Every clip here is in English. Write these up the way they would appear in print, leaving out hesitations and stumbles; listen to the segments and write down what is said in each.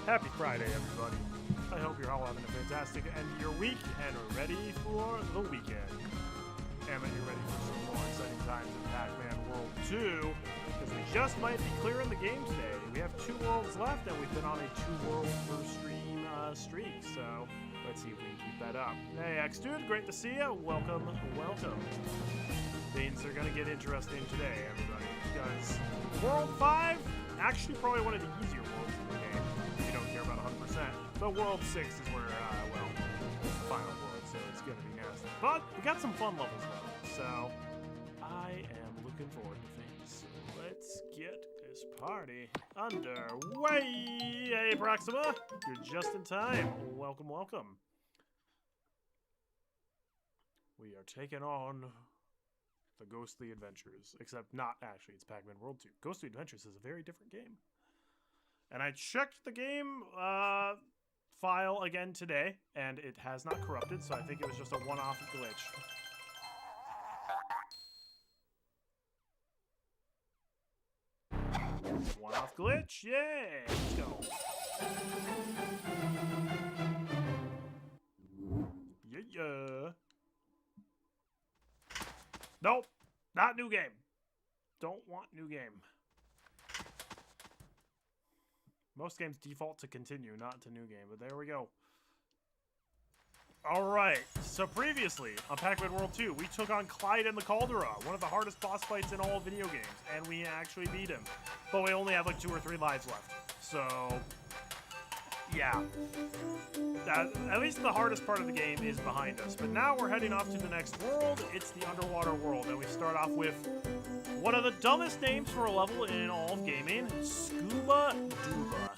Happy Friday, everybody. I hope you're all having a fantastic end of your week and are ready for the weekend. Am I ready for some more exciting times in Pac-Man World 2? Because we just might be clearing the game today. We have 2 worlds left, and we've been on a 2 world per stream streak, so let's see if we can keep that up. Hey, X-Dude, great to see you. Welcome, welcome. Things are going to get interesting today, everybody, because World 5, actually probably one of the easier worlds in the game, if you don't care about 100%. But World 6 is where, well, it's the final world, so it's going to be nasty. But we got some fun levels though, so I am looking forward to things. So let's get this party underway. Hey, Proxima, you're just in time. Welcome, welcome. We are taking on the Ghostly Adventures, except not actually, it's Pac-Man World 2. Ghostly Adventures is a very different game. And I checked the game file again today, and it has not corrupted, so I think it was just a one-off glitch. One-off glitch, yeah! Let's go. Yeah. Nope, not new game. Don't want new game. Most games default to continue, not to new game, but there we go. Alright, so previously, on Pac-Man World 2, we took on Clyde and the Caldera, one of the hardest boss fights in all video games, and we actually beat him. But we only have like 2 or 3 lives left, so yeah. At least the hardest part of the game is behind us. But now we're heading off to the next world. It's the underwater world, and we start off with one of the dumbest names for a level in all of gaming, Scuba Dooba.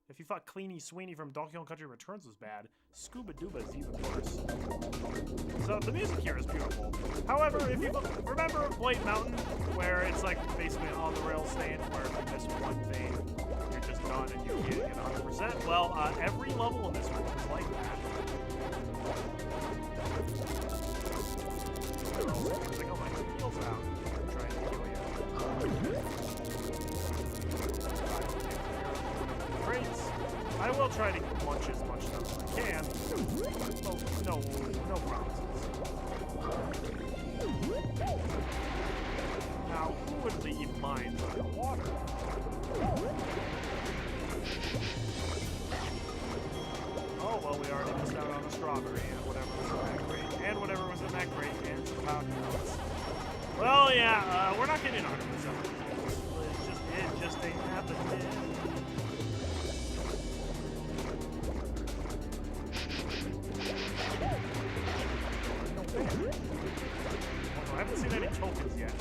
If you thought Cleany Sweeney from Donkey Kong Country Returns was bad, Scuba Dooba is even worse. So the music here is beautiful. However, if you remember Blade Mountain, where it's like basically an on-the-rails stand where if you miss one thing, you're just done and you can't get 100%. Well, every level in this world is like that. It's like, oh, my heel's out. I'm trying to kill you. Crates. I will try to munch as much stuff as I can. Oh, no promises. Now, who would leave mines underwater? Oh, well, we already missed out on the strawberry and whatever was in that crate. And whatever was in that crate and some pound pellets. Well, yeah, we're not getting 100%. It just ain't happening. I haven't seen any tokens yet.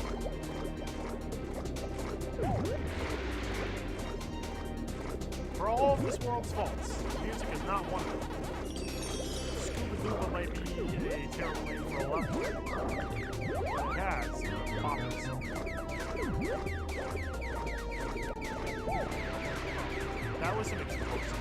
For all of this world's faults, music is not one of them. Scuba Dooba might be a terrible name for a level, but it has popped itself. That was an explosion.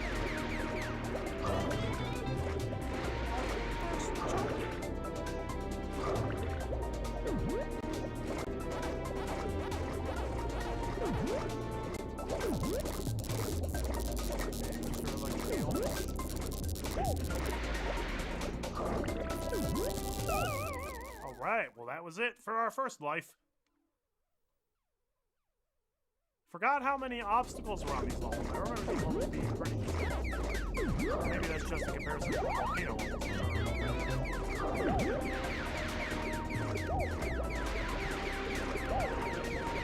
Alright, well that was it for our first life. Forgot how many obstacles were on these levels. I remember these levels being pretty easy. Maybe that's just a comparison to the volcano levels.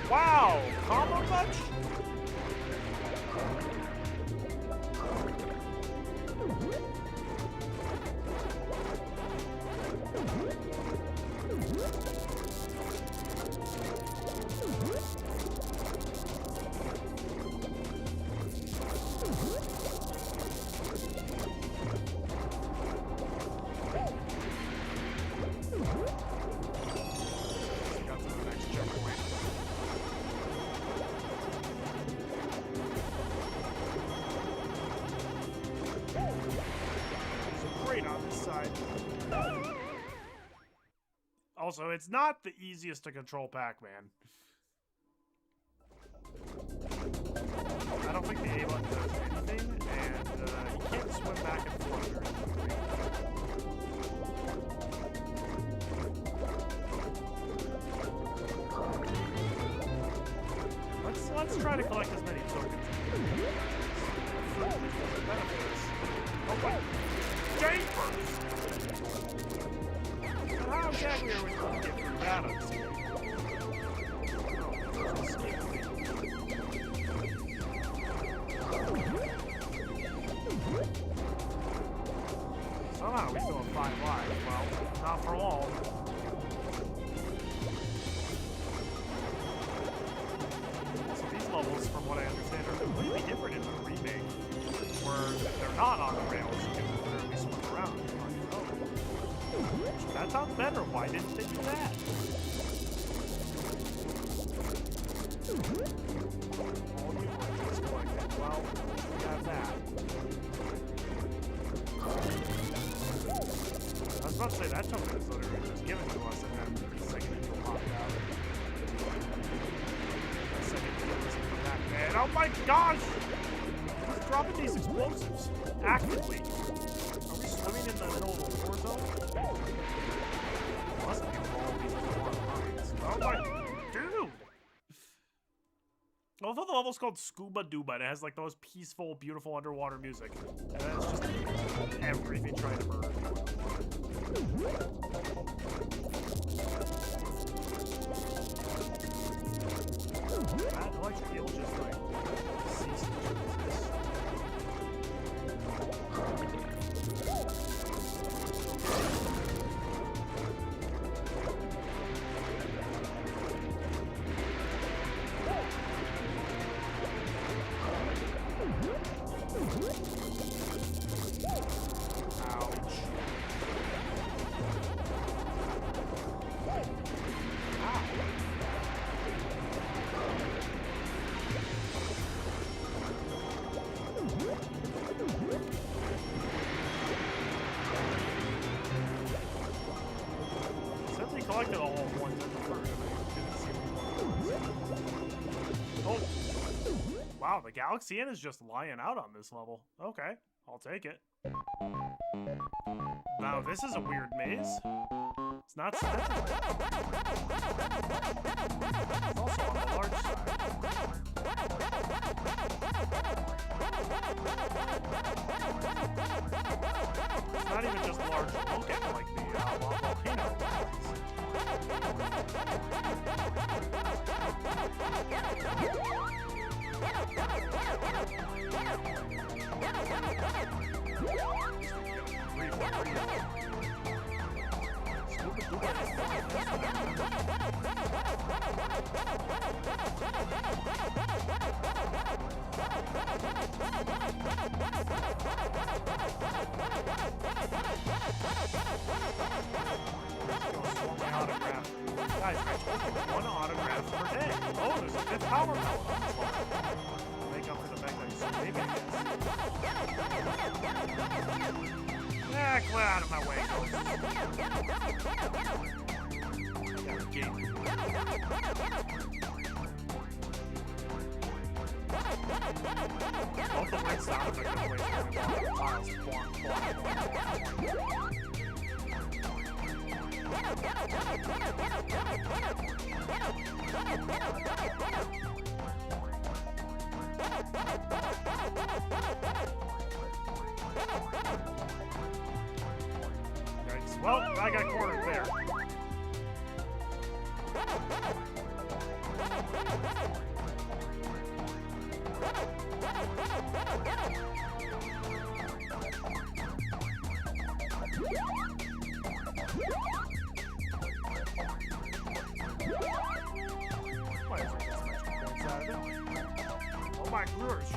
Wow! Combo touch? On this side. Also, it's not the easiest to control Pac-Man. I don't think the A button does anything, and just trying to collect as many tokens. Oh my... Japers! So how exactly are we supposed to get through that unseen? Somehow we still have 5 lives. Well, not for long. So these levels, from what I understand, are completely different in the remake, where they're not on the rails. You can literally swim around on your own. That sounds better. Why didn't they do that? All the oranges collected. Well, we have that. I was about to say that token is literally just given to us, and then the second it popped out. The second it was from Pac-Man. Oh my gosh! Who's dropping these explosives? Actively. Are we swimming in the middle of a war zone? Must be all these war lines. Oh my dude! Although the level's called Scuba Duba, and it has like the most peaceful, beautiful underwater music. And then it's just everything trying to murder people. That electric eel just like ceased to exist. Collected all of one in the first. Oh! Wow, the Galaxian is just lying out on this level. Okay, I'll take it. Now, this is a weird maze. It's not symmetrical. It's also on the large side. It's not even just large. Look at like the volcano. Guys, I told you 1 autograph per day. Oh, there's a 5th power pellet on this one. Make up for the fact that I'm so big, I guess. Ah, get out of my way, ghost. I got a gate. Both the wind sounds like the way tiles. Yikes. Well, I got cornered there. Oh my gosh.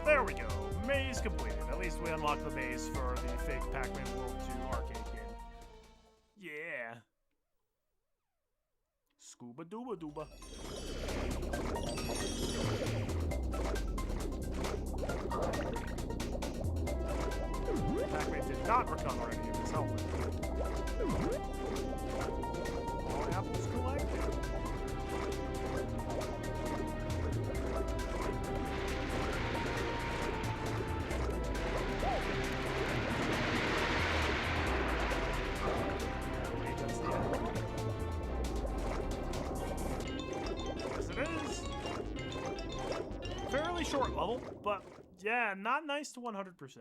There we go. Maze completed. At least we unlocked the maze for the fake Pac-Man World 2 arcade game. Yeah. Scuba dooba dooba. Pac-Man did not recover any of his helmet. All apples collected. short level, but yeah, not nice to 100%.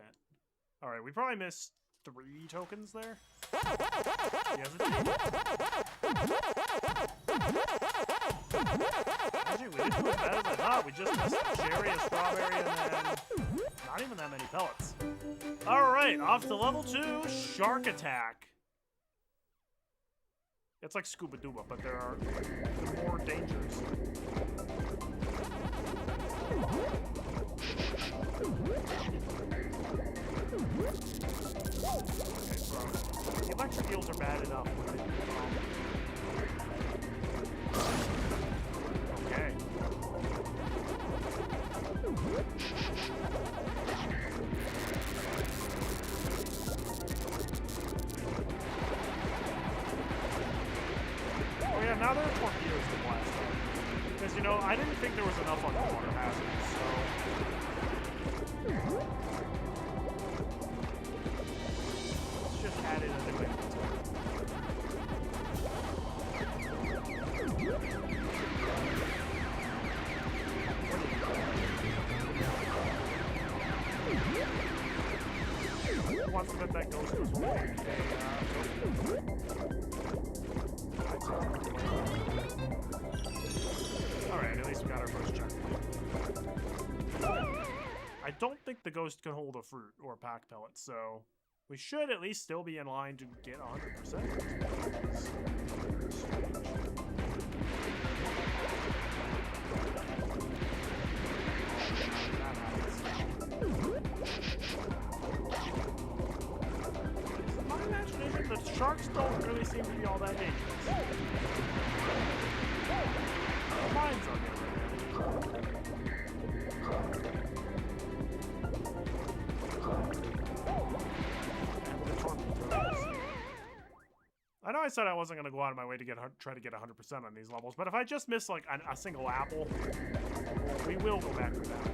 All right, we probably missed 3 tokens there. Yes, it did. Actually, we didn't do as bad as I thought. We just missed a cherry, a strawberry, and then not even that many pellets. All right, off to level 2, Shark Attack. It's like Scuba Duba, but they're more dangerous. Okay, bro. The electric eels are bad enough. Okay. Oh yeah, now there are torpedoes to blast on. Because, you know, I didn't think there was enough underwater hazards, so... Let's just add in a new inventory. Who wants to bet that ghost was holding Alright, at least we got our first check. I don't think the ghost can hold a fruit or a pack pellet, so we should at least still be in line to get 100%. In my imagination, the sharks don't really seem to be all that dangerous. The mines on there. I know I said I wasn't going to go out of my way to try to get 100% on these levels, but if I just miss like a single apple, we will go back for that.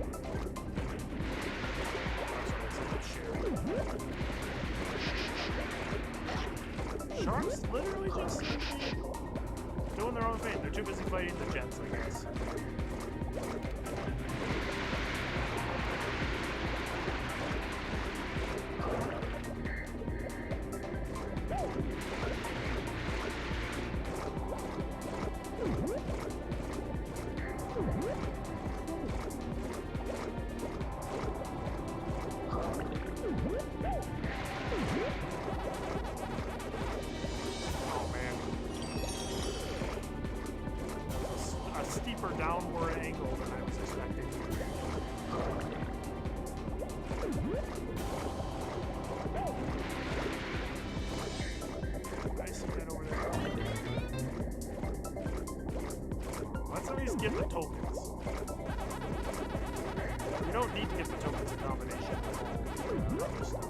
Sharks literally just seem to be doing their own thing. They're too busy fighting the jets, I guess. Steeper downward angle than I was expecting. I see that over there. Let's at least get the tokens. We don't need to get the tokens in combination with all other stuff.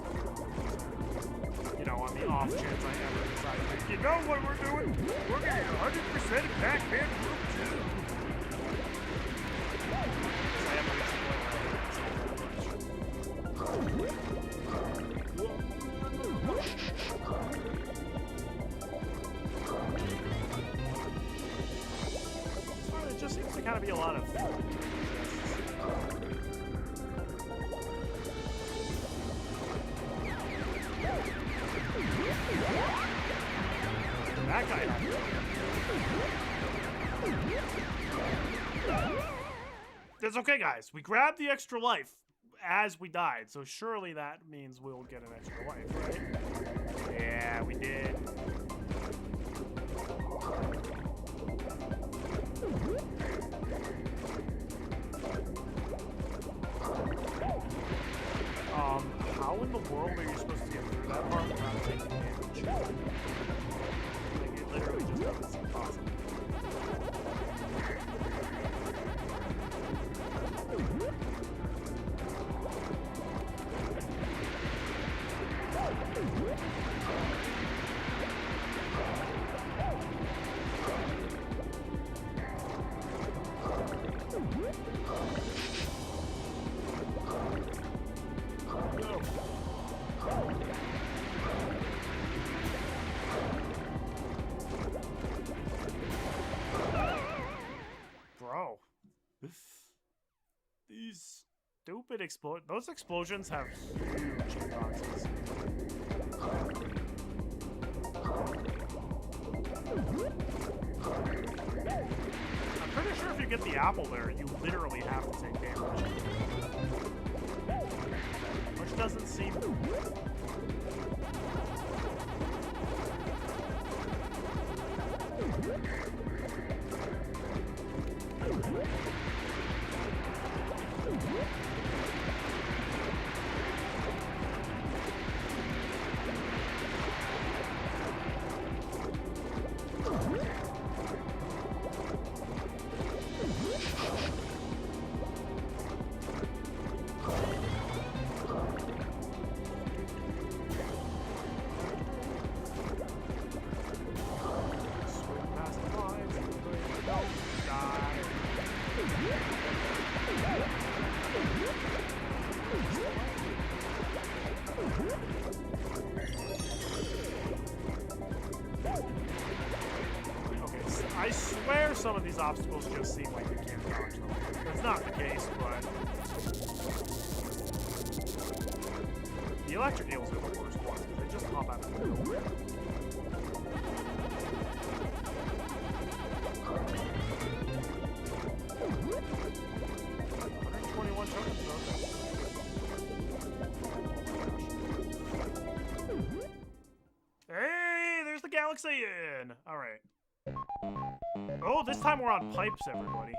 You know, on the off chance I ever decide, you know what we're doing? We're getting 100% of Pac-Man World 2. It just seems to kind of be a lot of that guy. That's okay, guys. We grabbed the extra life as we died, so surely that means we'll get an extra life, right? Yeah, we did. How in the world are you supposed to get through that part without taking damage? Like, it literally just doesn't seem possible. These stupid those explosions have huge hitboxes. I'm pretty sure if you get the apple there, you literally have to take damage. Which doesn't seem... I swear some of these obstacles just seem like you can't dodge them. That's not the case, but... The electric eels are the worst ones, because they just pop out of nowhere. 121 tokens, though. Hey, there's the Galaxian! Alright. Oh, this time we're on pipes, everybody.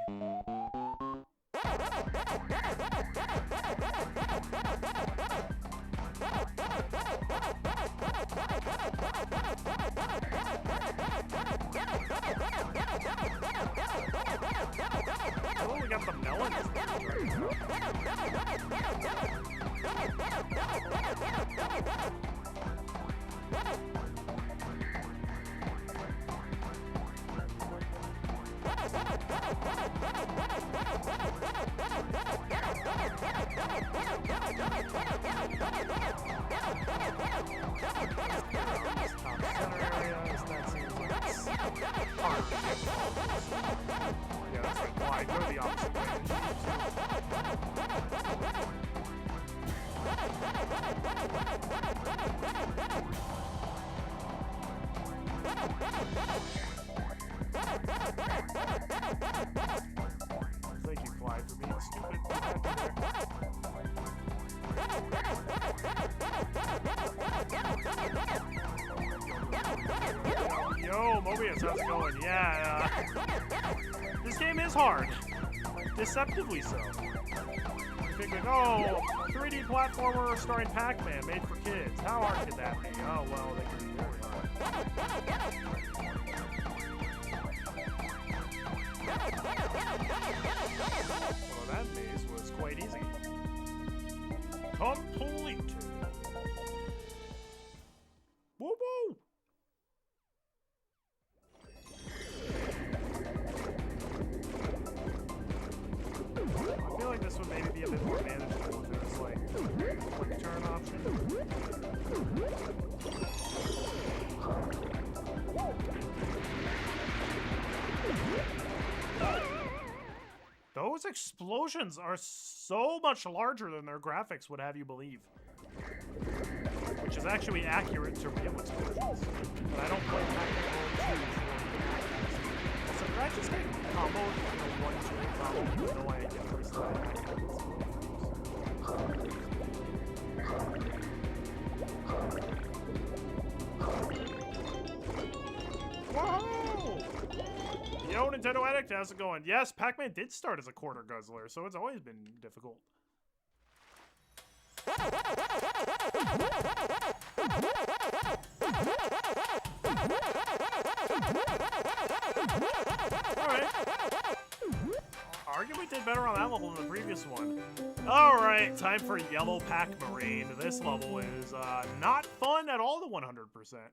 Oh, we got the melons. Thank you, Clyde, for being stupid. Yo, Mobius, how's it going? Yeah, this game is hard. Deceptively so. You think like, oh, 3D platformer starring Pac-Man made for kids. How hard could that be? Oh, well, they can be very hard. Well, that maze was quite easy. Complete. Woo woo! I feel like this would maybe be a bit more manageable if there was like a quick turn option. Those explosions are so much larger than their graphics would have you believe. Which is actually accurate to real explosions. But I don't play Pac-Man 2 for... So did I just get comboed in a 1-2 combo? No idea first time. Whoa! Yo, Nintendo Addict, how's it going? Yes, Pac-Man did start as a quarter guzzler, so it's always been difficult. Alright. Arguably did better on that level than the previous one. Alright, time for Yellow Pac-Marine. This level is not fun at all to 100%.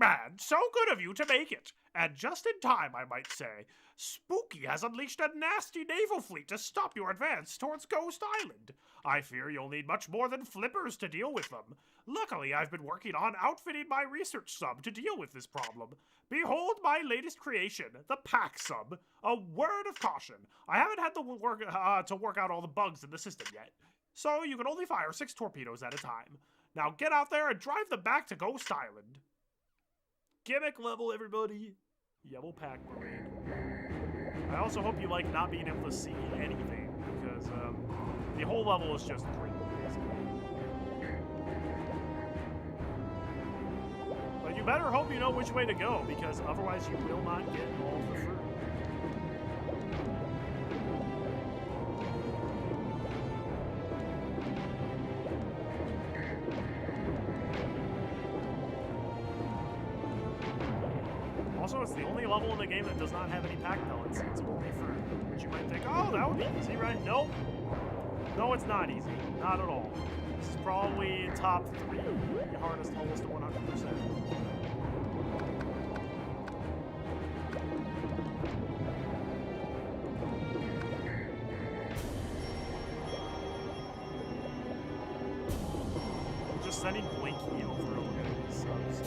Pac-Man, so good of you to make it. And just in time, I might say. Spooky has unleashed a nasty naval fleet to stop your advance towards Ghost Island. I fear you'll need much more than flippers to deal with them. Luckily, I've been working on outfitting my research sub to deal with this problem. Behold my latest creation, the Pac sub. A word of caution. I haven't had to work out all the bugs in the system yet. So you can only fire 6 torpedoes at a time. Now get out there and drive them back to Ghost Island. Gimmick level, everybody. Yellow Pac Marine. I also hope you like not being able to see anything, because the whole level is just green, basically. But you better hope you know which way to go, because otherwise you will not get all the fruit. Also, it's the only level in the game that does not have any pack pellets. It's only fruit, which you might think, oh, that would be easy, right? Nope. No, it's not easy. Not at all. This is probably top 3 hardest levels to 100%. Just sending Blinky over to look at these subs.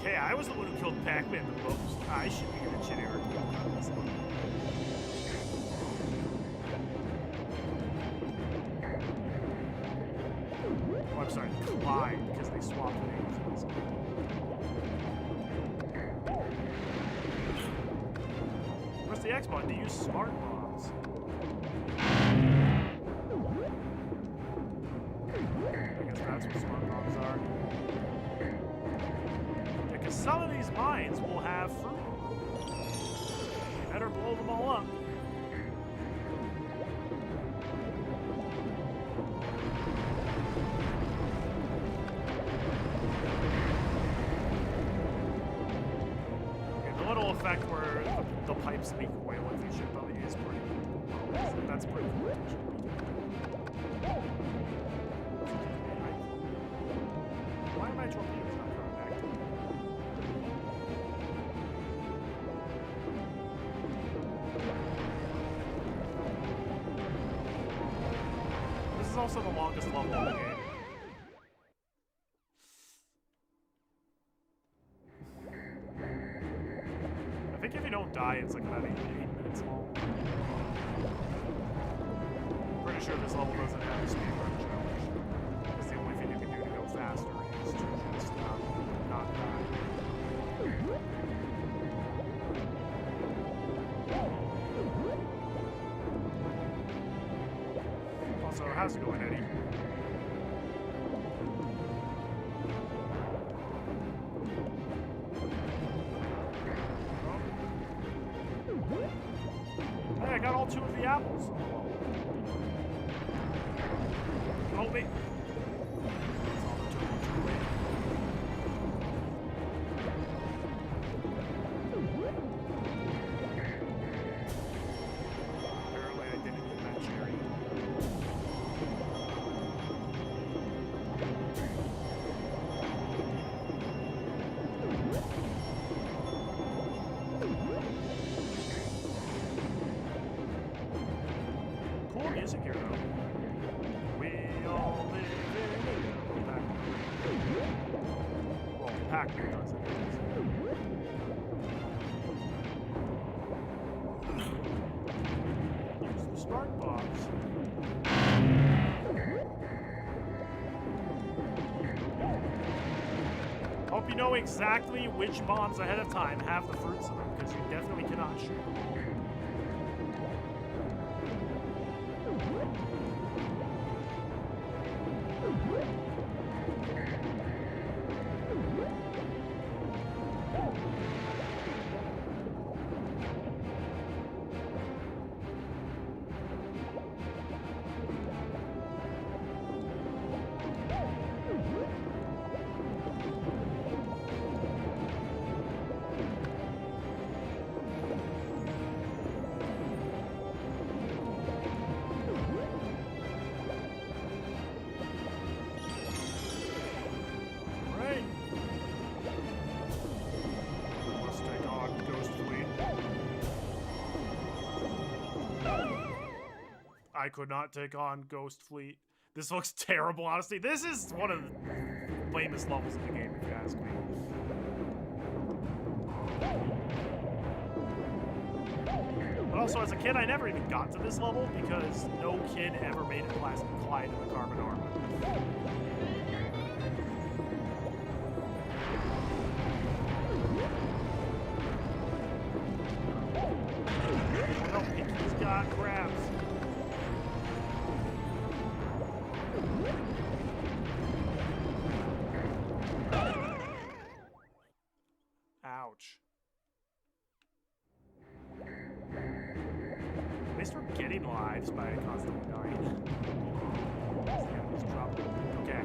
Hey, I was the one who killed Pac-Man the most. I should be in a generic on this one. Oh, I'm sorry, Clyde, because they swapped the names in this one. Where's the X button to use smart bombs? I guess that's what smart bombs are. Some of these mines will have fruit. You better blow them all up. Okay, the little effect where the pipes leak oil if you shoot them is pretty cool. That's pretty cool. Why am I torpedoes not coming back to me? This is also the longest level in the game. I think if you don't die, it's like about 8 minutes long. Pretty sure this level doesn't have a speedrun challenge. That's the only thing you can do to go faster is to just not die. Also, how's it going, Eddie? Hey, I got all 2 of the apples. Help me. Apparently I didn't get that cherry. Cool music here, though. We all live in well, Pac-Man does it. Use the smart bombs. Hope you know exactly which bombs ahead of time have the fruits in them, because you definitely cannot shoot them all. I could not take on Ghost Fleet. This looks terrible, honestly. This is one of the famous levels of the game, if you ask me. But also, as a kid, I never even got to this level because no kid ever made it past Clyde in the Carbon Armor. He's got crabs. Ouch. At least we're getting lives by constantly dying. Okay.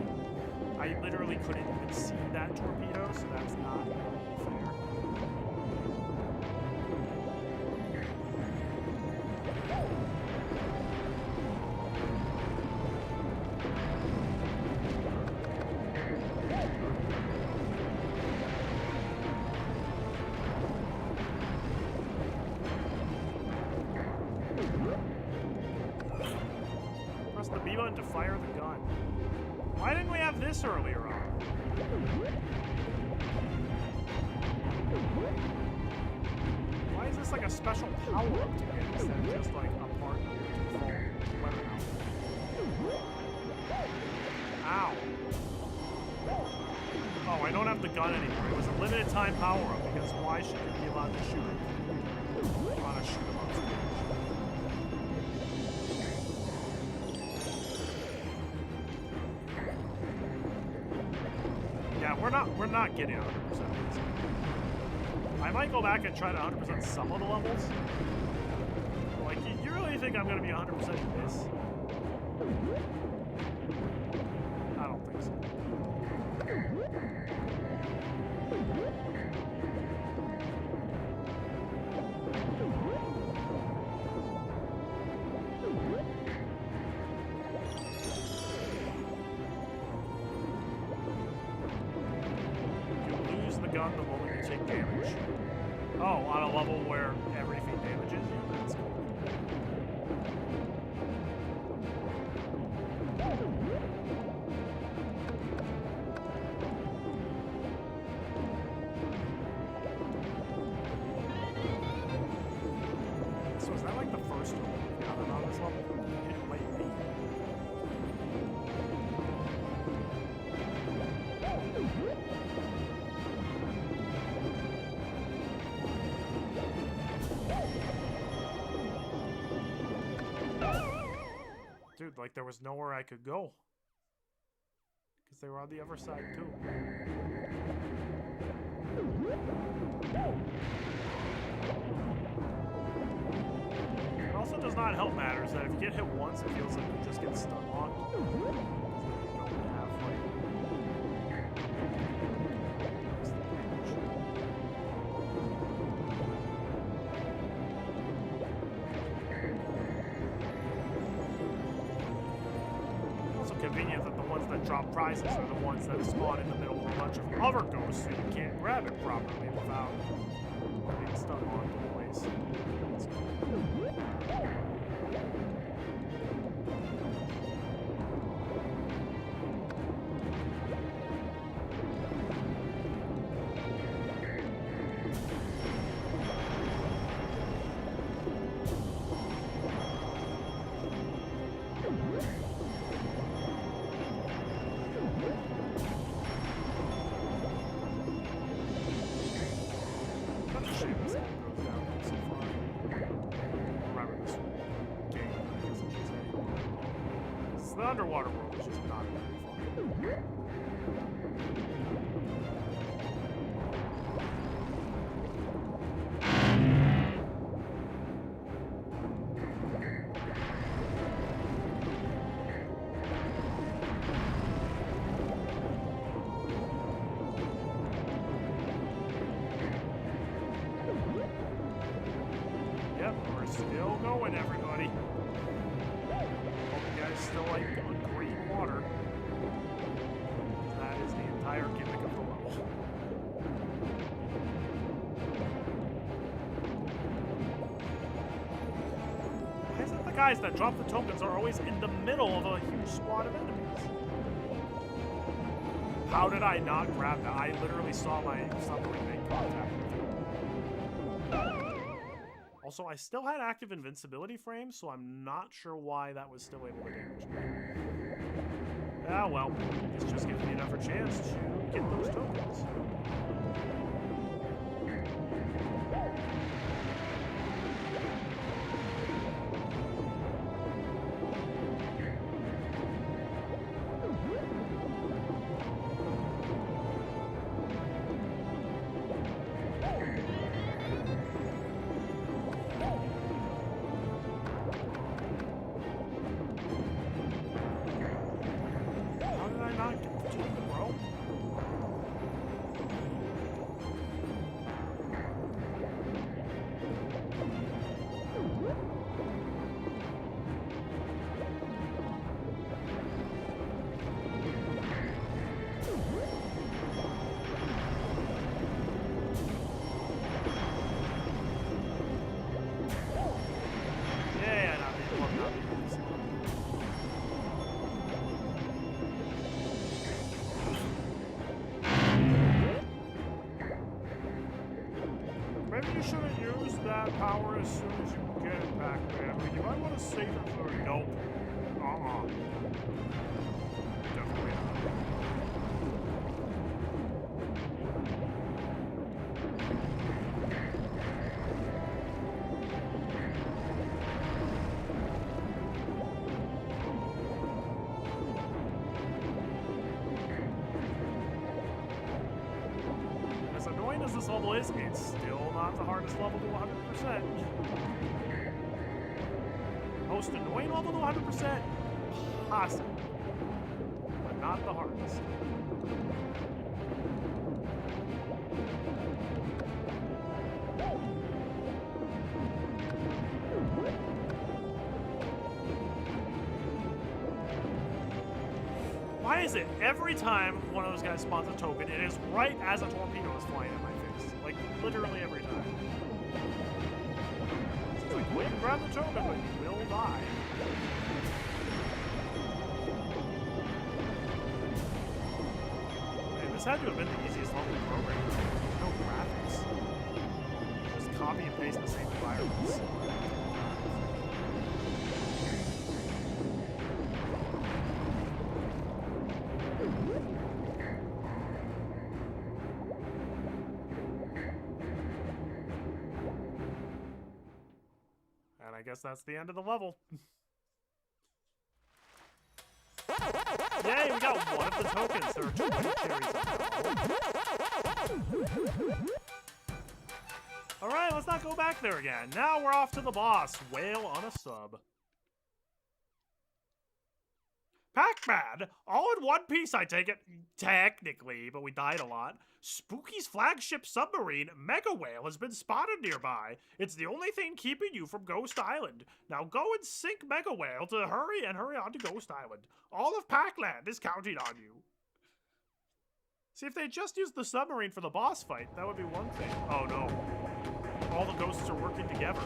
I literally couldn't even see that torpedo, so that's not fair. Press the B button to fire the gun. Why didn't we have this earlier on? Why is this like a special power-up to get instead of just like a part of your default weapon outfit? Ow. Oh, I don't have the gun anymore. It was a limited time power-up because why should you be allowed to shoot it? You want to shoot him on stage. Yeah, we're not getting 100% of this. I might go back and try to 100% some of the levels. Like, you really think I'm gonna be 100% in this? I don't think so. Gun the moment you take damage. Oh, on a level where everything damages you? That's cool. So is that like the first one we've gotten on this level? It might be. Dude, like there was nowhere I could go. Because they were on the other side too. It also does not help matters that if you get hit once, it feels like you just get stun locked. Because then you don't have like... Convenient that the ones that drop prizes are the ones that spawn in the middle of a bunch of other ghosts, so you can't grab it properly without being stun locked in place. The underwater world is just not very fun. Yep, we're still going, everybody. Still like on green water. That is the entire gimmick of the level. Why is it the guys that drop the tokens are always in the middle of a huge squad of enemies. How did I not grab that? I literally saw my submarine make contact with it. Also, I still had active invincibility frames, so I'm not sure why that was still able to damage me. Ah, well, this just gives me another chance to get those tokens. Maybe you shouldn't use that power as soon as you get it, Pac-Man. You might want to save it for... Nope. Definitely not. As annoying as this level is, it's still not the hardest level to 100%. Most annoying level to 100%? Possible. But not the hardest. Why is it every time one of those guys spawns a token, it is right as a torpedo is flying at my face? Like, literally every time. It's like, well, you can grab the token, but you will die. Man, this had to have been the easiest level to program. No graphics. Just copy and paste the same environments. And I guess that's the end of the level. Yay, we got one of the tokens. There are 20 carries. Alright, let's not go back there again. Now we're off to the boss. Whale on a sub. Pac-Man! All in one piece, I take it. Technically, but we died a lot. Spooky's flagship submarine, Mega Whale, has been spotted nearby. It's the only thing keeping you from Ghost Island. Now go and sink Mega Whale to hurry on to Ghost Island. All of Pac-Land is counting on you. See, if they just used the submarine for the boss fight, that would be one thing. Oh no. All the ghosts are working together.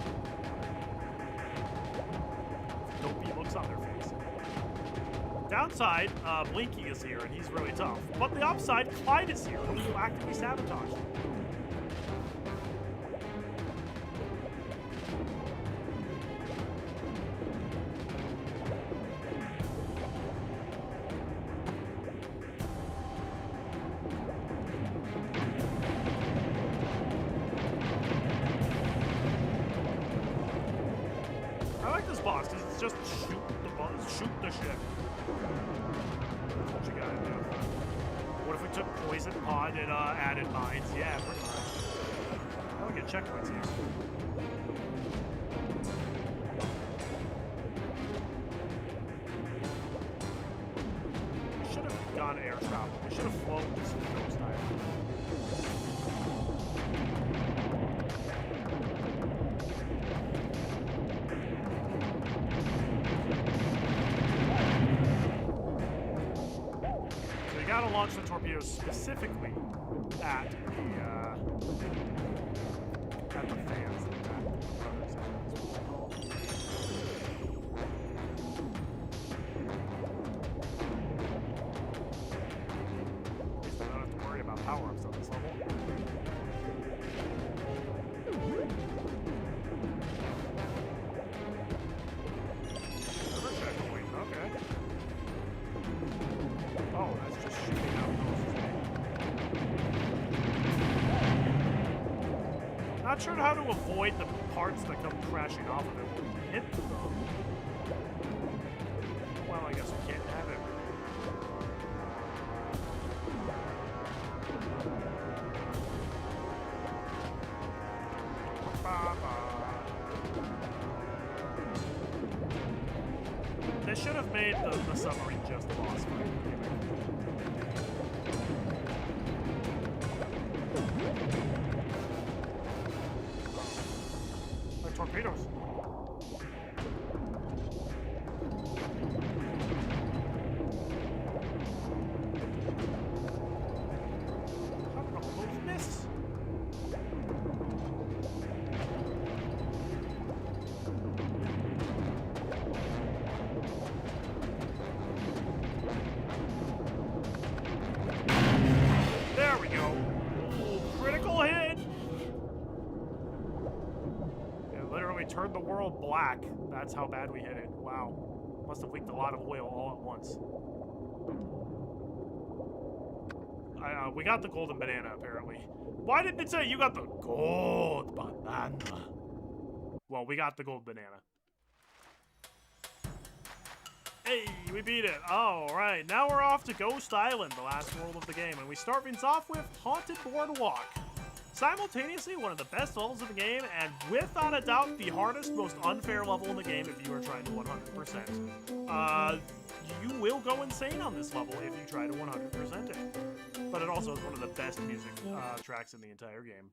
Dopey looks on their face. Downside, Blinky is here, and he's really tough. But the upside, Clyde is here, and he will actively sabotage him. I like this boss, because it's just shoot the ship. That's what you gotta do. What if we took Poison Pod and added mines? Yeah, pretty much. I don't get checkpoints here. We should have gone air travel. We should have flown to Ghost Island. Gotta launch the torpedoes specifically at the fans. not sure how to avoid the parts that come crashing off of it when we hit them. Well, I guess we can't have it. They should have made the submarine just a boss fight. Like torpedoes. How did all those miss? There we go. Ooh, critical hit. It literally turned the world black. That's how bad we hit it. Wow. Must have leaked a lot of oil all at once. We got the golden banana, apparently. Why didn't it say you got the gold banana? Well, we got the gold banana. Hey, we beat it. All right, now we're off to Ghost Island, the last world of the game, and we start things off with Haunted Boardwalk. Simultaneously, one of the best levels of the game, and without a doubt, the hardest, most unfair level in the game if you are trying to 100%. You will go insane on this level if you try to 100% it. But it also is one of the best music tracks in the entire game.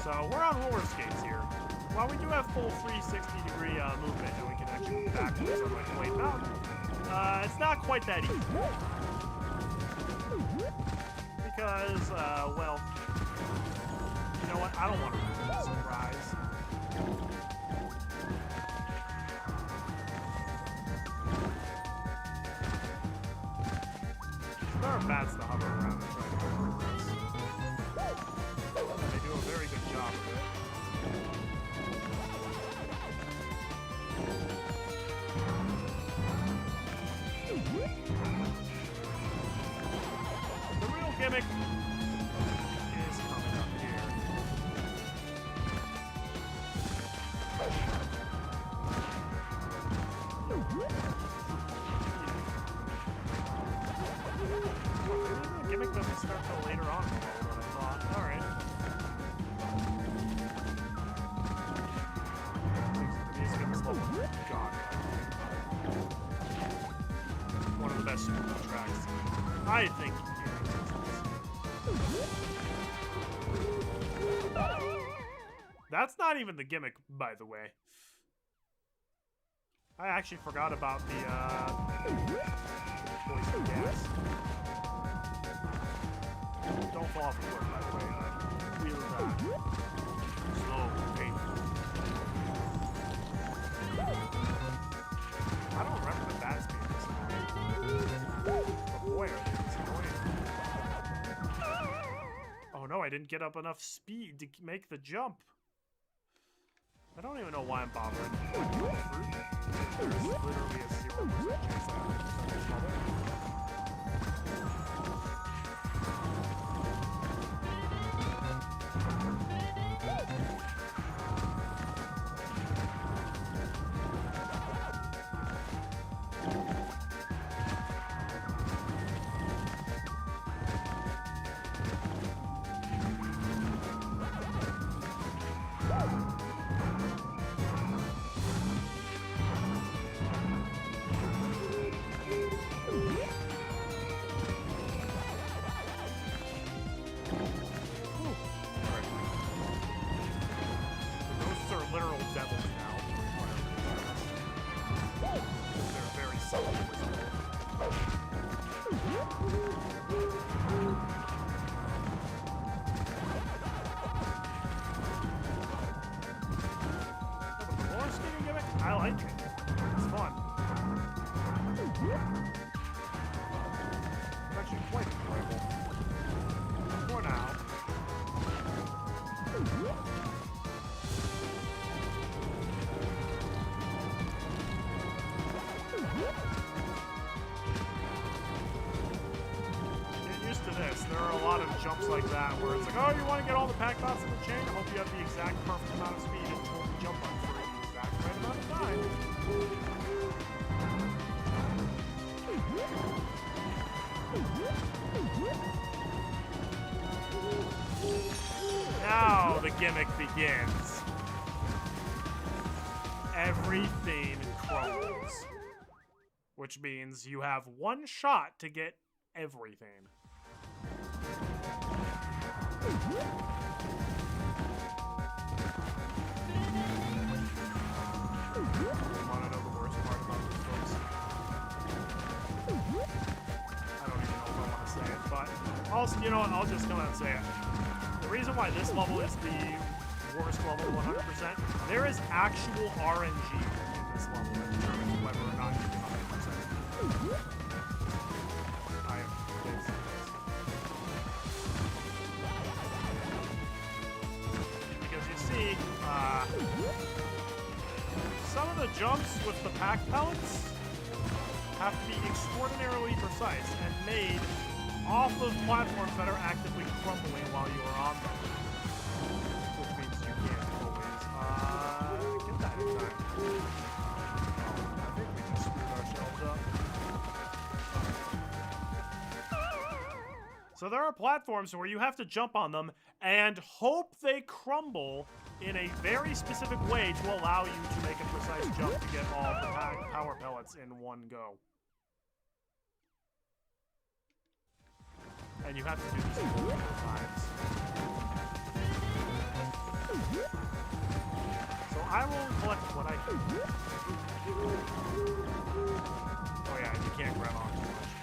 So we're on roller skates here. While we do have full 360-degree movement and we can actually move backwards on like Wayne Mountain, it's not quite that easy. Because, well, you know what? I don't want to ruin the surprise. There are bats to hover around and try to go through this. They do a very good job of it. The real gimmick is coming up here. The gimmick doesn't start till later on than what I thought. Alright. The music in this level, God. One of the best super tracks, I think, in existence. That's not even the gimmick, by the way. I actually forgot about the poison gas. Don't fall off the cliff, by the way. Real slow, painful. I don't remember the bats being this annoying. But boy, are they this annoying. Oh no, I didn't get up enough speed to make the jump. I don't even know why I'm bothering. There's literally a 0% chance that I'm in trouble. tricks like that where it's like, oh, you want to get all the pack dots in the chain? I hope you have the exact perfect amount of speed and totally jump on for the exact right amount of time. Now the gimmick begins. Everything crumbles. Which means you have one shot to get everything. Want to know the worst part about this, folks? I don't even know if I want to say it, but also, you know what? I'll just come out and say it. The reason why this level is the worst level 100%, there is actual RNG in this level that determines whether or not you get 100%. I am convinced of this. Because you see, some of the jumps with the pack pellets have to be extraordinarily precise and made off of platforms that are actively crumbling while you are on them. Which means you can't always get that in time. I think we just screwed ourselves up. So there are platforms where you have to jump on them and hope they crumble in a very specific way to allow you to make a precise jump to get all the power pellets in one go. And you have to do this multiple times. So I will collect what I can. Oh yeah, you can't grab on too much.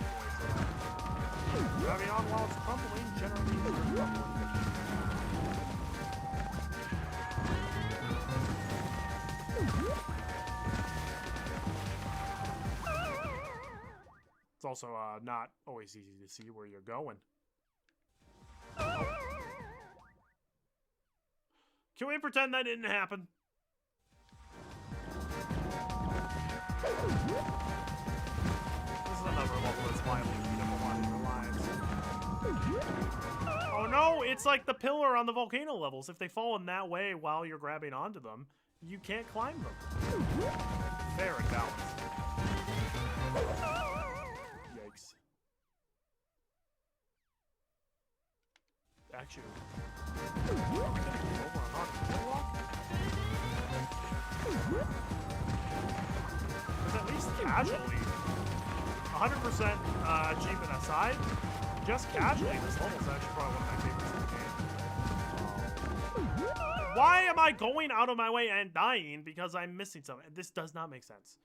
Grabbing on while it's crumbling generally means you're crumbling. It's also not always easy to see where you're going. Can we pretend that didn't happen? This is another level that's liable to eat up a lot of your lives. Oh no, it's like the pillar on the volcano levels. If they fall in that way while you're grabbing onto them, you can't climb them. Fair and balanced. Yikes. Actually, because at least casually, 100% achievement aside, just casually, this level is actually probably one of my favorites in the game. Why am I going out of my way and dying because I'm missing something? This does not make sense.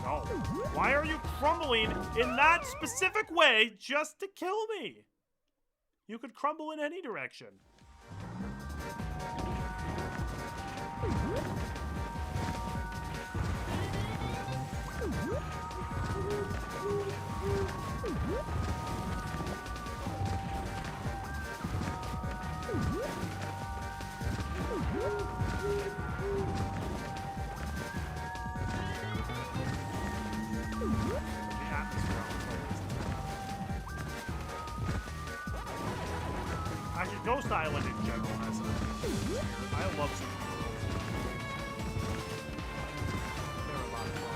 Oh, why are you crumbling in that specific way just to kill me? You could crumble in any direction. Actually, Ghost Island in general has some here. I love some worlds. They're a lot of fun.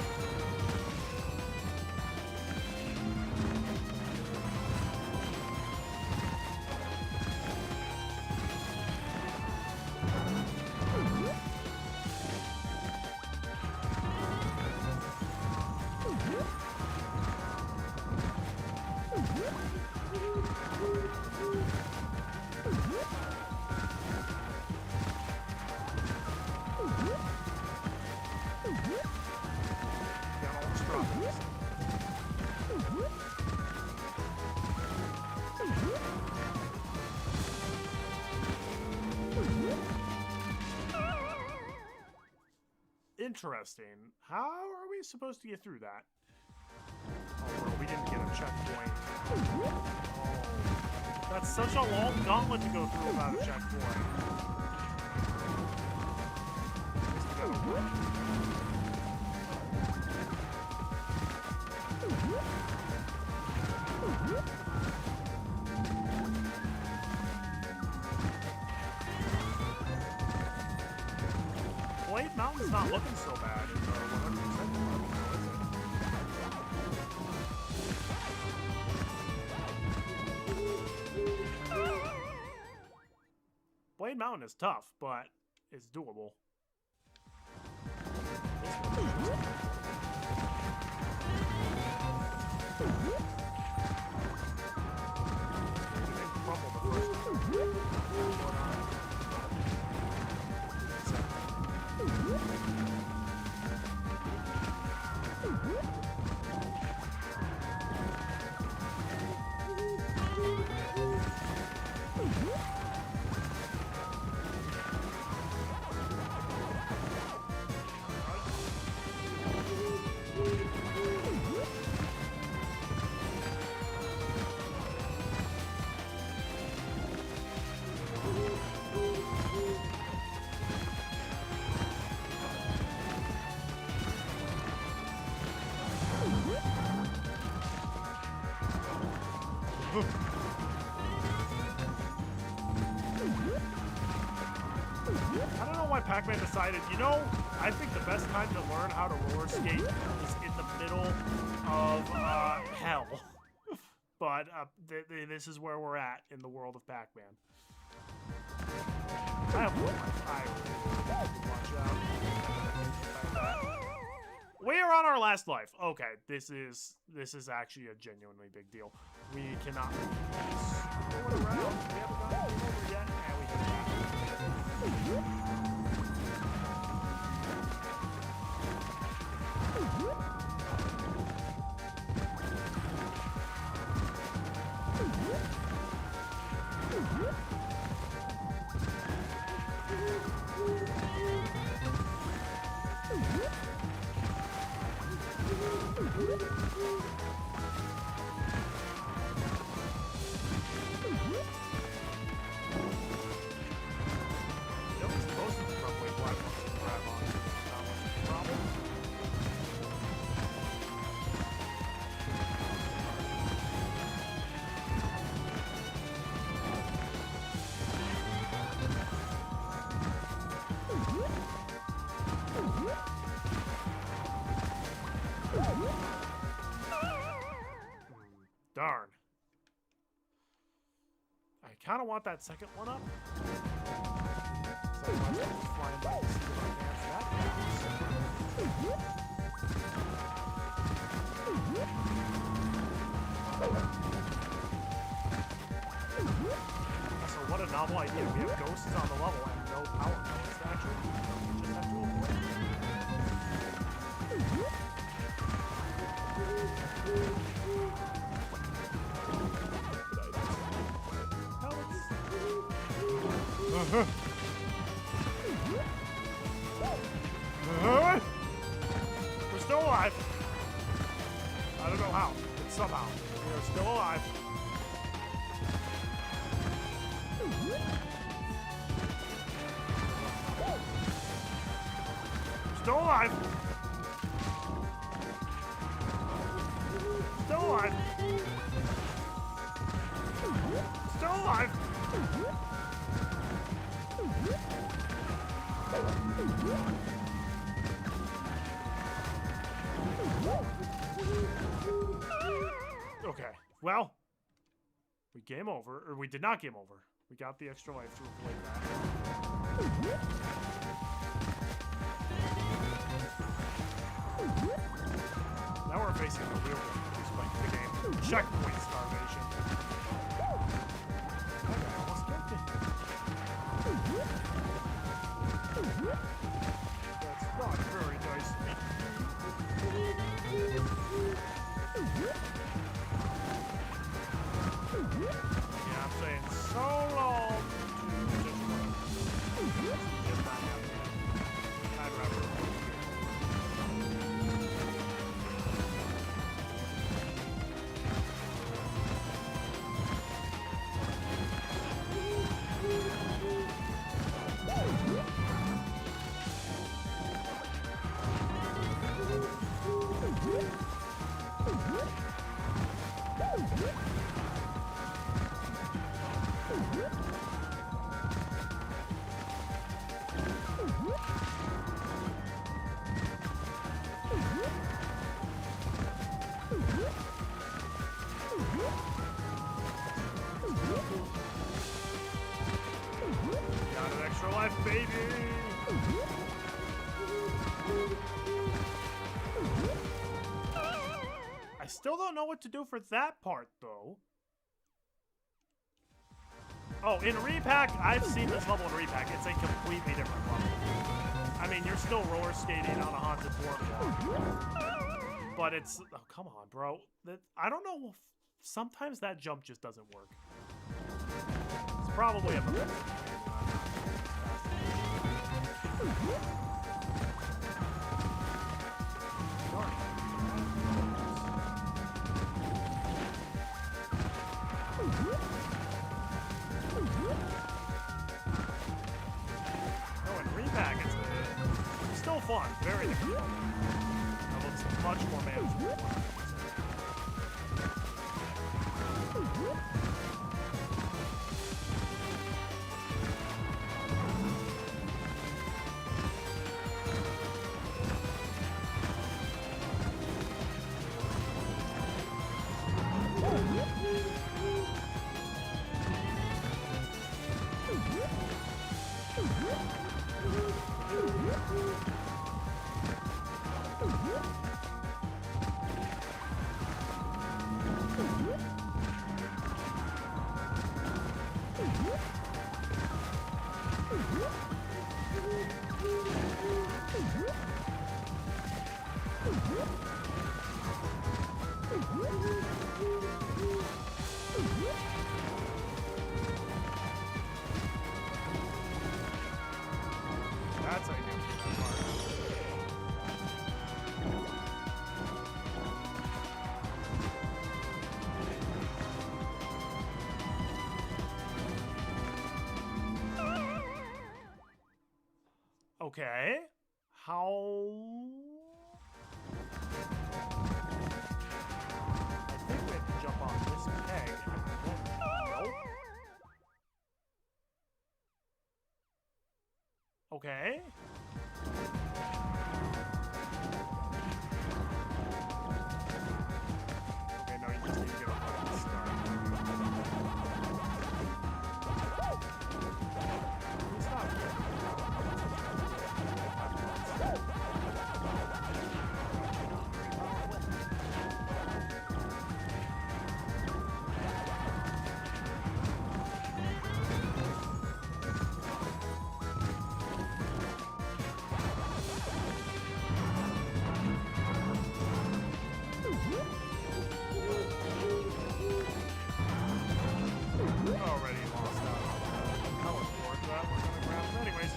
Interesting. How are we supposed to get through that? Oh, well, we didn't get a checkpoint. Oh, that's such a long gauntlet to go through without a checkpoint. At least we got a Blade Mountain's not looking so bad in the 100% club, is it? Blade Mountain is tough, but it's doable. I don't know why Pac-Man decided, you know, I think the best time to learn how to roller skate is in the middle of hell. But this is where we're at in the world of Pac-Man. I have one watch out. We are on our last life. Okay, this is actually a genuinely big deal. We cannot move this going around. We haven't gotten it over yet, and we can darn. I kind of want that second one up. So I might just fly by and see if I can answer that. So what a novel idea. We have ghosts on the level and no power pellets to actually just have to avoid. We're still alive. I don't know how, but somehow we're still alive. Still alive. Still alive. Still alive. Okay, well, we game over, or we did not game over. We got the extra life to avoid that. Now we're facing the real spike of the game. Checkpoint starvation. Okay, almost got it. That's not very nice. Yeah, I'm saying so long. Just not happening. I'd rather. still don't know what to do for that part, though. Oh, in Repack, I've seen this level in Repack. It's a completely different level. I mean, you're still roller skating on a haunted boardwalk. But it's... Oh, come on, bro. I don't know. Sometimes that jump just doesn't work. It's probably a... It's still fun, very different. It looks much more manageable. That's how you do it. Okay. How... I think we have to jump on this peg. Nope. Okay. Okay, no, you just need to get up on this start. Stop. Already lost out. How much more is that? We're gonna grab them anyways.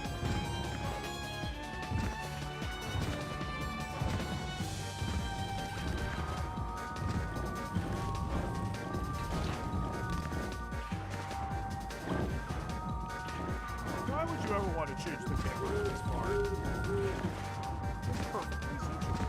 Why would you ever want to change the camera this far? It's perfectly suitable.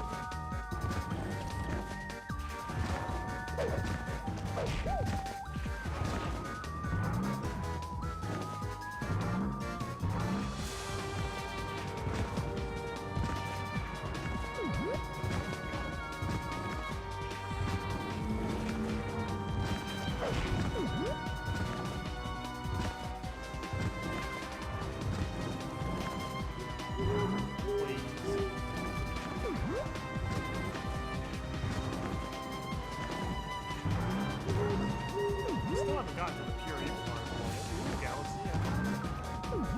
Still haven't gotten to the pure evil part of the world. Ooh, Galaxy.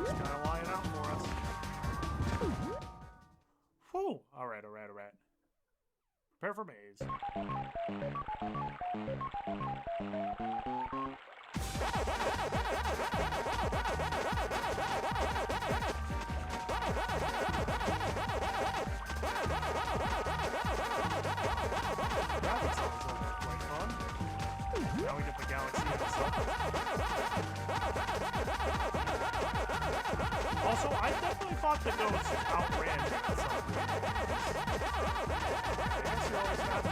It's kind of lying out for us. Whew. Alright. Prepare for maze. That sounds quite fun. Now we get the Galaxy itself. Also, I definitely thought the ghosts outran him at some point. I guess you always have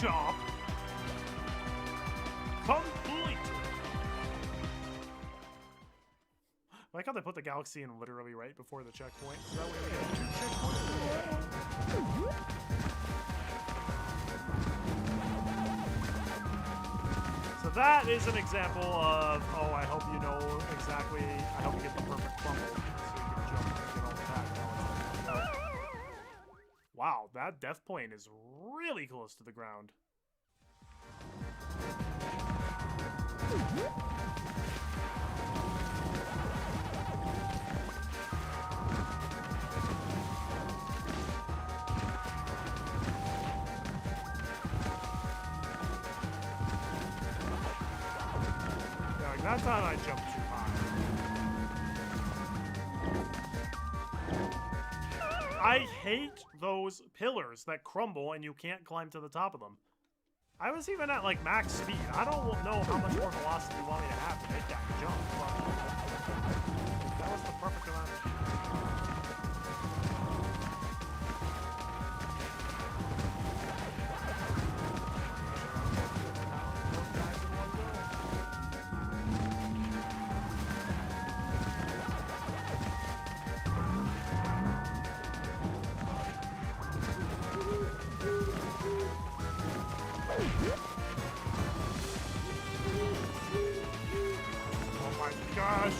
job complete. I like how they put the galaxy in literally right before the checkpoint. So that way we get 2 checkpoints. So that is an example of, oh, I hope you know exactly, I hope you get the perfect crumble so you can jump and get all the Pac-Man. Wow, that death plane is really close to the ground. Yeah, like that time I jumped too high. I hate those pillars that crumble and you can't climb to the top of them. I was even at like max speed. I don't know how much more velocity you want me to have to make that jump, but that was the perfect amount of speed. Oh my gosh!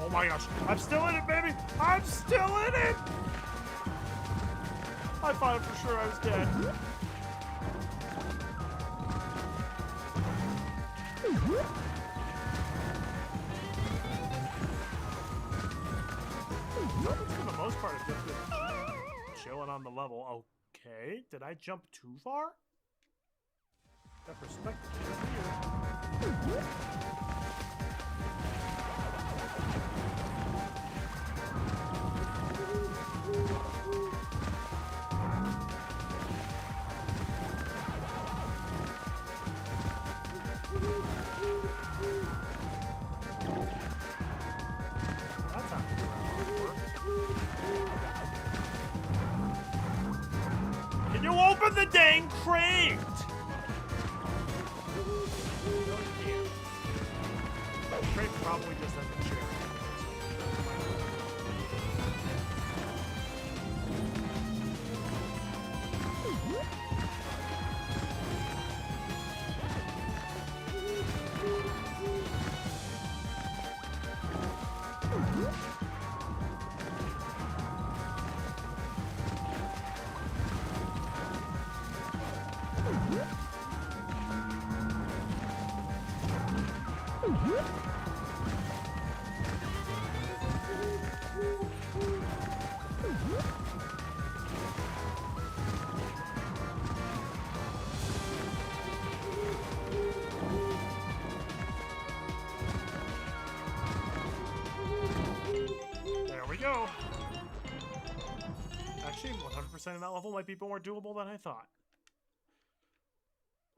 Oh my gosh! I'm still in it, baby! I'm still in it! I thought for sure I was dead. For the most part, it's just chilling on the level. Okay, did I jump too far? That perspective is weird. That's not good. Can you open the dang crate? The crate probably just has a chair. There we go. Actually, 100% of that level might be more doable than I thought.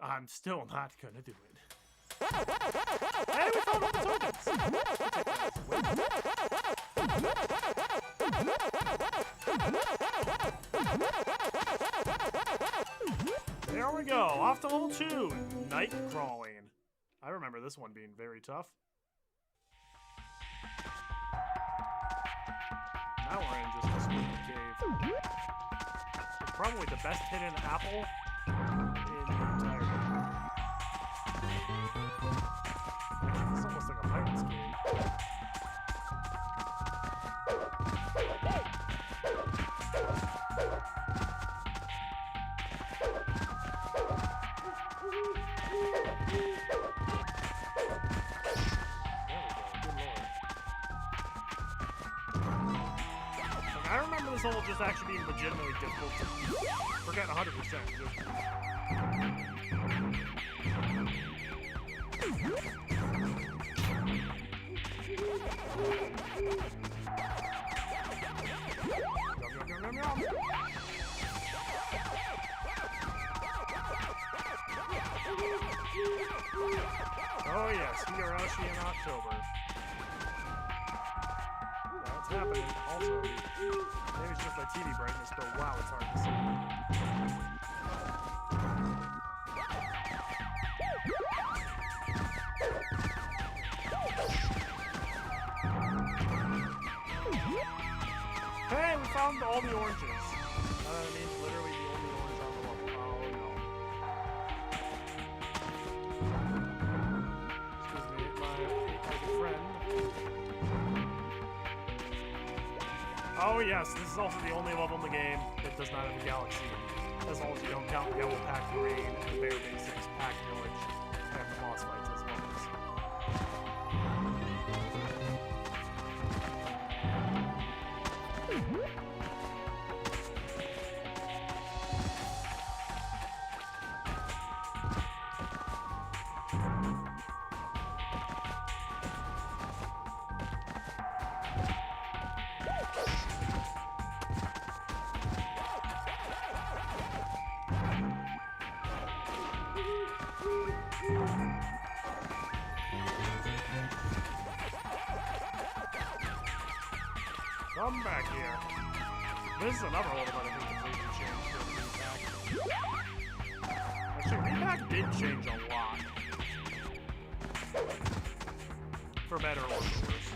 I'm still not gonna do it. Hey, we found all the tokens! There we go, off to level 2, night crawling. I remember this one being very tough. Now we're in just a spooky cave. It's probably the best hidden apple in the entire game. It's almost like a pirate's game. I remember this level just actually being legitimately difficult to forget 100%. what's happening. Also, maybe it's just my TV brightness, but wow, it's hard to see. Hey, we found all the oranges. That means literally the only orange on the level. Oh no. Excuse me, my good friend. Oh yes, this is also the only level in the game that does not have a galaxy. As long as you don't count Yellow Pack Marine, the Bear Basics, Pack Village, and the boss fights as well as. Come back here. This is another one that I think completely changed for Repack. Actually, Repack did change a lot. For better or for worse.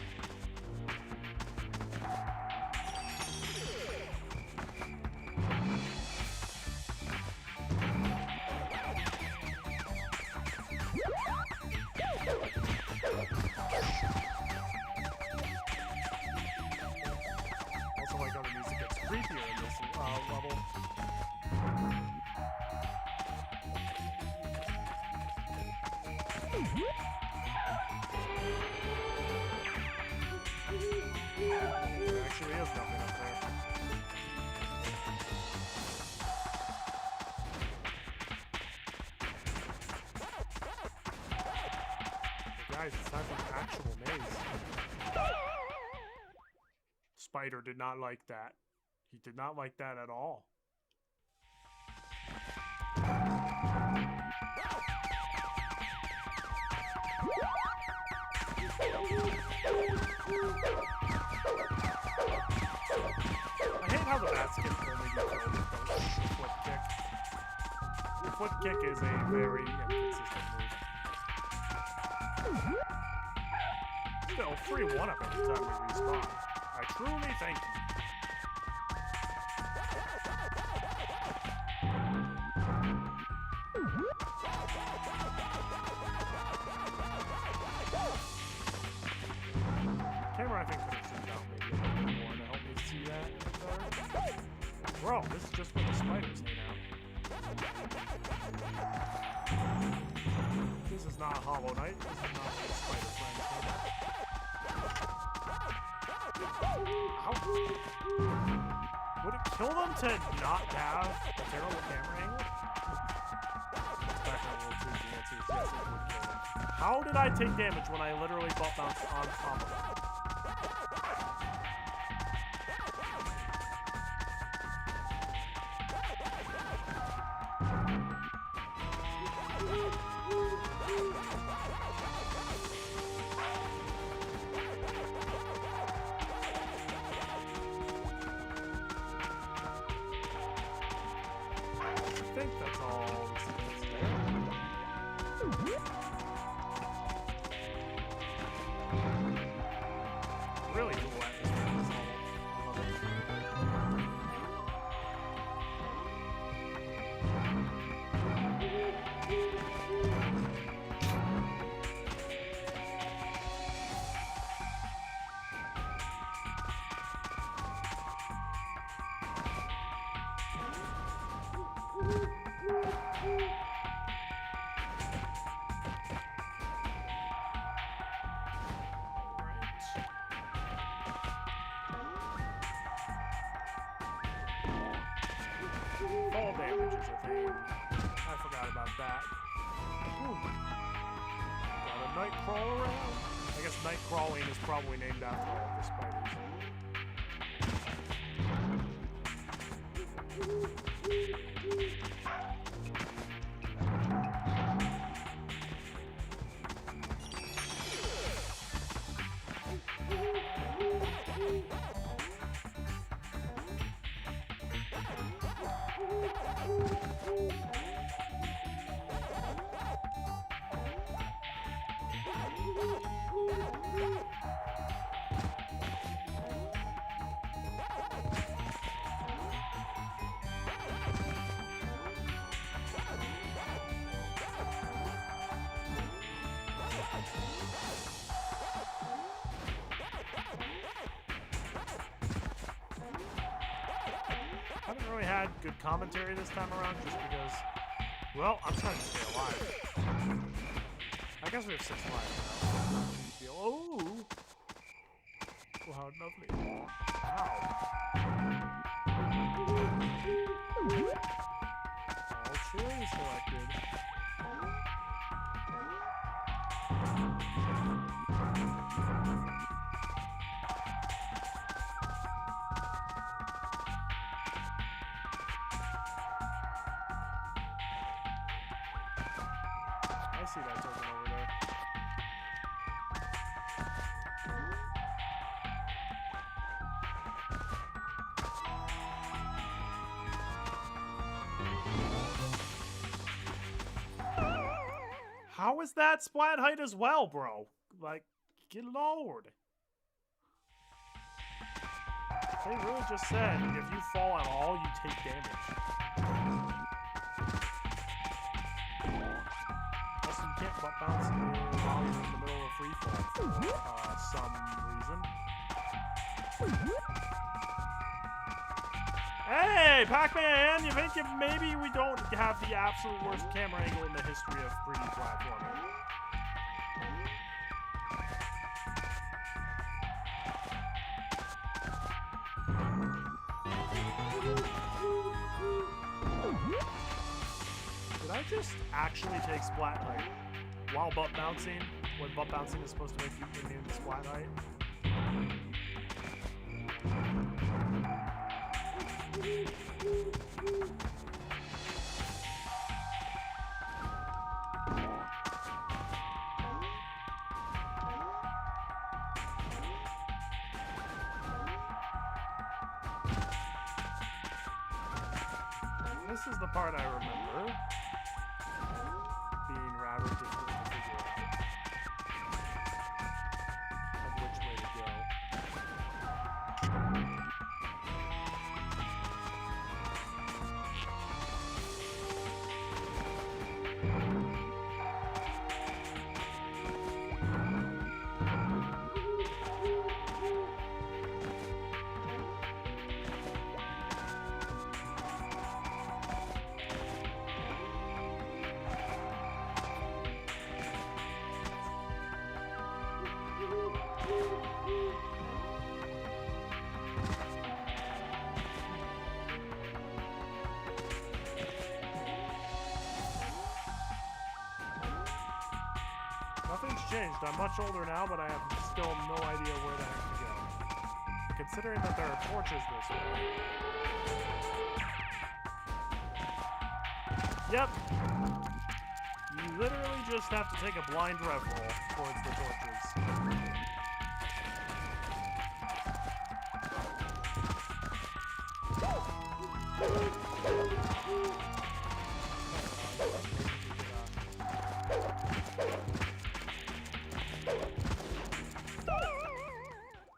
Creepier in this level. There actually is nothing up there. But guys, it's not an actual maze. Spider did not like that. He did not like that at all. I hate how the bats can only be killed with the flip kick. The flip kick is a very inconsistent move. Still, free 1-up every time we respawn. I truly thank you. Camera, I think, could have zoomed out maybe a little bit more to help me see that. Bro, this is just where the spiders hang out. This is not Hollow Knight. This is not where the spiders hang out. How? Would it kill them to not have a terrible camera angle? Back on World 2, the answer is yes, it would kill them. How did I take damage when I literally butt bounced on top of it? I think that's all the secrets there. Really cool atmosphere in this level. I love it. Fall damage is a thing. I forgot about that. Ooh. Got a night crawl around. I guess night crawling is probably named after all the spiders. we had good commentary this time around, just because, well, I'm trying to stay alive. I guess we have 6 lives now. Oh! Wow, lovely. Wow. All cherry selected. I see that token over there. How is that splat height as well, bro? Like, good lord. They really just said, if you fall at all, you take damage. Also, you can't butt bounce while you're in the middle of free fall for some reason. Hey, Pac-Man! You think maybe we don't have the absolute worst camera angle in the history of 3D platforming? Did I just actually take splat height while butt bouncing, when butt bouncing is supposed to make you immune to splat height? This is the part I remember being rather difficult to figure out of which way to go. Nothing's changed. I'm much older now, but I have still no idea where the heck to go. Considering that there are torches this way. Yep. You literally just have to take a blind rev roll towards the torches.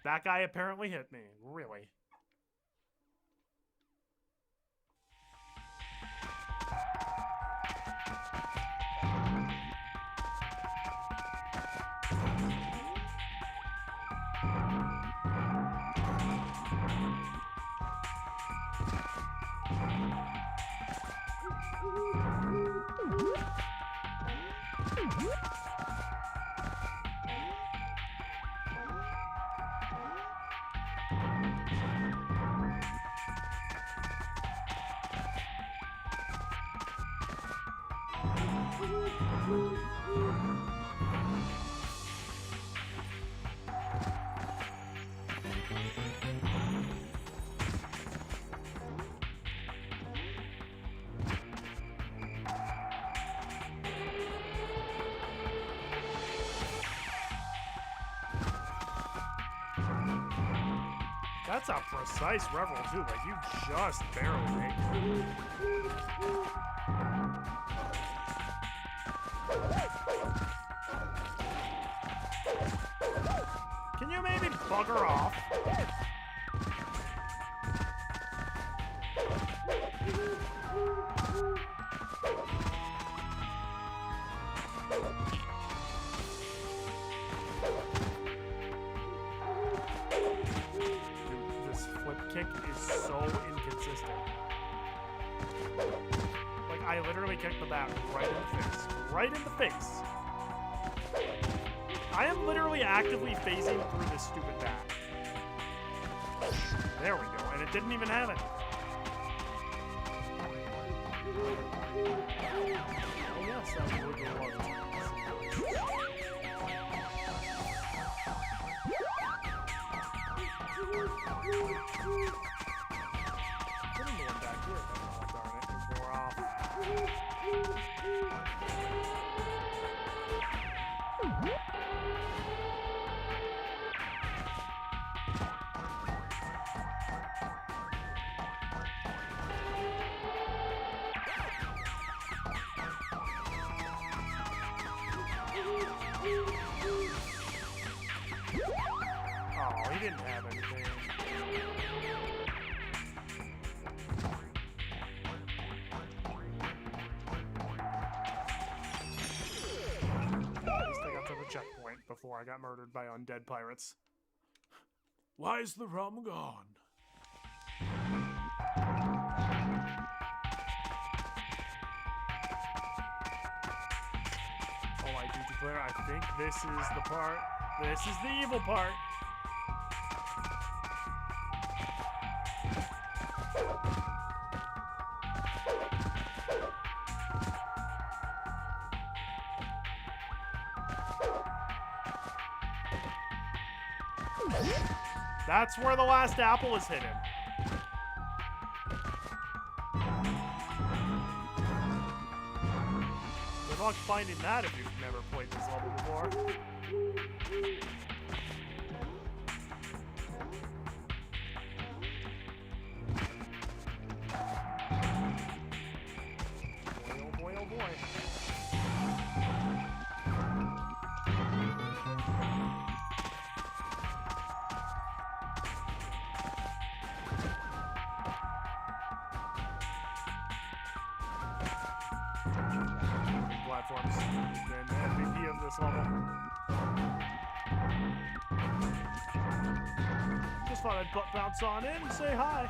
That guy apparently hit me. Really? That's a precise revel too, like you just barely made it. Can you maybe bugger off? Kick is so inconsistent. Like, I literally kicked the bat right in the face. Right in the face. I am literally actively phasing through this stupid bat. There we go, and it didn't even have it. Oh yes, that would have loved. Putting the one back here. Oh, darn it, it wore off. Oh, he didn't have anything. At least I got to the checkpoint before I got murdered by undead pirates. Why is the rum gone? Oh, I do declare, I think this is the part. This is the evil part. That's where the last apple is hidden. Good luck finding that if you've never played this level before. Boy, oh boy, oh boy. Platforms. Been MVP of this level. Just thought I'd bounce on in and say hi.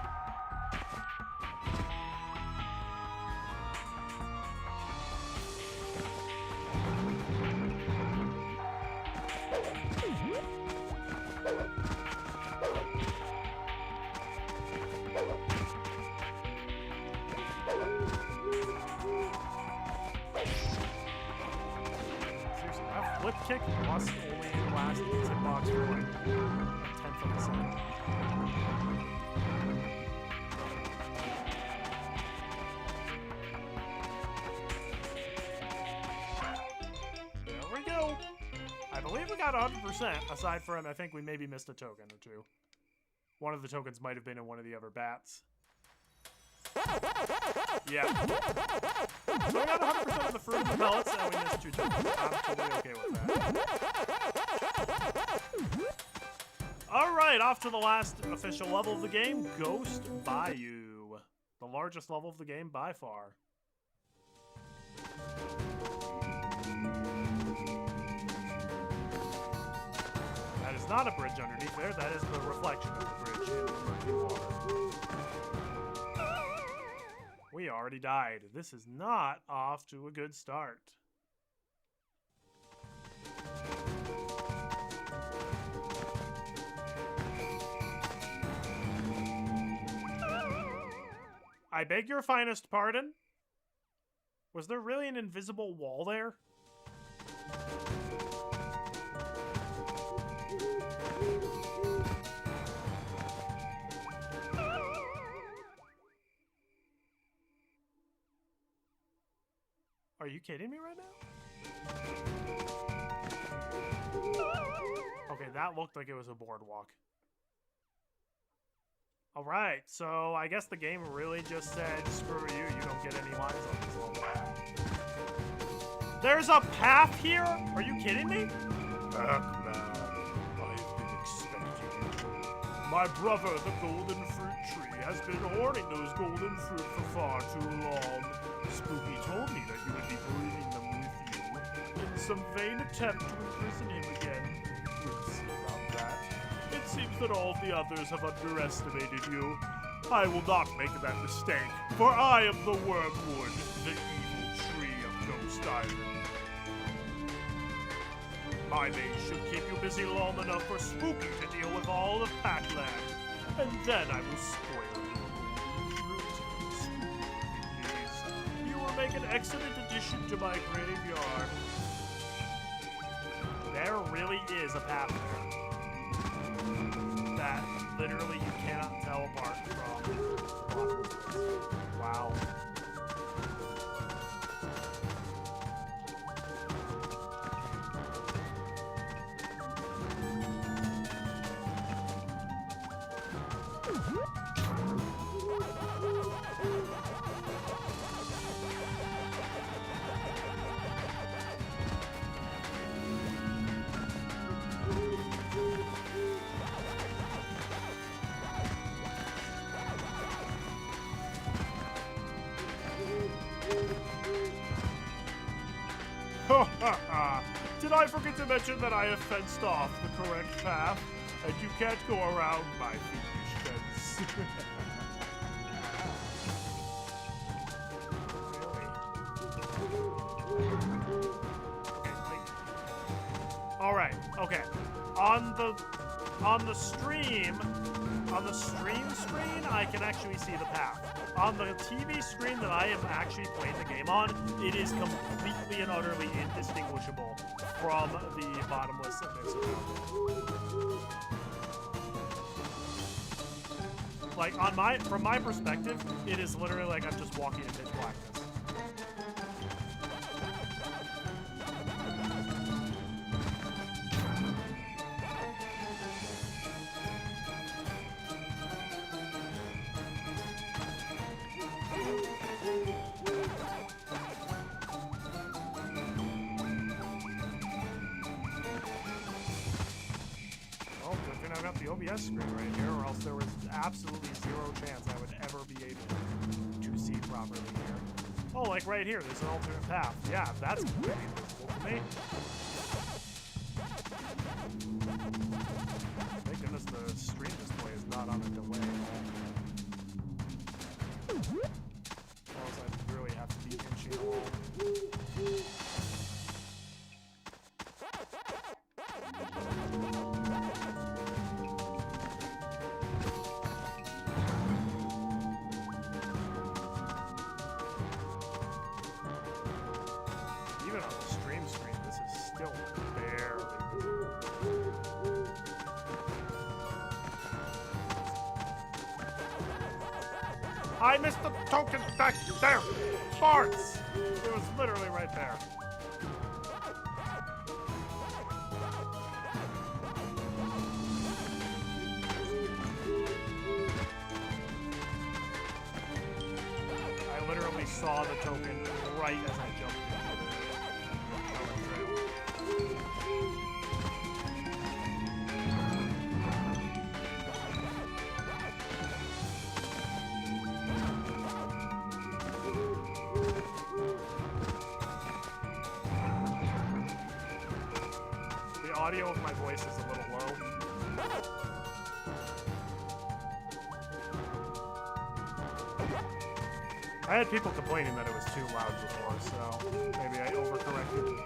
Flip kick must only last in the hitbox for like a tenth of a second. There we go. I believe we got 100%, aside from, I think we maybe missed a token or two. One of the tokens might have been in one of the other bats. Yeah. So we got 100% of the fruit and the pellets, and we missed 2 tokens. I'm totally okay with that. Alright, off to the last official level of the game, Ghost Bayou. The largest level of the game by far. That is not a bridge underneath there, that is the reflection of the bridge in the murky water. We already died. This is not off to a good start. I beg your finest pardon? Was there really an invisible wall there? Are you kidding me right now? Okay, that looked like it was a boardwalk. Alright, so I guess the game really just said, screw you, you don't get any lines on this level. There's a path here? Are you kidding me? Pac-Man, I've been expecting you. My brother, the golden fruit tree, has been hoarding those golden fruit for far too long. Spooky told me that you would be bringing them with you in some vain attempt to imprison him again. We'll see about that. It seems that all of the others have underestimated you. I will not make that mistake, for I am the Wormwood, the evil tree of Ghost Island. My maze should keep you busy long enough for Spooky to deal with all of Pac-Man, and then I will spoil your fruit. Spooky, please. You will make an excellent addition to my graveyard. There really is a path there that literally you cannot tell apart from Wow. Did I forget to mention that I have fenced off the correct path, and you can't go around my fiendish fence? Alright, okay. On the stream screen, I can actually see the path. On the TV screen that I am actually playing the game on, it is completely and utterly indistinguishable from the bottomless abyss around it. Like, from my perspective, it is literally like I'm just walking in pitch blackness. OBS screen right here, or else there was absolutely zero chance I would ever be able to see properly here. Oh, like right here, there's an alternate path. Yeah, that's completely visible to me. Thank goodness the stream display is not on a delay. Or else I'd really have to be inching along. I missed the token back there! Farts! It was literally right there. I literally saw the token right as I jumped into audio of my voice is a little low. I had people complaining that it was too loud before, so maybe I overcorrected.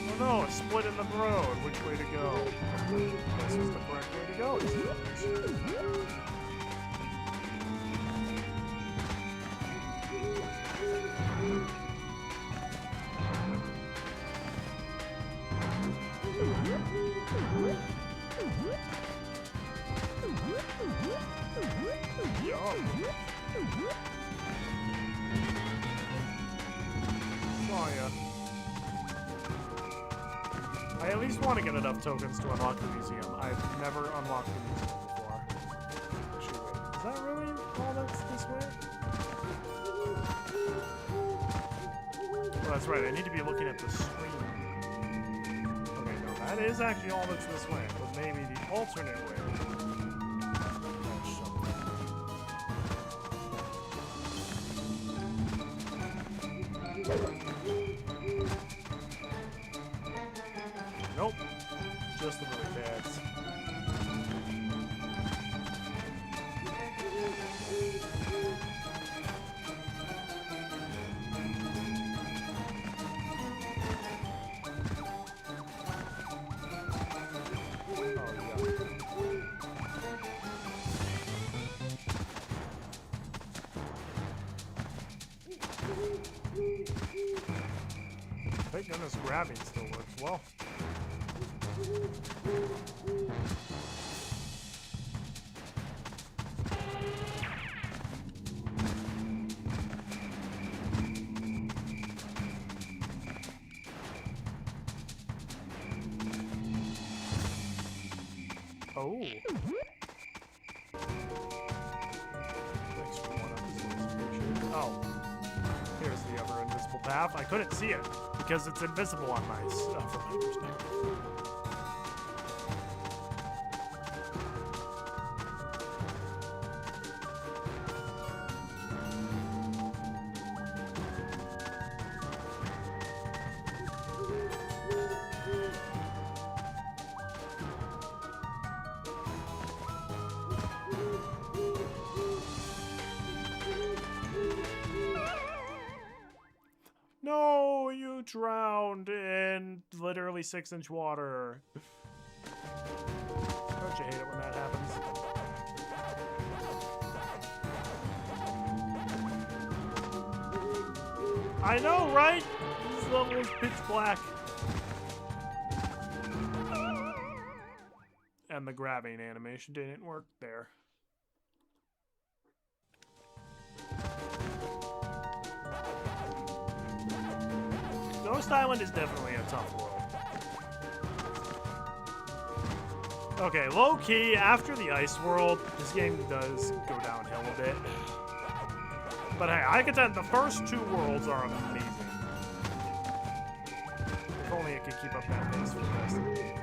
Oh no, a split in the road. Which way to go? This is the correct way to go. I at least want to get enough tokens to unlock the museum. I've never unlocked the museum before. Actually, wait. Is that really all that's this way? Oh, that's right. I need to be looking at the screen. Okay, no, that is actually all that's this way. But maybe the alternate way. Nope. Just the really bads. grabbing still works well. Oh. Thanks for one up this appreciated. Oh. Here's the other invisible path. I couldn't see it because it's invisible on my from my perspective. No, you drowned in literally 6-inch water. Don't you hate it when that happens? I know, right? This level is pitch black. And the grabbing animation didn't work there. Ghost Island is definitely a tough world. Okay, low-key, after the ice world, this game does go downhill a bit. But hey, I contend the first 2 worlds are amazing. If only it could keep up that pace for the rest of the game.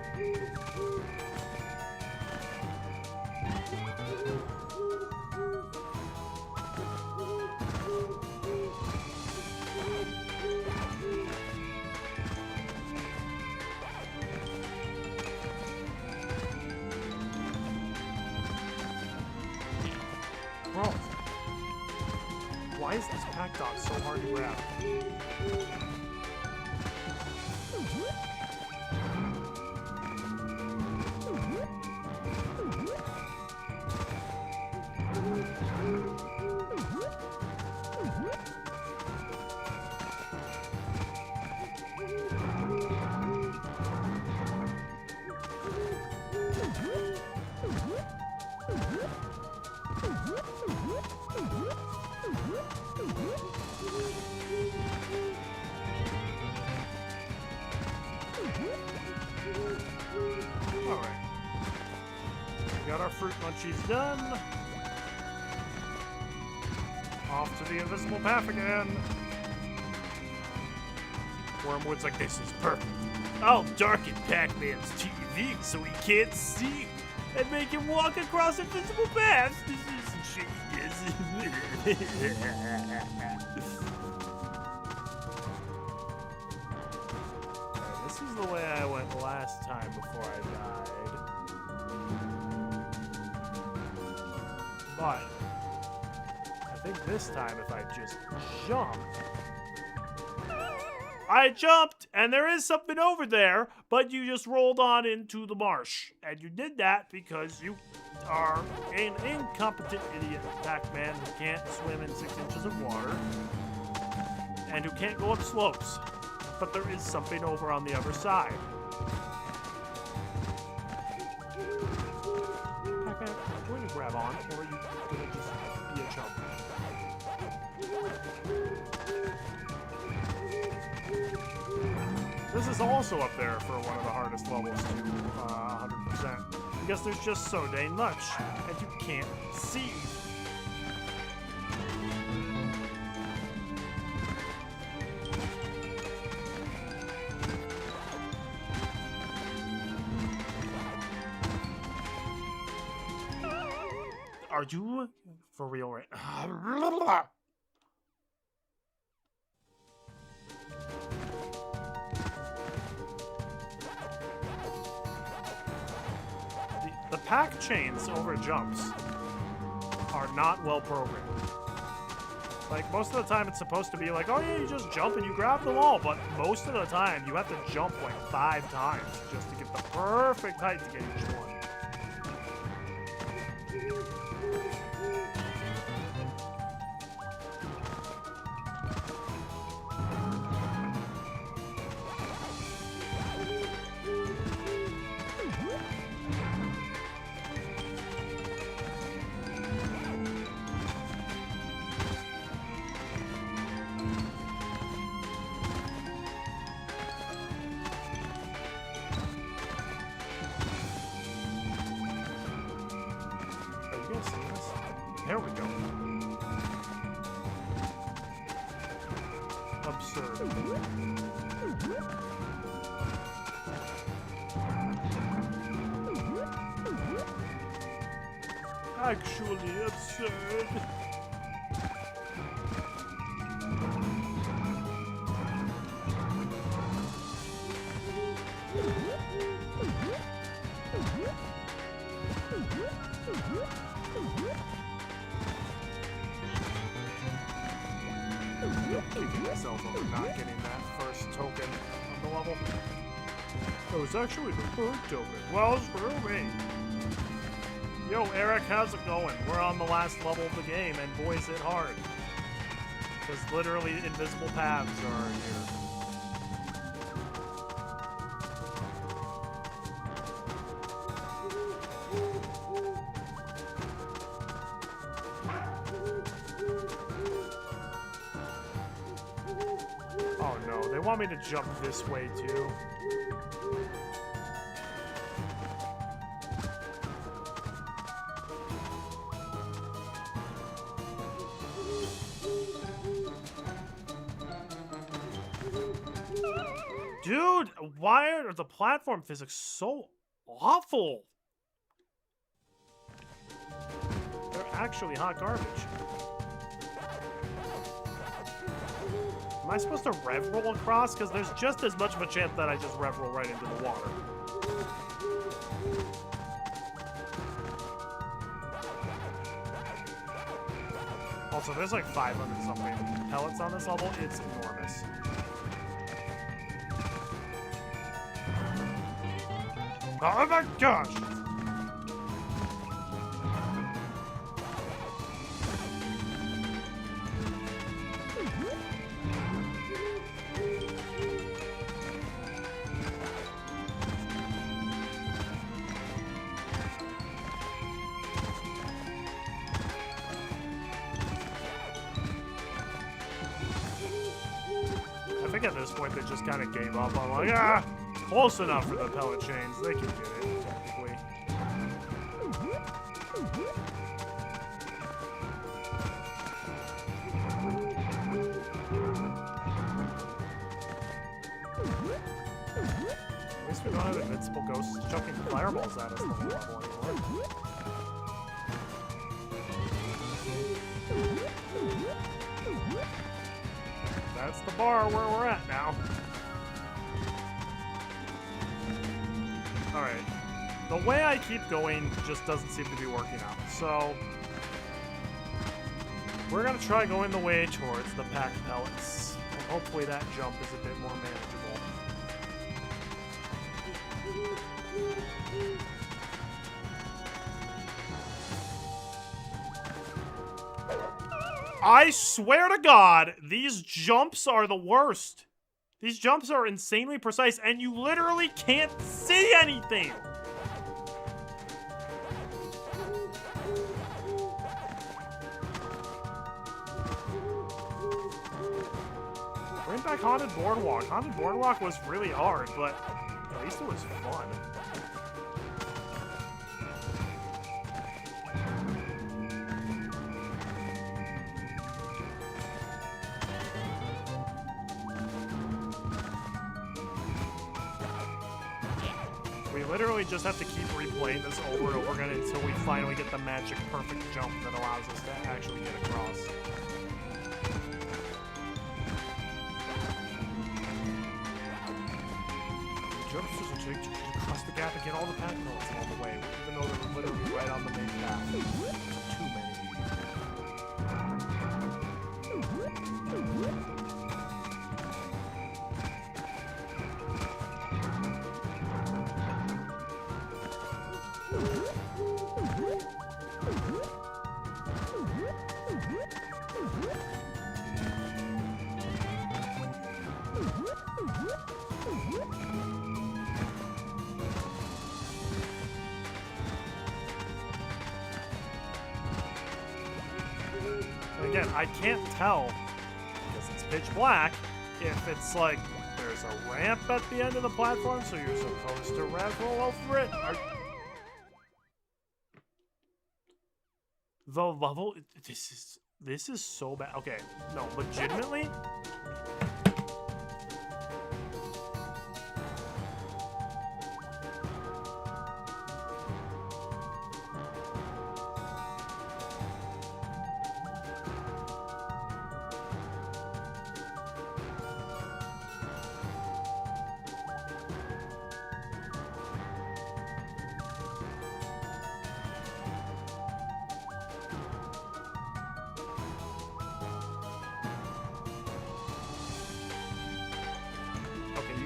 Bro, why is this pack dog so hard to grab? Alright. We got our fruit munchies done. Off to the invisible path again. Wormwood's like, this is perfect. I'll darken Pac-Man's TV so he can't see. And make him walk across invisible paths. This is genius. This is the way I went last time before I died. But I think this time if I just jump. I jumped, and there is something over there, but you just rolled on into the marsh. And you did that because you are an incompetent idiot Pac-Man who can't swim in 6 inches of water and who can't go up slopes. But there is something over on the other side. Pac-Man, are you going to grab on, or are you going to just be a chump? This is also up there for one of the hardest levels to 100%. Because there's just so dang much, and you can't see. Are you for real right now? The pack chains over jumps are not well programmed. Like, most of the time it's supposed to be like, oh yeah, you just jump and you grab them all, but most of the time you have to jump like 5 times just to get the perfect height to get each one. actually absurd. Kicking myself over not getting that first token of the level. That was actually the third token. Well, screw me. Yo, Eric, how's it going? We're on the last level of the game, and boy, is it hard. Because literally invisible paths are here. Oh no, they want me to jump this way too. Dude, why are the platform physics so awful? They're actually hot garbage. Am I supposed to rev roll across? Because there's just as much of a chance that I just rev roll right into the water. Also, there's like 500 something pellets on this level. It's enormous. Oh my gosh! I think at this point they just kind of gave up. I'm like, ah, close enough for the pellet chains. They can get it, technically. At least we don't have invincible ghosts chucking fireballs at us the whole level anymore. That's the bar where we're at now. Alright. The way I keep going just doesn't seem to be working out. So, we're going to try going the way towards the packed pellets. And hopefully that jump is a bit more manageable. I swear to God, these jumps are the worst. These jumps are insanely precise, and you literally can't see anything. Bring back Haunted Boardwalk. Haunted Boardwalk was really hard, but at least it was fun. We literally just have to keep replaying this over and over again until we finally get the magic perfect jump that allows us to actually get across. The jumps doesn't take to get across the gap and get all the patent notes all the way, even though they're literally right on the main path. Too many. Again, I can't tell, because it's pitch black, if it's like there's a ramp at the end of the platform, so you're supposed to rev roll over it. The level, this is so bad. Okay, no, legitimately.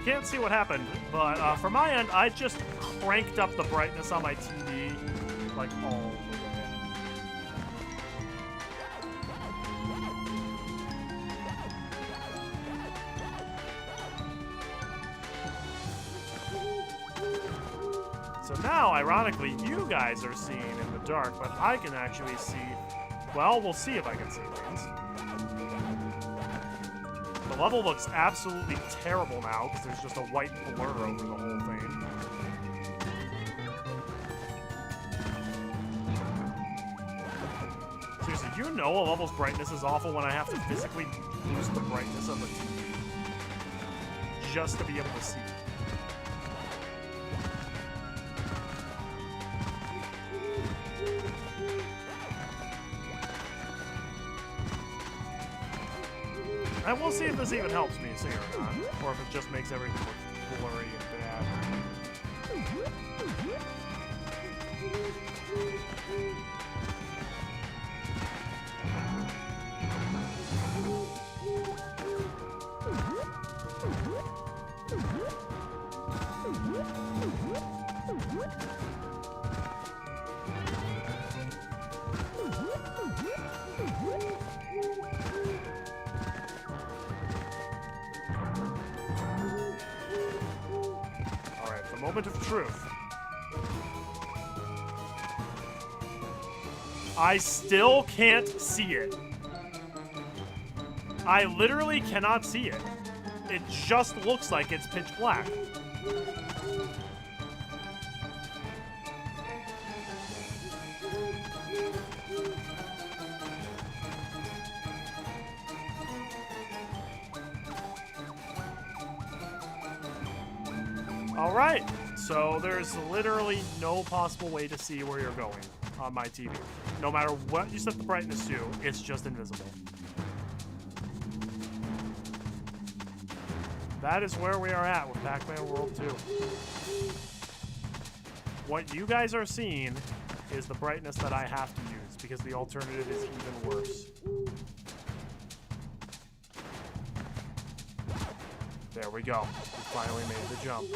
can't see what happened, but from my end, I just cranked up the brightness on my TV, like, all the way. So now, ironically, you guys are seeing in the dark, but I can actually see... Well, we'll see if I can see things. The level looks absolutely terrible now, because there's just a white blur over the whole thing. Seriously, do you know a level's brightness is awful when I have to physically boost the brightness of the TV just to be able to see it? And we'll see if this even helps me see or not, or if it just makes everything look blurry and bad. Moment of truth. I still can't see it. I literally cannot see it. It just looks like it's pitch black. All right. So there's literally no possible way to see where you're going on my TV. No matter what you set the brightness to, it's just invisible. That is where we are at with Pac-Man World 2. What you guys are seeing is the brightness that I have to use, because the alternative is even worse. There we go. We finally made the jump.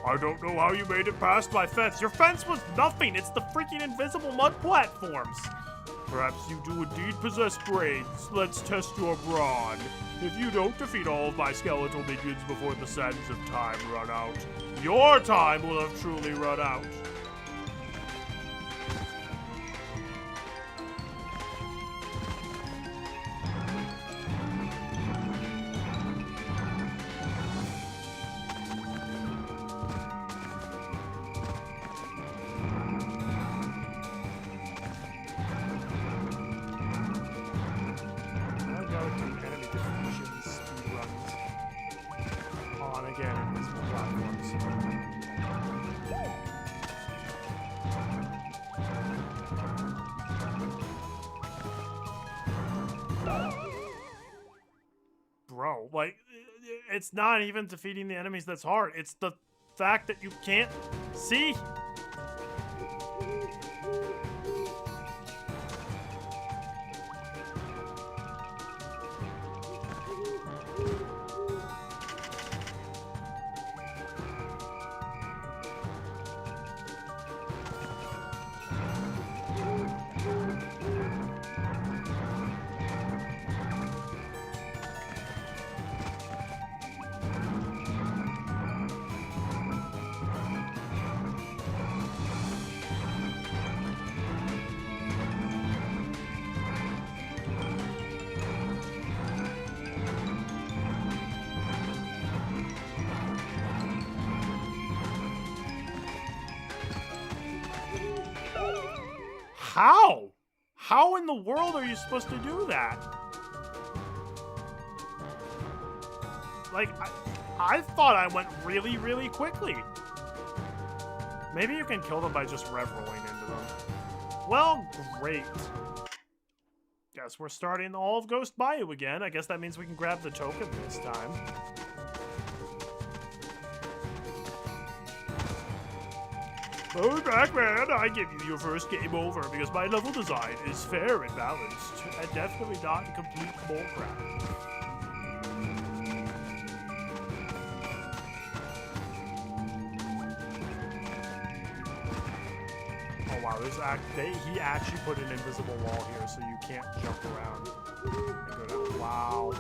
I don't know how you made it past my fence. Your fence was nothing. It's the freaking invisible mud platforms. Perhaps you do indeed possess brains. Let's test your brawn. If you don't defeat all of my skeletal minions before the sands of time run out, your time will have truly run out. Bro, like, it's not even defeating the enemies that's hard. It's the fact that you can't see. How? How in the world are you supposed to do that? Like, I thought I went really, really quickly. Maybe you can kill them by just rev rolling into them. Well, great. Guess we're starting all of Ghost Bayou again. I guess that means we can grab the token this time. Oh, Pac-Man, I give you your first game over because my level design is fair and balanced, and definitely not complete bullcrap. Oh wow, he actually put an invisible wall here so you can't jump around and go down. Wow.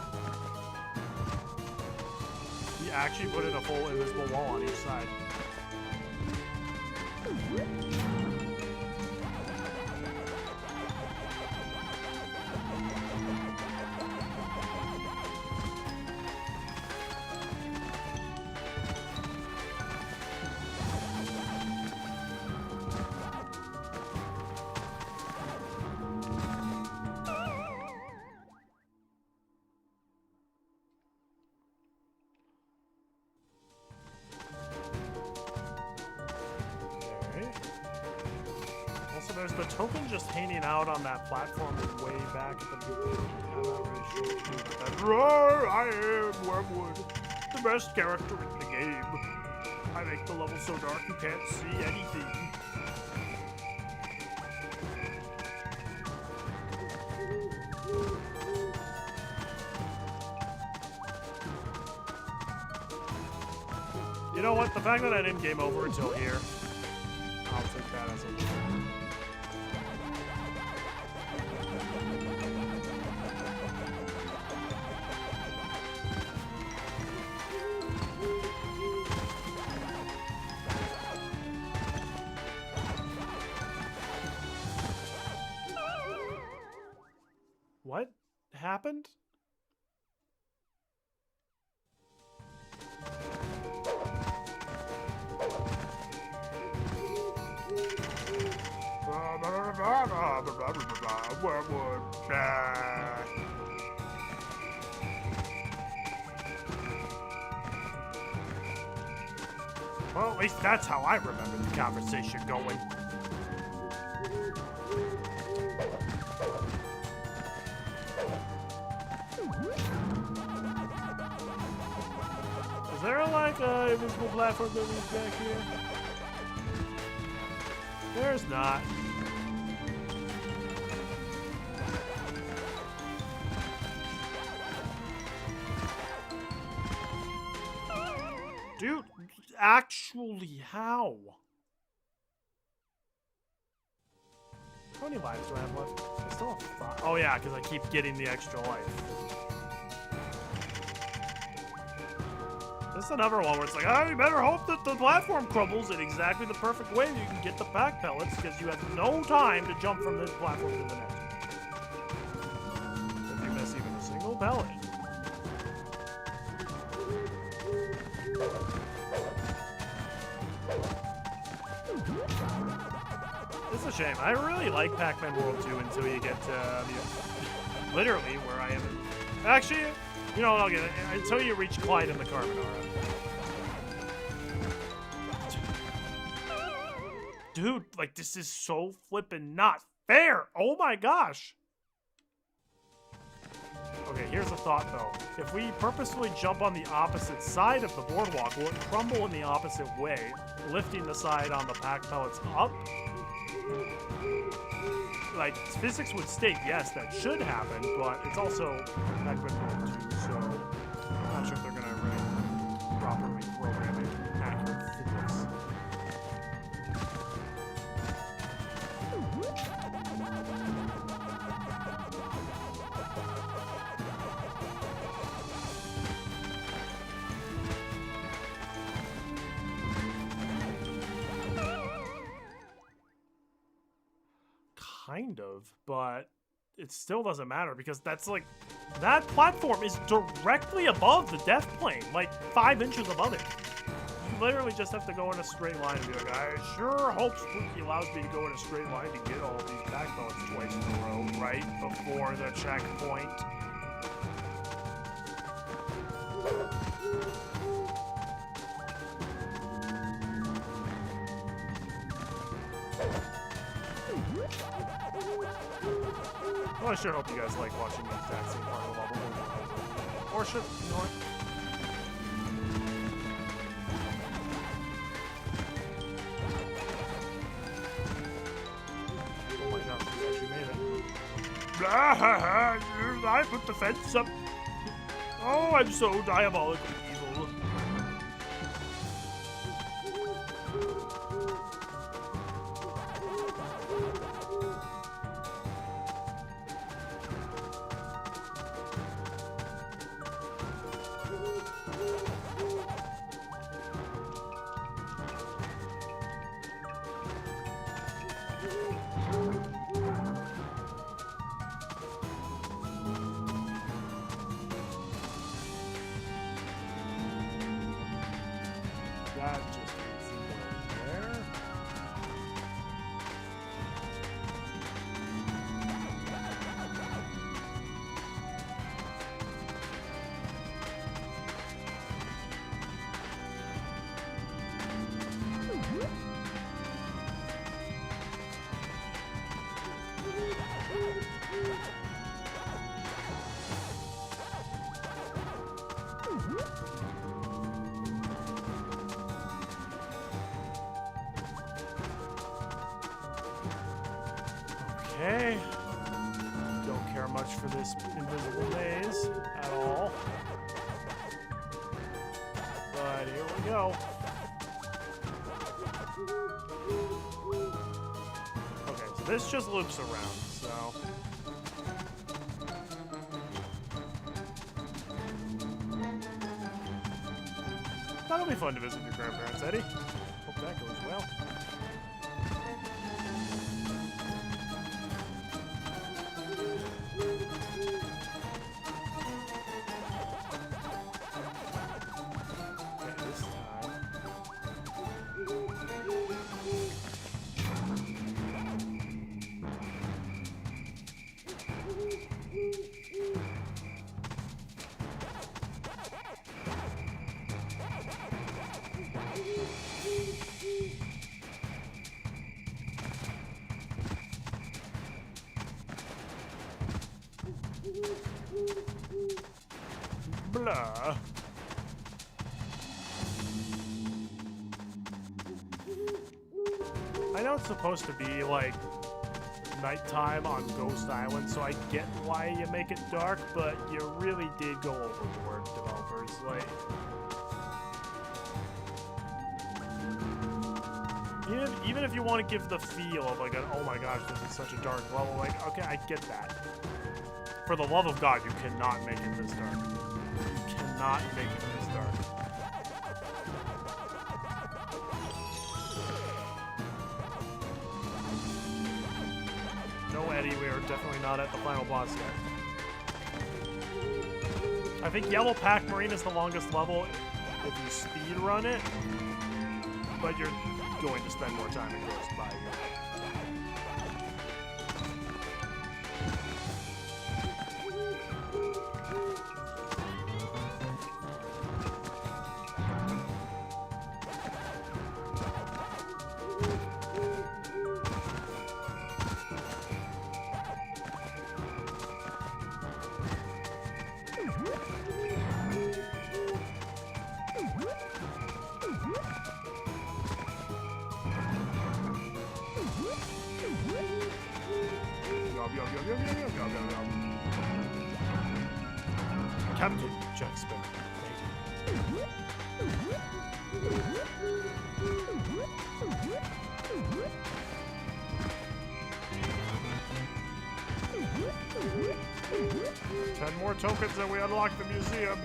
He actually put in a full invisible wall on each side. There's the token just hanging out on that platform way back at the beginning. I'm not really sure about that. Roar! I am Wormwood, the best character in the game. I make the level so dark you can't see anything. You know what? The fact that I didn't game over until here, I'll take that as a win. What happened? Well, at least that's how I remember the conversation going. Is there like a invisible platform that leads back here? There's not. Dude, actually, how? How many lives do I have left? I still have 5. Oh yeah, because I keep getting the extra life. This is another one where it's like, oh, you better hope that the platform crumbles in exactly the perfect way that you can get the pack pellets, because you have no time to jump from this platform to the next. If you miss even a single pellet. It's a shame. I really like Pac-Man World 2 until you get to literally where I am. Actually, you know what, I'll get it. Until you reach Clyde and the Carbonara. Dude, like, this is so flippin' not fair. Oh my gosh. Okay, here's a thought, though. If we purposefully jump on the opposite side of the boardwalk, will it crumble in the opposite way, lifting the side on the pack pellets up? Like, physics would state, yes, that should happen, but it's also Pac-Man World 2, so I'm not sure if they're going to really properly program it accurate physics. Kind of, but it still doesn't matter because that's like, that platform is directly above the death plane, like 5 inches above it. You literally just have to go in a straight line and be like, I sure hope Spooky allows me to go in a straight line to get all these back pellets twice in a row, right before the checkpoint. Well, I sure hope you guys like watching the exact same part of the level over and over. Or should, you know what? Oh my god, we actually made it. I put the fence up. Oh, I'm so diabolically evil. That just needs to go there. Okay. Don't care much for this invisible maze at all. But here we go. Okay, so this just loops around, so. That'll be fun to visit your grandparents, Eddie. Hope that goes well. Blah. I know it's supposed to be like nighttime on Ghost Island, so I get why you make it dark, but you really did go overboard, developers. Like, even if you want to give the feel of like, oh my gosh, this is such a dark level, like, okay, I get that. For the love of God, you cannot make it this dark. You cannot make it this dark. No, Eddie, we are definitely not at the final boss yet. I think Yellow Pac-Man is the longest level if you speed run it, but you're going to spend more time in Ghost by you. Captain Jack Sparrow. 10 more tokens and we unlock the museum.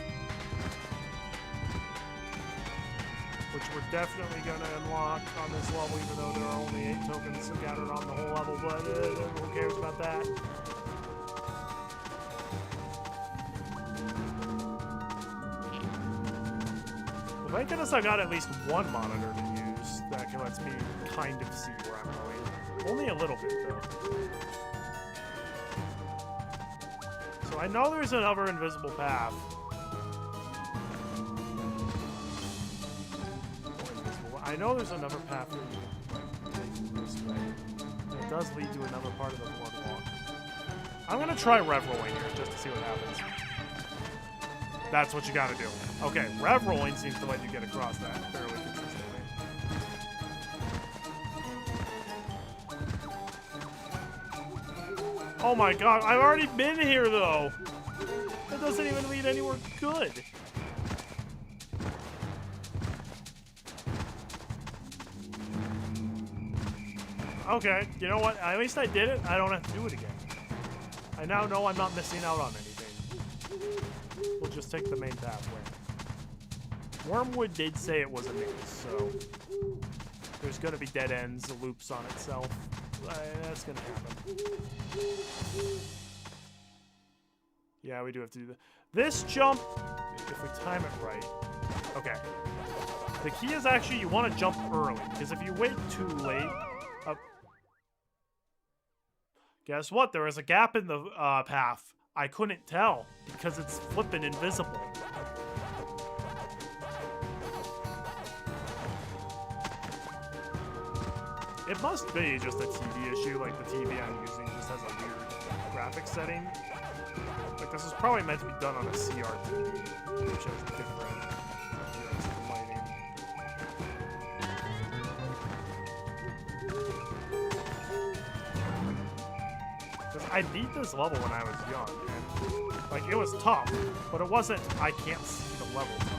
Which we're definitely going to unlock on this level, even though there are only 8 tokens scattered on the whole level, but who cares about that? Well, thank goodness I got at least one monitor to use that lets me kind of see where I'm going. Only a little bit, though. So I know there's another invisible path. I know there's another path where you can take this way. And it does lead to another part of the boardwalk. I'm gonna try rev rolling here just to see what happens. That's what you gotta do. Okay, rev rolling seems to let you get across that fairly consistently. Oh my god, I've already been here though. That doesn't even lead anywhere good. Okay, you know what? At least I did it. I don't have to do it again. I now know I'm not missing out on anything. We'll just take the main pathway. Wormwood did say it was a maze, so there's gonna be dead ends, loops on itself. That's gonna happen. Yeah, we do have to do that. This jump, if we time it right. Okay. The key is actually you want to jump early, because if you wait too late... Guess what? There is a gap in the path. I couldn't tell, because it's flippin' invisible. It must be just a TV issue, like the TV I'm using just has a weird graphics setting. Like, this is probably meant to be done on a CRT, which has different lighting. Because I beat this level when I was young, and, like, it was tough, but it wasn't, I can't see the level tough.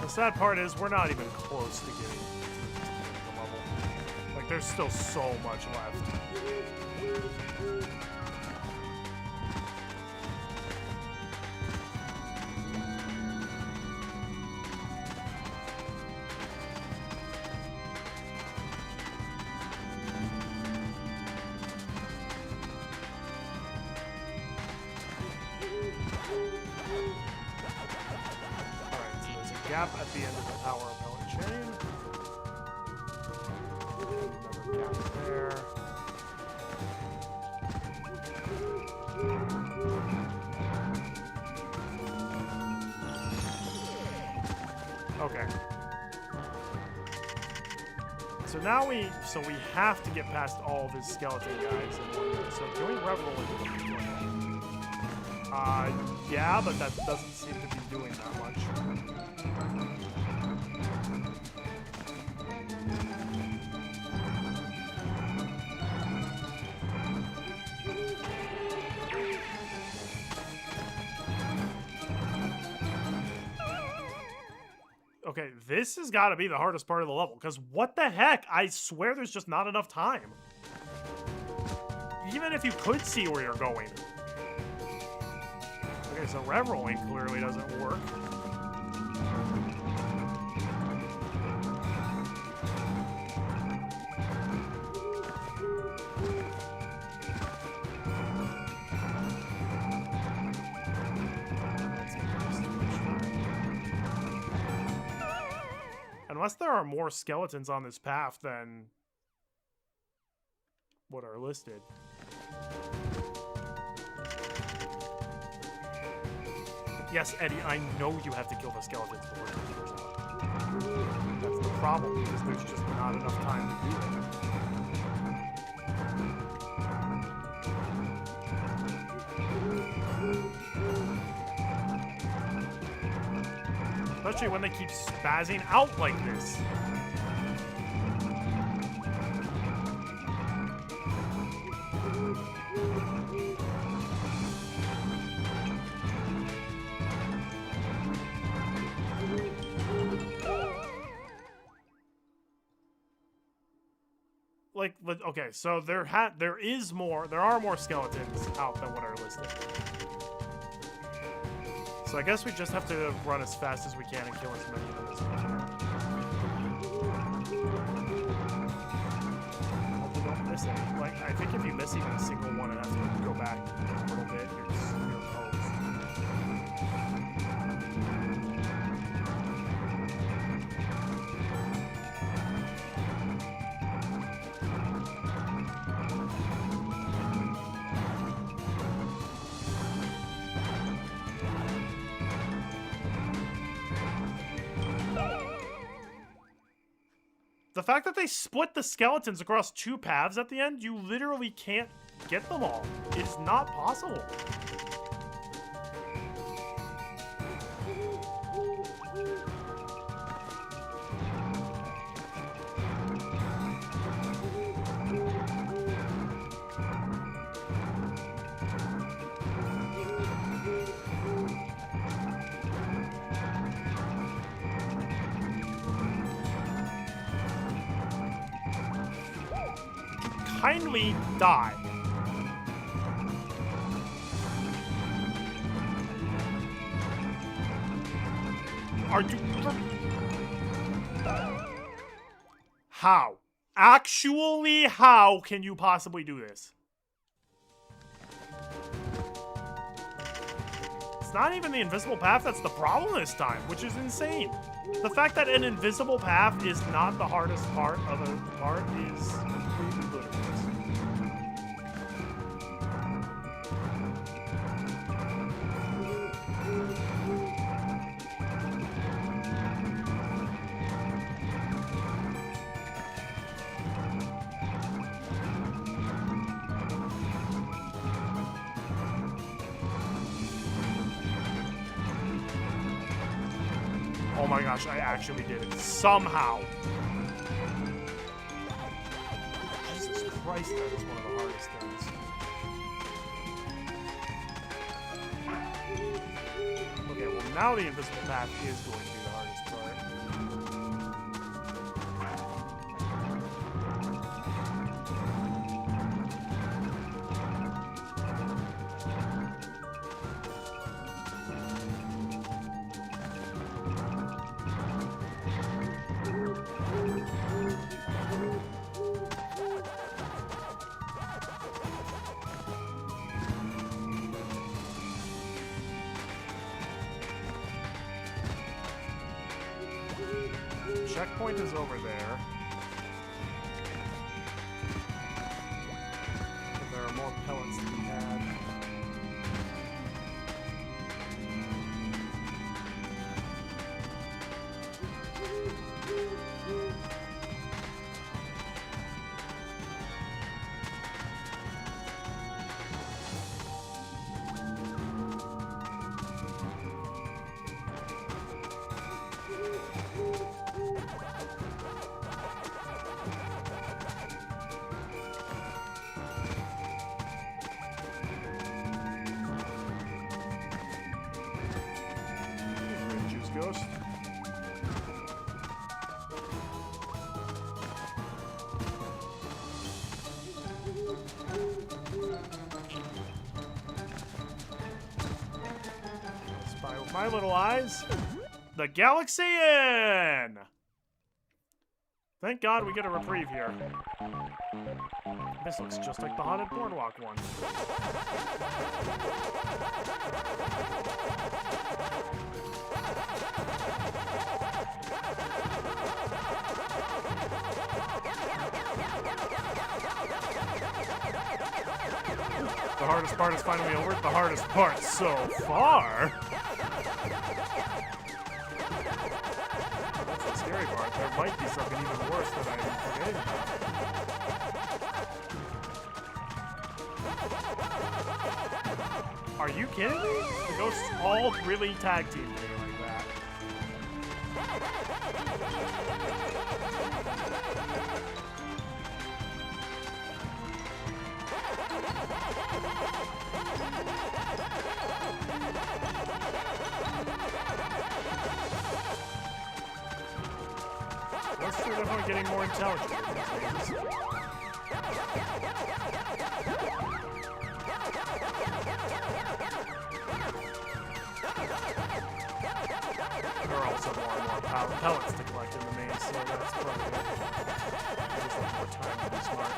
The sad part is we're not even close to getting the level. Like, there's still so much left. Gap at the end of the power repellent chain. Another gap there. Okay. So now we have to get past all of his skeleton guys in one go. So can we revel into yeah, but that doesn't seem to be doing that much. Okay, this has got to be the hardest part of the level, because what the heck? I swear there's just not enough time. Even if you could see where you're going. Okay, so rev rolling clearly doesn't work. Unless there are more skeletons on this path than what are listed. Yes, Eddie, I know you have to kill the skeletons before the figures out. That's the problem, because there's just not enough time to do it. Especially when they keep spazzing out like this. Like, okay, so there are more skeletons out than what are listed. So I guess we just have to run as fast as we can and kill as many of them as we can. Hope we don't miss any. Like, I think if you miss even a single one and have to go back a little bit, you're posed. The fact that they split the skeletons across 2 paths at the end, you literally can't get them all. It's not possible. Kindly die. Are you... How? Actually, how can you possibly do this? It's not even the invisible path that's the problem this time, which is insane. The fact that an invisible path is not the hardest part of a part is completely ludicrous. Oh my gosh, I actually did it. Somehow. Jesus Christ, that is one of the hardest things. Okay, well now the invisible path is going to be the hardest part. Checkpoint is over there. But there are more pellets to be had. Ghost. Spy with my little eyes. The Galaxian! Thank God we get a reprieve here. This looks just like the Haunted Boardwalk one. The hardest part is finally over. The hardest part so far. That's the scary part. There might be something even worse than I'm forgetting about. Are you kidding me? The ghosts all really tag teamed me like that. Ghosts are definitely getting more intelligent these days. more and more pellets to collect in the maze, so that's probably it. I just need more time to be smart.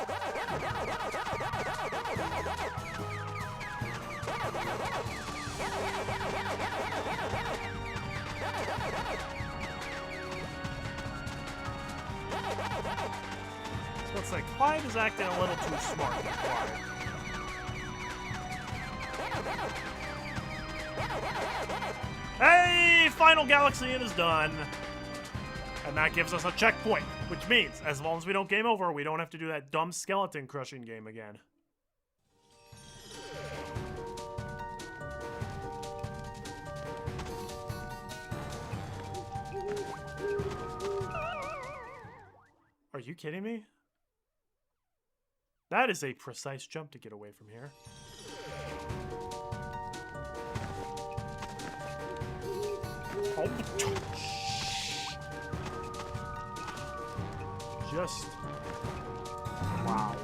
So it's like Clyde is acting a little too smart for Clyde. Hey! Final Galaxian is done. And that gives us a checkpoint, which means as long as we don't game over, we don't have to do that dumb skeleton crushing game again. Are you kidding me? That is a precise jump to get away from here. Oh. Just wow.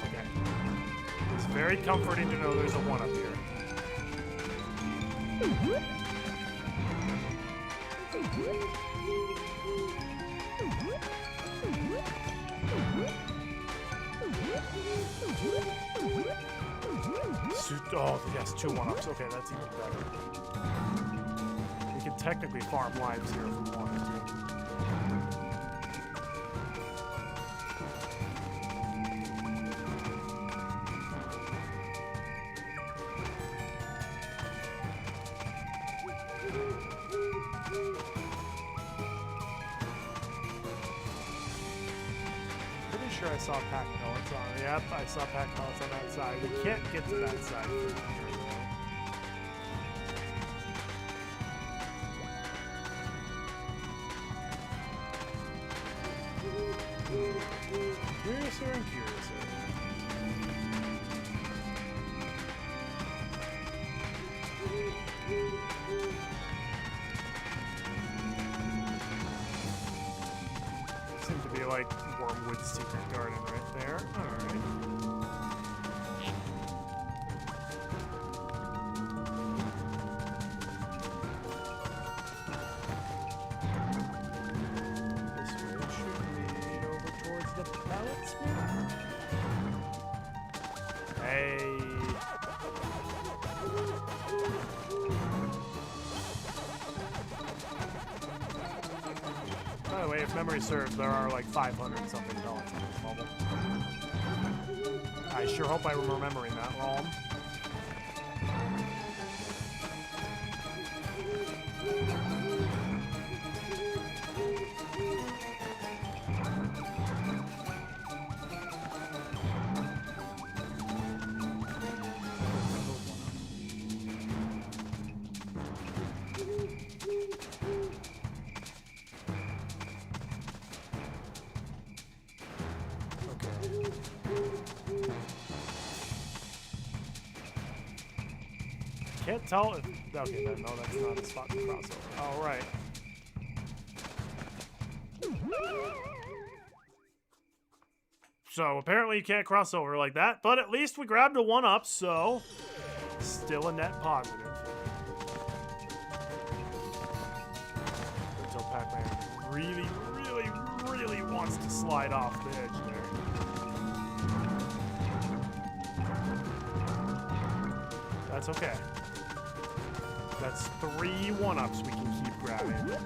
Okay. It's very comforting to know there's a one up here. Oh, yes, 2 1-ups. Okay, that's even better. We can technically farm lives here if we wanted to. Pretty sure I saw Pac pellets on. Yep, I saw Pac pellets on that side. We can't get to that side from here, though. Curiouser and curiouser. Seems to be like Wormwood's secret garden right there. Alright. This way should lead over towards the pallet sphere. Hey. By the way, if memory serves, there are like 500 something pellets in this level. I sure hope I'm remembering that wrong. Can't tell if... Okay, then, no, that's not a spot to cross over. Alright. So, apparently you can't cross over like that, but at least we grabbed a 1-up, so... Still a net positive. Until Pac-Man really, really, really wants to slide off the edge there. That's okay. That's 3 1-ups we can keep grabbing.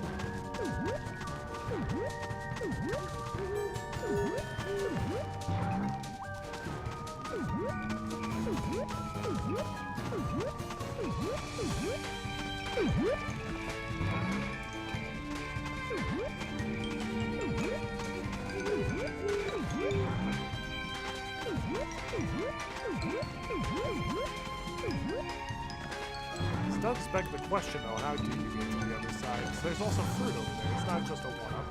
This does beg the question, though, how do you get to the other side? So there's also fruit over there. It's not just a 1-up.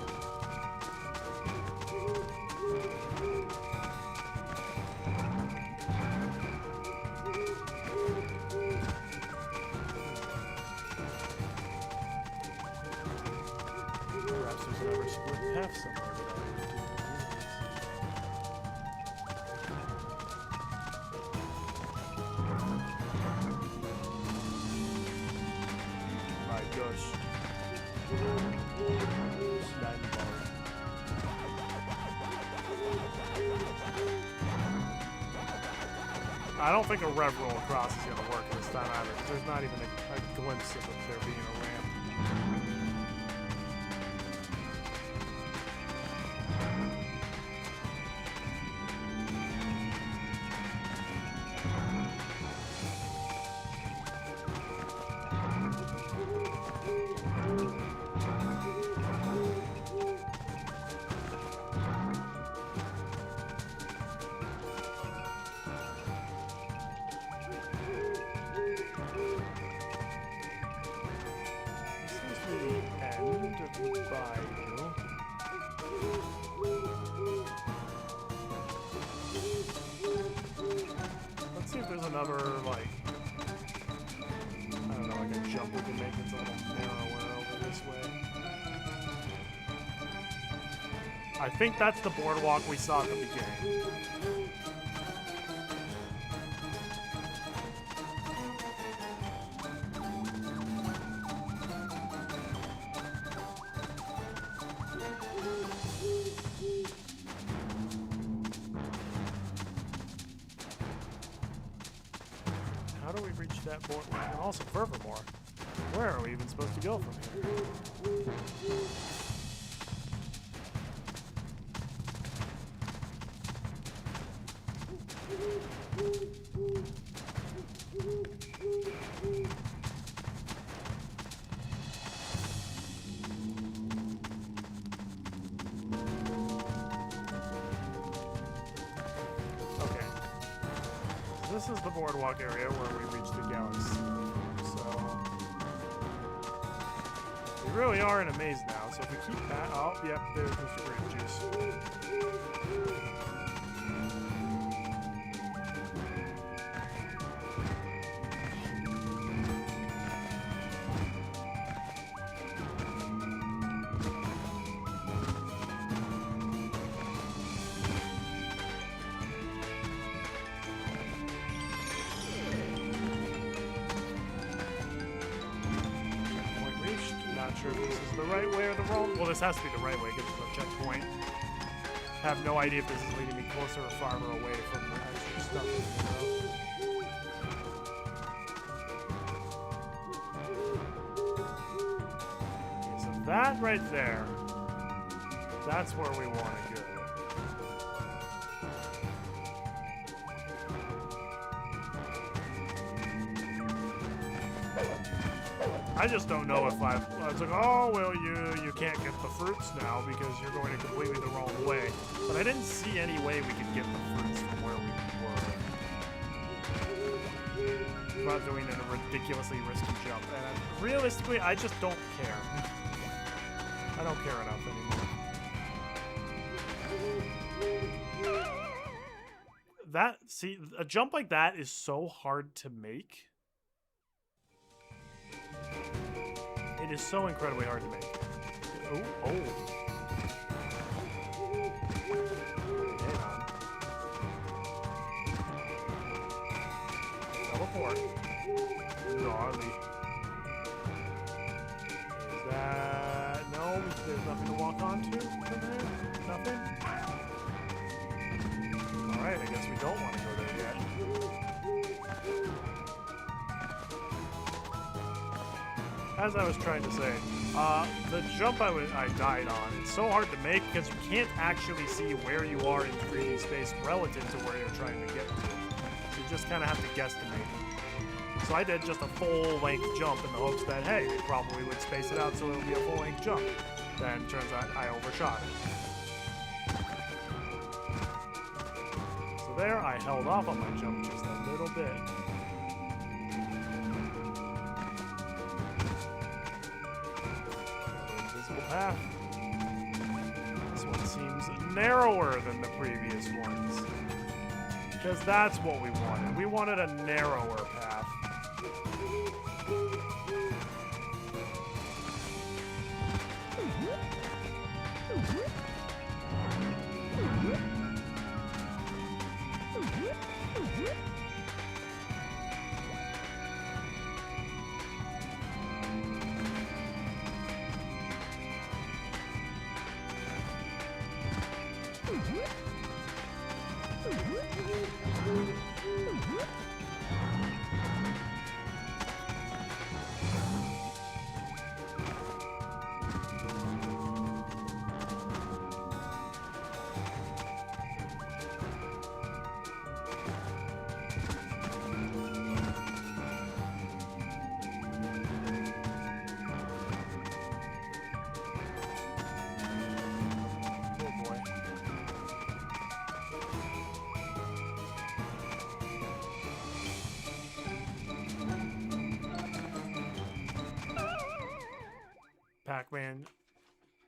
off somewhere that I my gosh. Slime ball. I don't think a rev roll across is going to work this time either, because there's not even a glimpse of there being a ramp. Let's see if there's another, like, I don't know, like a jump we can make that's a little narrower over this way. I think that's the boardwalk we saw at the beginning. How do we reach that boardwalk? And also, furthermore, where are we even supposed to go from here? This is the boardwalk area where we reach the galaxy. So we really are in a maze now. So if we keep that, oh, yep, there's Mr. Grape Juice. Not sure if this is the right way or the wrong. Well, this has to be the right way because it's a checkpoint. Have no idea if this is leading me closer or farther away from the actual stuff in the road. Okay, so that right there, that's where we want to go. I just don't know if I was like, oh, well, you can't get the fruits now because you're going completely the wrong way. But I didn't see any way we could get the fruits from where we were. Without doing a ridiculously risky jump. And realistically, I just don't care. I don't care enough anymore. See, a jump like that is so hard to make. It is so incredibly hard to make. Oh, oh. Hang on. Teleport. Gnarly. Is that... No, there's nothing to walk onto from there? Nothing? Alright, I guess we don't want to go there yet. As I was trying to say, the jump I died on, it's so hard to make because you can't actually see where you are in 3D space relative to where you're trying to get to. So you just kind of have to guesstimate. So I did just a full-length jump in the hopes that, hey, they probably would space it out so it would be a full-length jump. Then turns out I overshot it. So there, I held off on my jump just a little bit. Path. This one seems narrower than the previous ones. Because that's what we wanted. We wanted a narrower path. Pac-Man,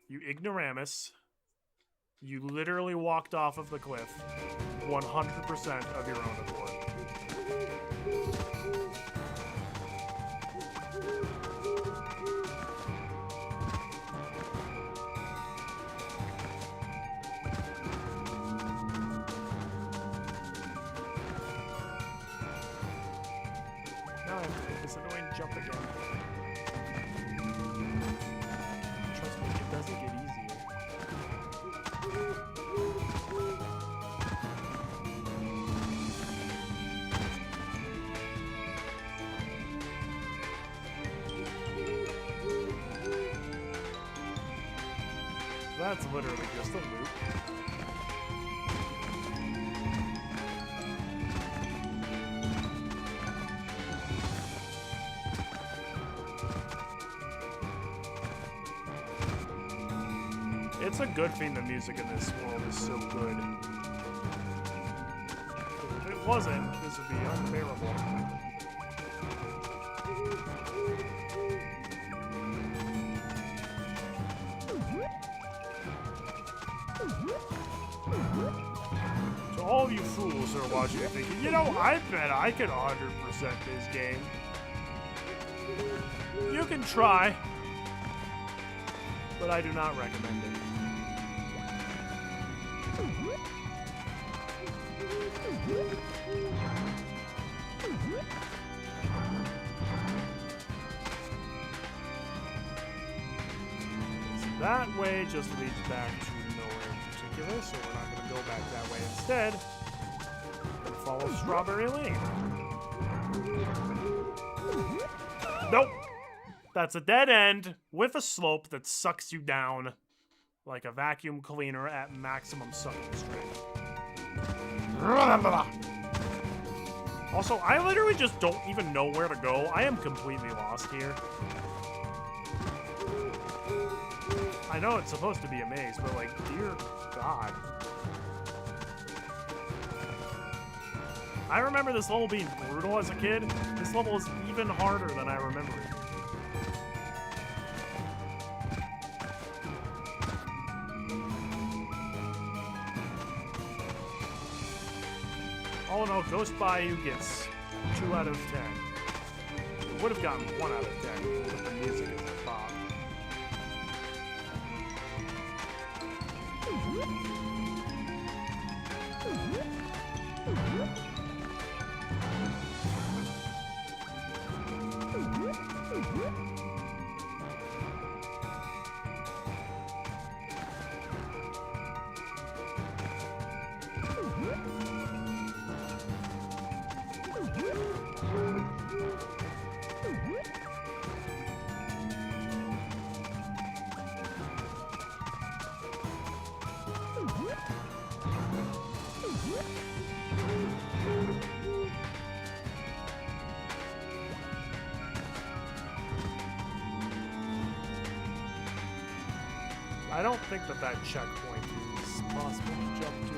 you ignoramus. You literally walked off of the cliff 100% of your own accord. Now I have to make this annoying jump again. Trust me, it doesn't get easier. That's literally just a loop. It's a good thing the music in this world is so good. If it wasn't, this would be unbearable. To all you fools who are watching and thinking, you know, I bet I could 100% this game. You can try, but I do not recommend it. So that way just leads back to nowhere in particular, so we're not going to go back that way instead. And follow Strawberry Lane. Nope! That's a dead end with a slope that sucks you down like a vacuum cleaner at maximum sucking strength. Also, I literally just don't even know where to go. I am completely lost here. I know it's supposed to be a maze, but like, dear God. I remember this level being brutal as a kid. This level is even harder than I remember it. Oh no, Ghost Bayou gets 2 out of 10. It would have gotten 1 out of 10, but the music is a bop. I don't think that checkpoint is possible to jump to.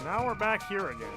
Now we're back here again.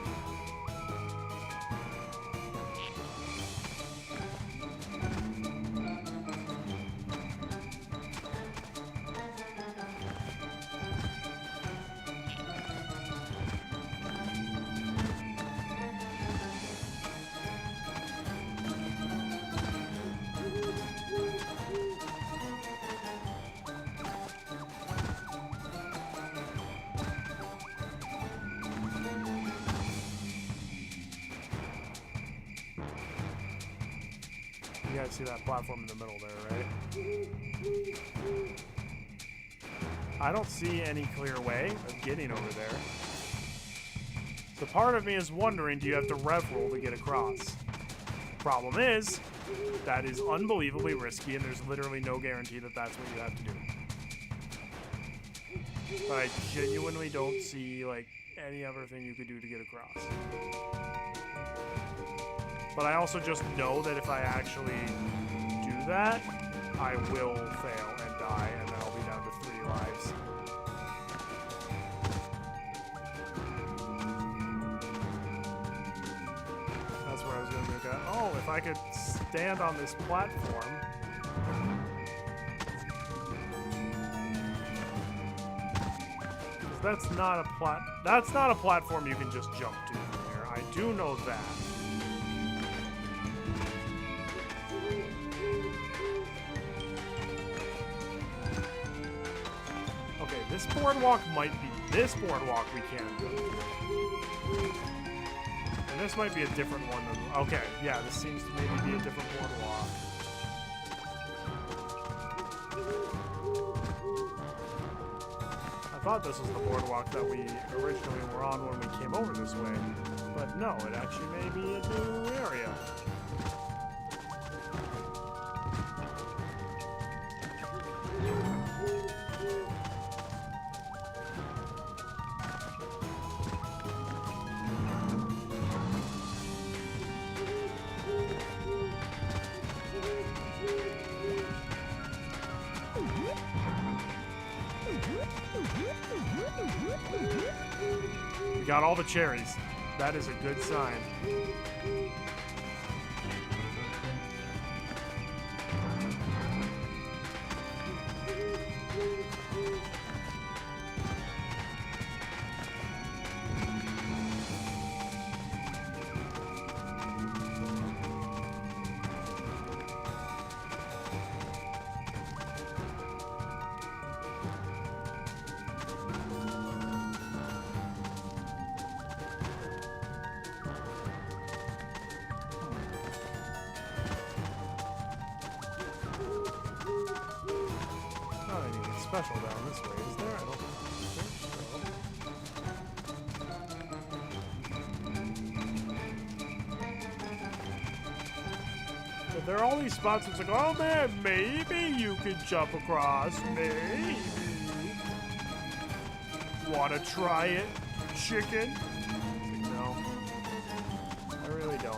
You guys see that platform in the middle there, right? I don't see any clear way of getting over there. So part of me is wondering, do you have to rev roll to get across? Problem is, that is unbelievably risky, and there's literally no guarantee that that's what you have to do. But I genuinely don't see, like, any other thing you could do to get across. But I also just know that if I actually do that, I will fail and die, and then I'll be down to 3 lives. That's where I was going to look at. Oh, if I could stand on this platform. That's not a platform you can just jump to from here. I do know that. Okay, this boardwalk might be this boardwalk we can go. And this might be a different one than, okay, yeah, this seems to maybe be a different boardwalk. I thought this was the boardwalk that we originally were on when we came over this way, but no, it actually may be a new area. We got all the cherries. That is a good sign. Special down this way, is there? I don't think so. But there are all these spots that's like, oh man, maybe you could jump across, maybe. Wanna try it, chicken? No. I really don't.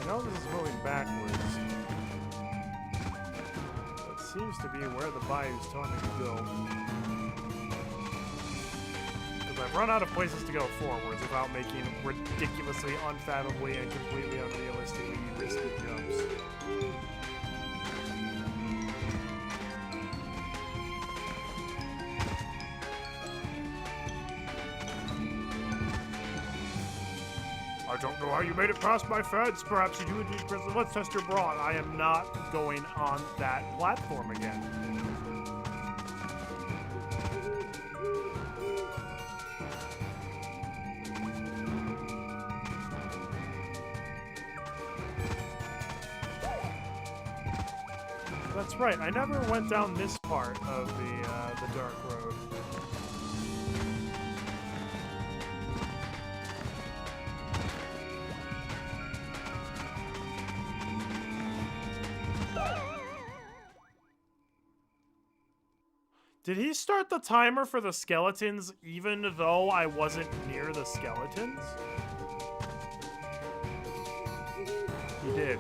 I know this is moving backwards. That seems to be where the bayou's telling me to go. Because I've run out of places to go forwards without making ridiculously, unfathomably, and completely unrealistically risky jumps. I don't know how you made it past my fence. Perhaps you do indeed, President. Let's test your brawn. I am not going on that platform again. That's right. I never went down this part of the dark road. Did he start the timer for the skeletons even though I wasn't near the skeletons? He did.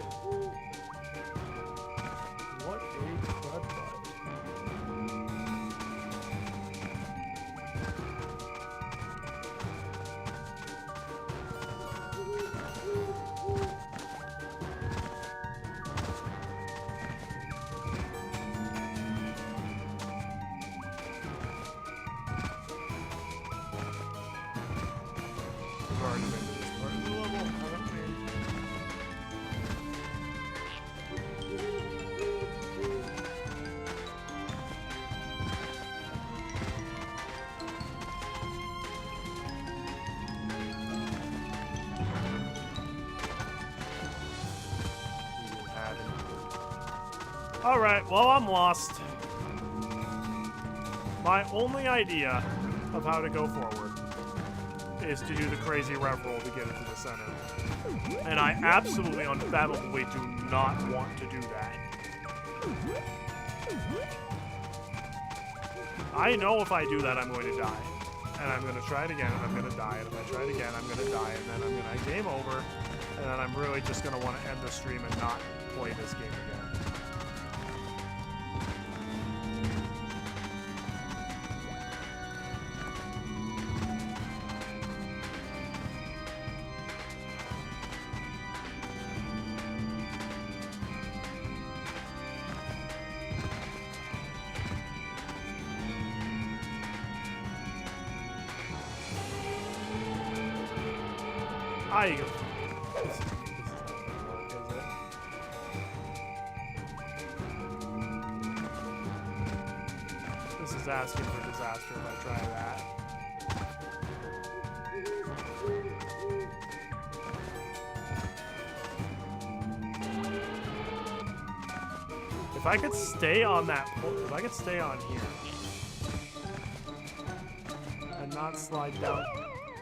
we've already been to this part of the level, haven't we? Alright, well, I'm lost. My only idea of how to go forward is to do the crazy rev roll to get into the center. And I absolutely, unfathomably do not want to do that. I know if I do that, I'm going to die. And I'm going to try it again, and I'm going to die. And if I try it again, I'm going to die. And then I'm going to game over. And then I'm really just going to want to end the stream and not play this game again. I this is not gonna work, is it? This is asking for disaster if I try that. If I could stay on that, if I could stay on here and not slide down.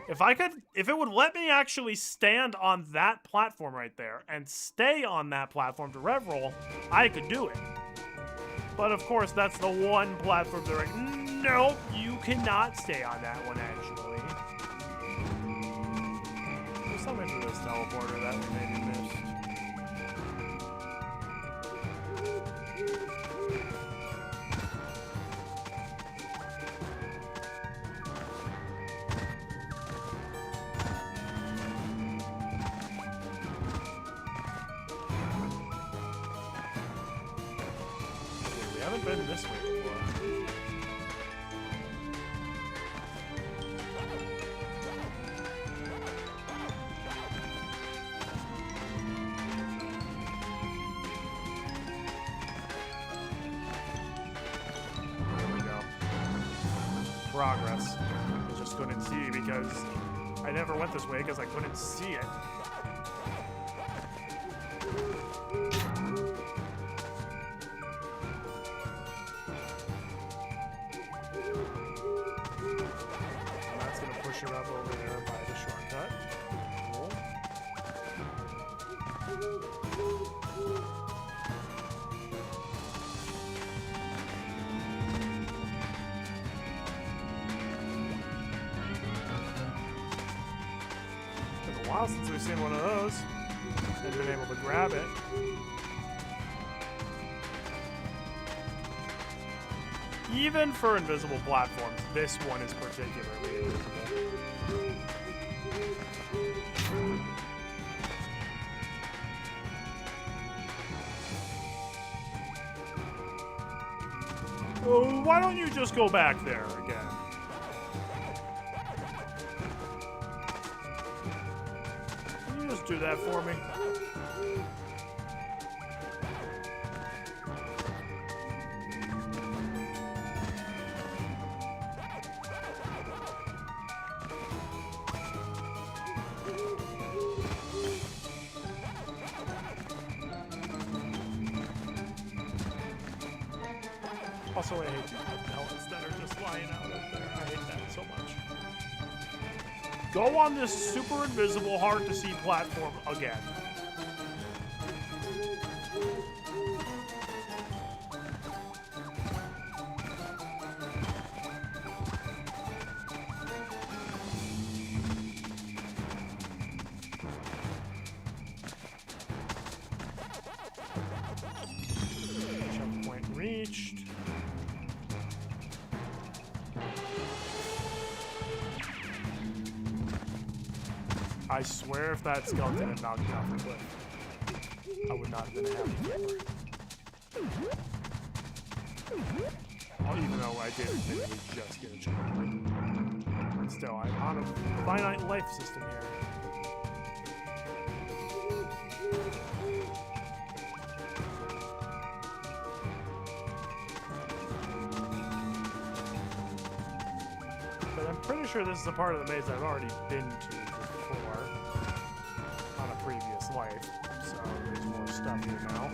If it would let me actually stand on that platform right there and stay on that platform to rev roll, I could do it. But of course, that's the one platform they're like, nope, you cannot stay on that one actually. There's something for this teleporter that we maybe missed. I haven't been this way before. There we go. Progress. I just couldn't see because I never went this way because I couldn't see it. Push her up over there by the shortcut. Cool. It's been a while since we've seen one of those and been able to grab it. Even for invisible platforms, this one is particularly invisible. Oh, why don't you just go back there again? Can you just do that for me? Also, I hate these pellets that are just flying out up there. I hate that so much. Go on this super invisible, hard to see platform again. Checkpoint reached. I swear if that skeleton had knocked me off the cliff, I would not have been a happy camper. Even though I did admittedly just get a checkpoint. It's still, I'm on a finite life system here. But I'm pretty sure this is a part of the maze I've already been to before on a previous life. So there's more stuff here now.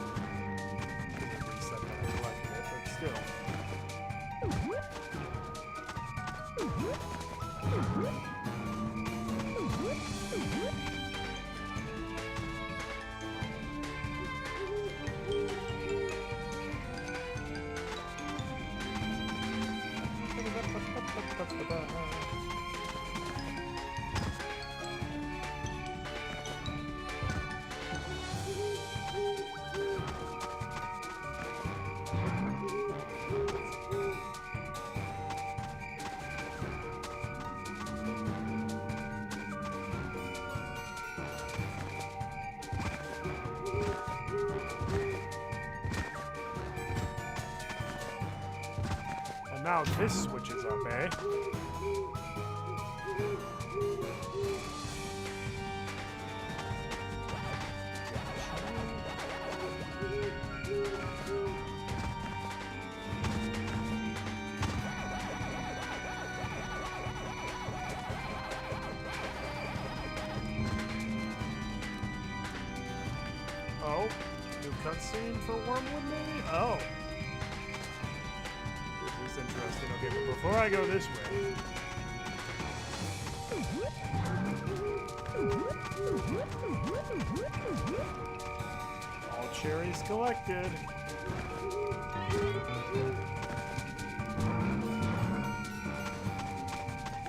Didn't reset that I collected it, but still. Now this switches up, eh? Oh, new cutscene for Wormwood, maybe? Oh. Interesting. Okay, but before I go this way, all cherries collected.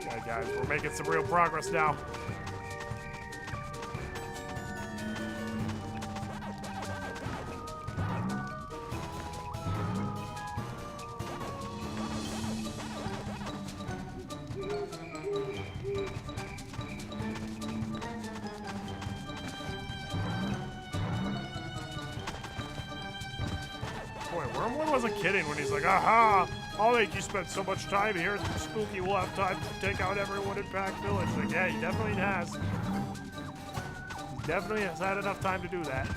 Yeah, guys, we're making some real progress now. Boy, Wormwood wasn't kidding when he's like, aha, I'll make you spend so much time here, Spooky will have time to take out everyone in Pac Village. Like, yeah, he definitely has. Definitely has had enough time to do that.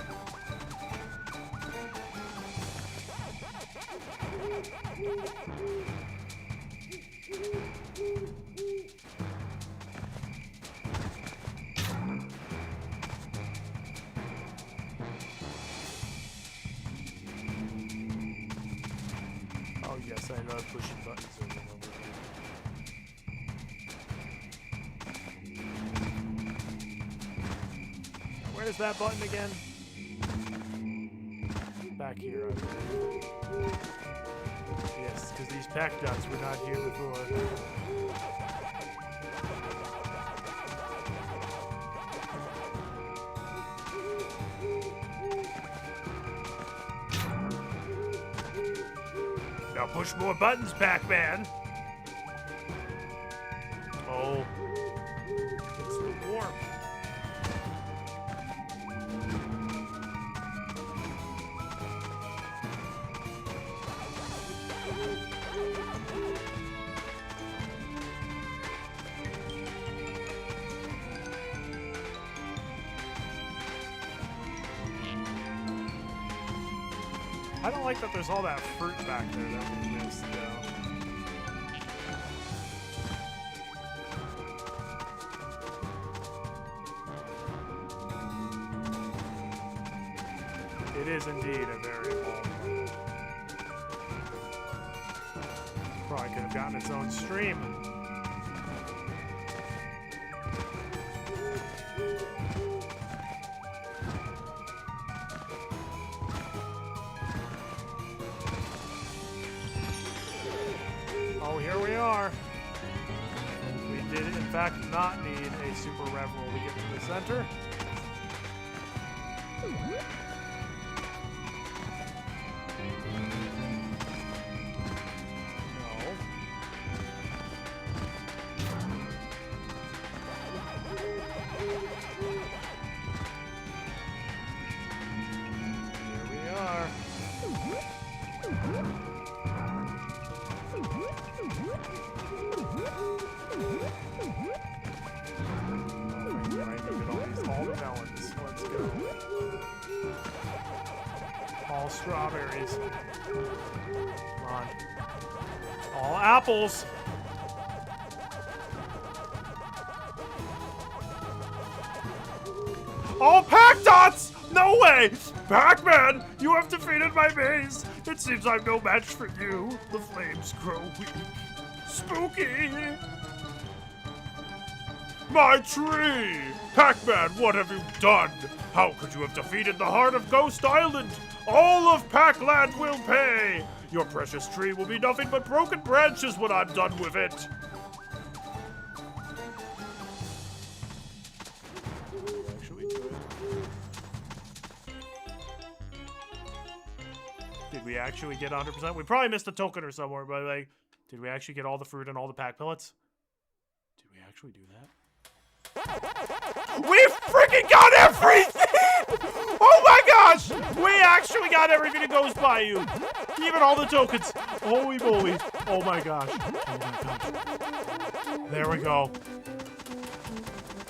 Oh yes, I love pushing buttons over and over again. Where's that button again? Back here, I believe. Yes, because these pack dots were not here before. Now push more buttons, Pac-Man! Oh. It's too warm. I don't like that there's all that fruit back there that we missed, though. It is indeed a very long one. Probably could have gotten its own stream. Oh, here we are. We did, in fact, not need a super rev roll to get to the center. strawberries. Come on. All apples. All Pac Dots! No way! Pac-Man, you have defeated my maze. It seems I'm no match for you. The flames grow weak. Spooky! My tree! Pac-Man, what have you done? How could you have defeated the heart of Ghost Island? All of Pac-Land will pay! Your precious tree will be nothing but broken branches when I'm done with it. Actually do it. Did we actually get 100%? We probably missed a token or somewhere, but like, did we actually get all the fruit and all the pack pellets? Did we actually do that? We freaking got everything! Oh my gosh! We actually got everything that goes by you. Even all the tokens. Holy moly. Oh my gosh. Oh my gosh. There we go.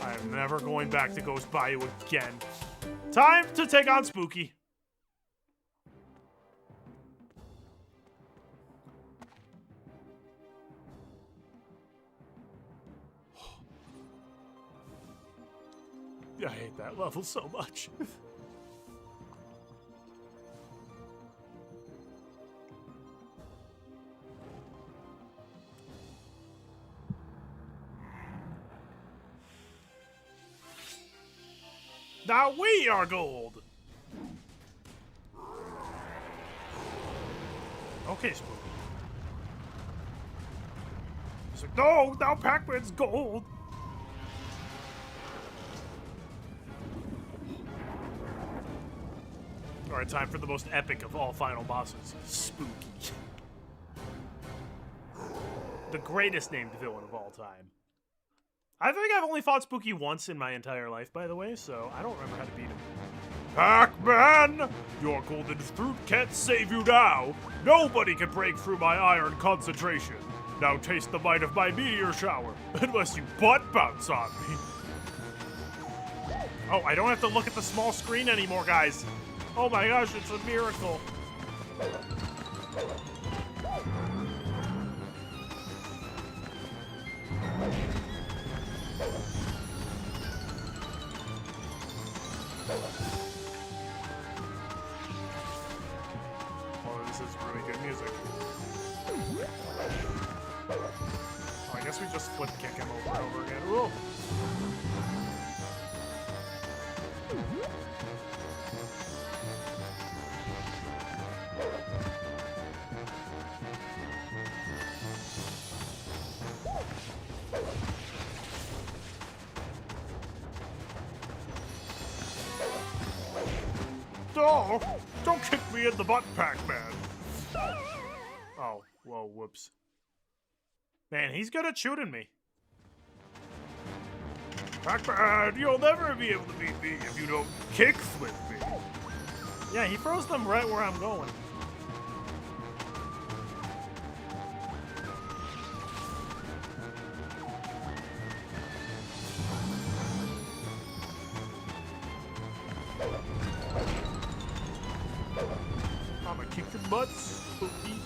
I am never going back to Ghost Bayou again. Time to take on Spooky. I hate that level so much. Now we are gold. Okay, Spooky. He's like, no, now Pac-Man's gold. Alright, time for the most epic of all final bosses, Spooky. The greatest named villain of all time. I think I've only fought Spooky once in my entire life, by the way, so I don't remember how to beat him. Pac-Man! Your golden fruit can't save you now! Nobody can break through my iron concentration! Now taste the bite of my meteor shower, unless you butt bounce on me! Oh, I don't have to look at the small screen anymore, guys! Oh my gosh, it's a miracle! Oh, this is really good music. Oh, I guess we just flip kick him over and over again. Ooh. Oh, don't kick me in the butt, Pac-Man. Oh, whoa, whoops. Man, he's good at shooting me. Pac-Man, you'll never be able to beat me if you don't kick-flip me. Yeah, he throws them right where I'm going. I'ma kick the butts, Spooky.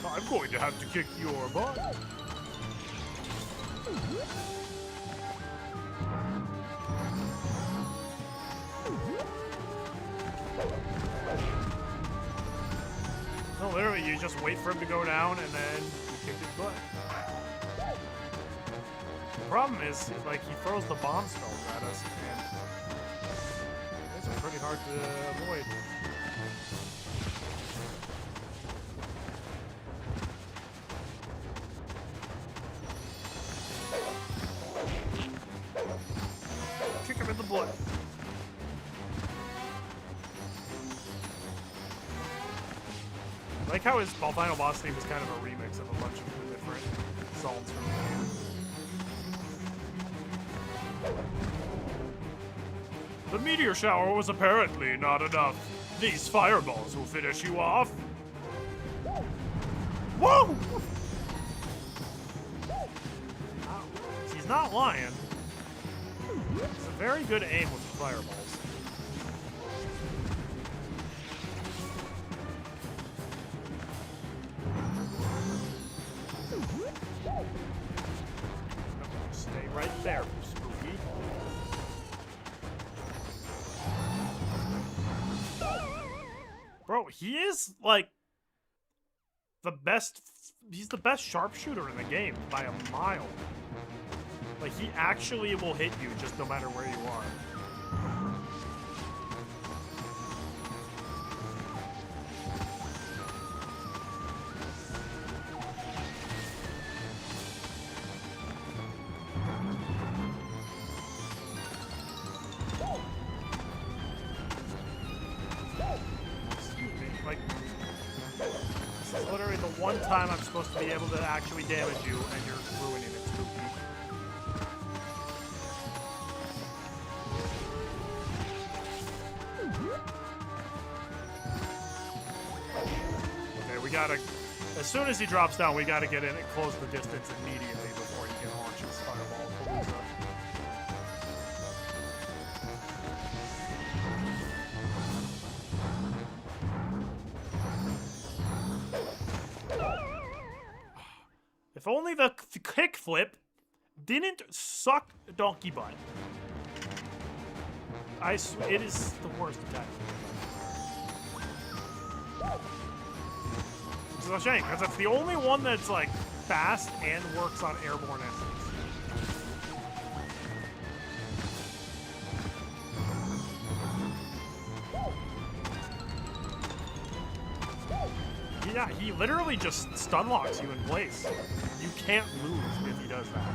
I'm going to have to kick your butt. No, literally, you just wait for him to go down and then you kick his butt. The problem is, like, he throws the bomb spells at us, and it's pretty hard to avoid. Kick him in the butt. I like how his final boss theme is kind of a remix of a bunch of the different songs from the game. The meteor shower was apparently not enough. These fireballs will finish you off. Whoa! He's not lying. It's a very good aim with the fireballs. right there, Spooky. Bro, he is, like, the best... He's the best sharpshooter in the game by a mile. Like, he actually will hit you just no matter where you are. This is literally the one time I'm supposed to be able to actually damage you, and you're ruining it, Spooky. Okay, we gotta... As soon as he drops down, we gotta get in and close the distance immediately before he can launch his fireball. If only the kickflip didn't suck donkey butt. It is the worst attack. Which is a shame, because it's the only one that's, like, fast and works on airborne essence. Yeah, he literally just stun locks you in place. You can't move if he does that.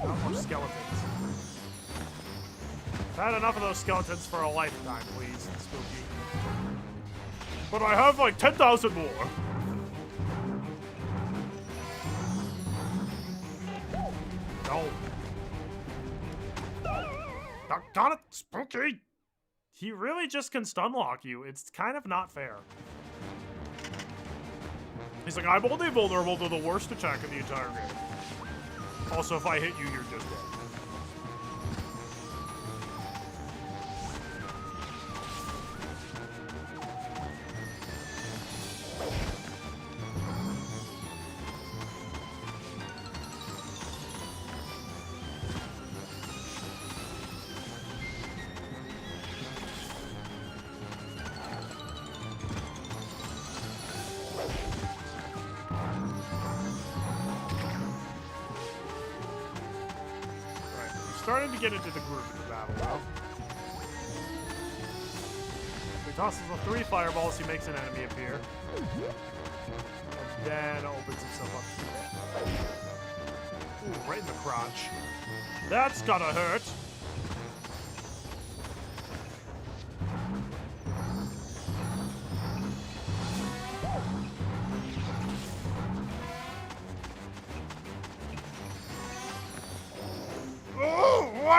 Not more skeletons. I've had enough of those skeletons for a lifetime, please, Spooky. But I have like 10,000 more. No. Doggone it, Spooky! He really just can stun lock you. It's kind of not fair. He's like, I'm only vulnerable to the worst attack in the entire game. Also, if I hit you, you're just dead. Starting to get into the groove of the battle now. He tosses the 3 fireballs, he makes an enemy appear. And then opens himself up. Ooh, right in the crotch. That's gotta hurt.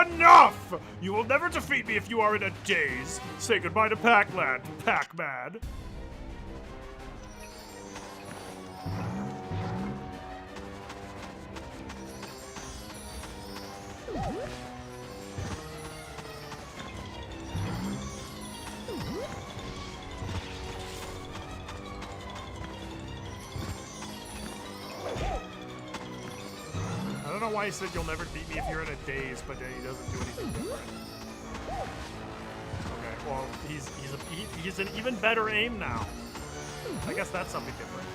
Enough! You will never defeat me if you are in a daze. Say goodbye to Pac-Man, Pac-Man. I don't know why he said you'll never beat me if you're in a daze, but then he doesn't do anything different. Okay, well, he's an even better aim now. I guess that's something different.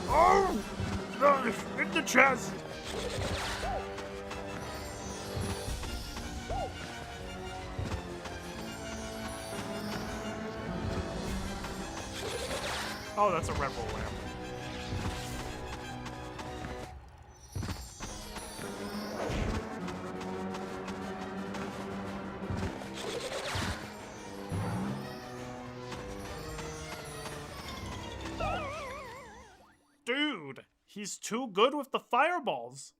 Oh! In the chest! Oh, that's a red roll lamp. He's too good with the fireballs.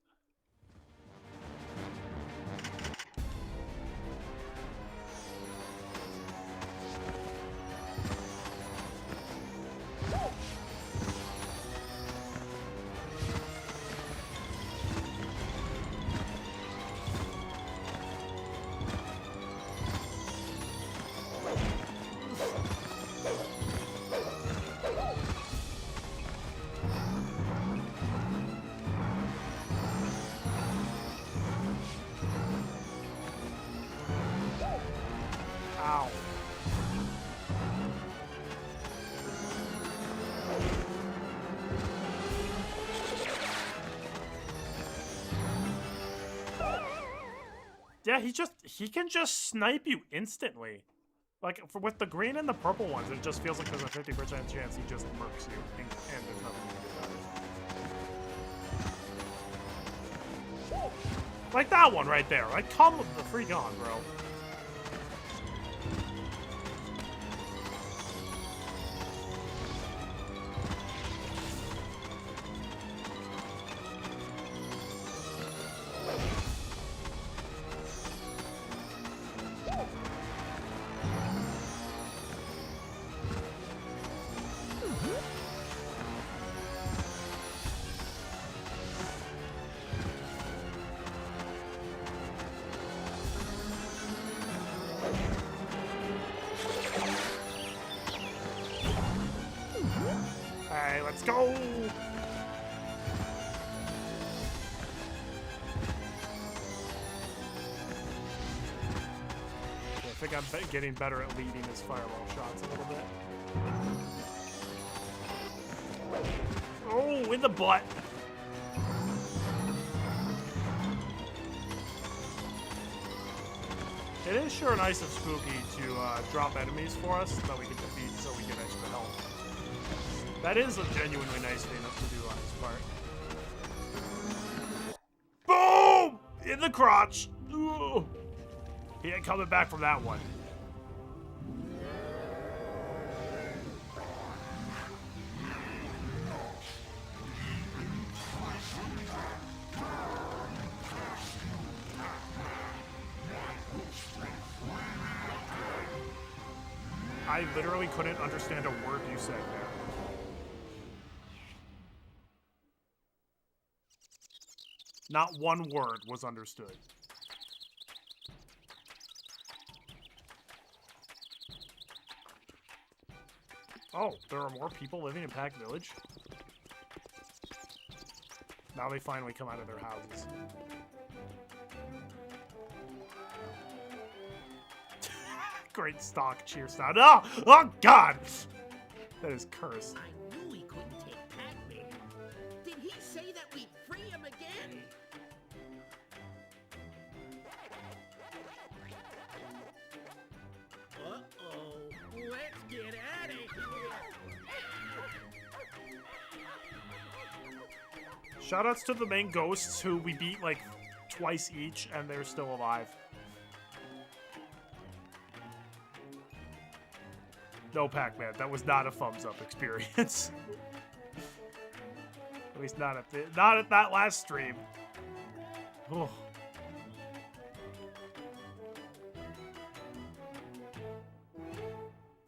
Ow. Yeah, he can just snipe you instantly. Like, with the green and the purple ones, it just feels like there's a 50% chance he just murks you, and there's nothing you can do about it. Like that one right there. Like, come the freak on, bro. Alright, let's go! I think I'm getting better at leading his fireball shots a little bit. Oh, in the butt! It is sure nice and spooky to drop enemies for us that we can defeat so we get extra health. That is a genuinely nice thing to do on his part. Boom! In the crotch! Ooh. He ain't coming back from that one. I literally couldn't understand a word you said there. Not one word was understood. Oh, there are more people living in Pac Village? Now they finally come out of their houses. Great stock cheer sound. Oh! Oh, God! That is cursed. I knew we couldn't take Pac-Man. Did he say that we'd free him again? Uh-oh. Let's get out of here. Shoutouts to the main ghosts who we beat like twice each and they're still alive. No, Pac-Man, that was not a thumbs-up experience. At least not at that last stream. Oh.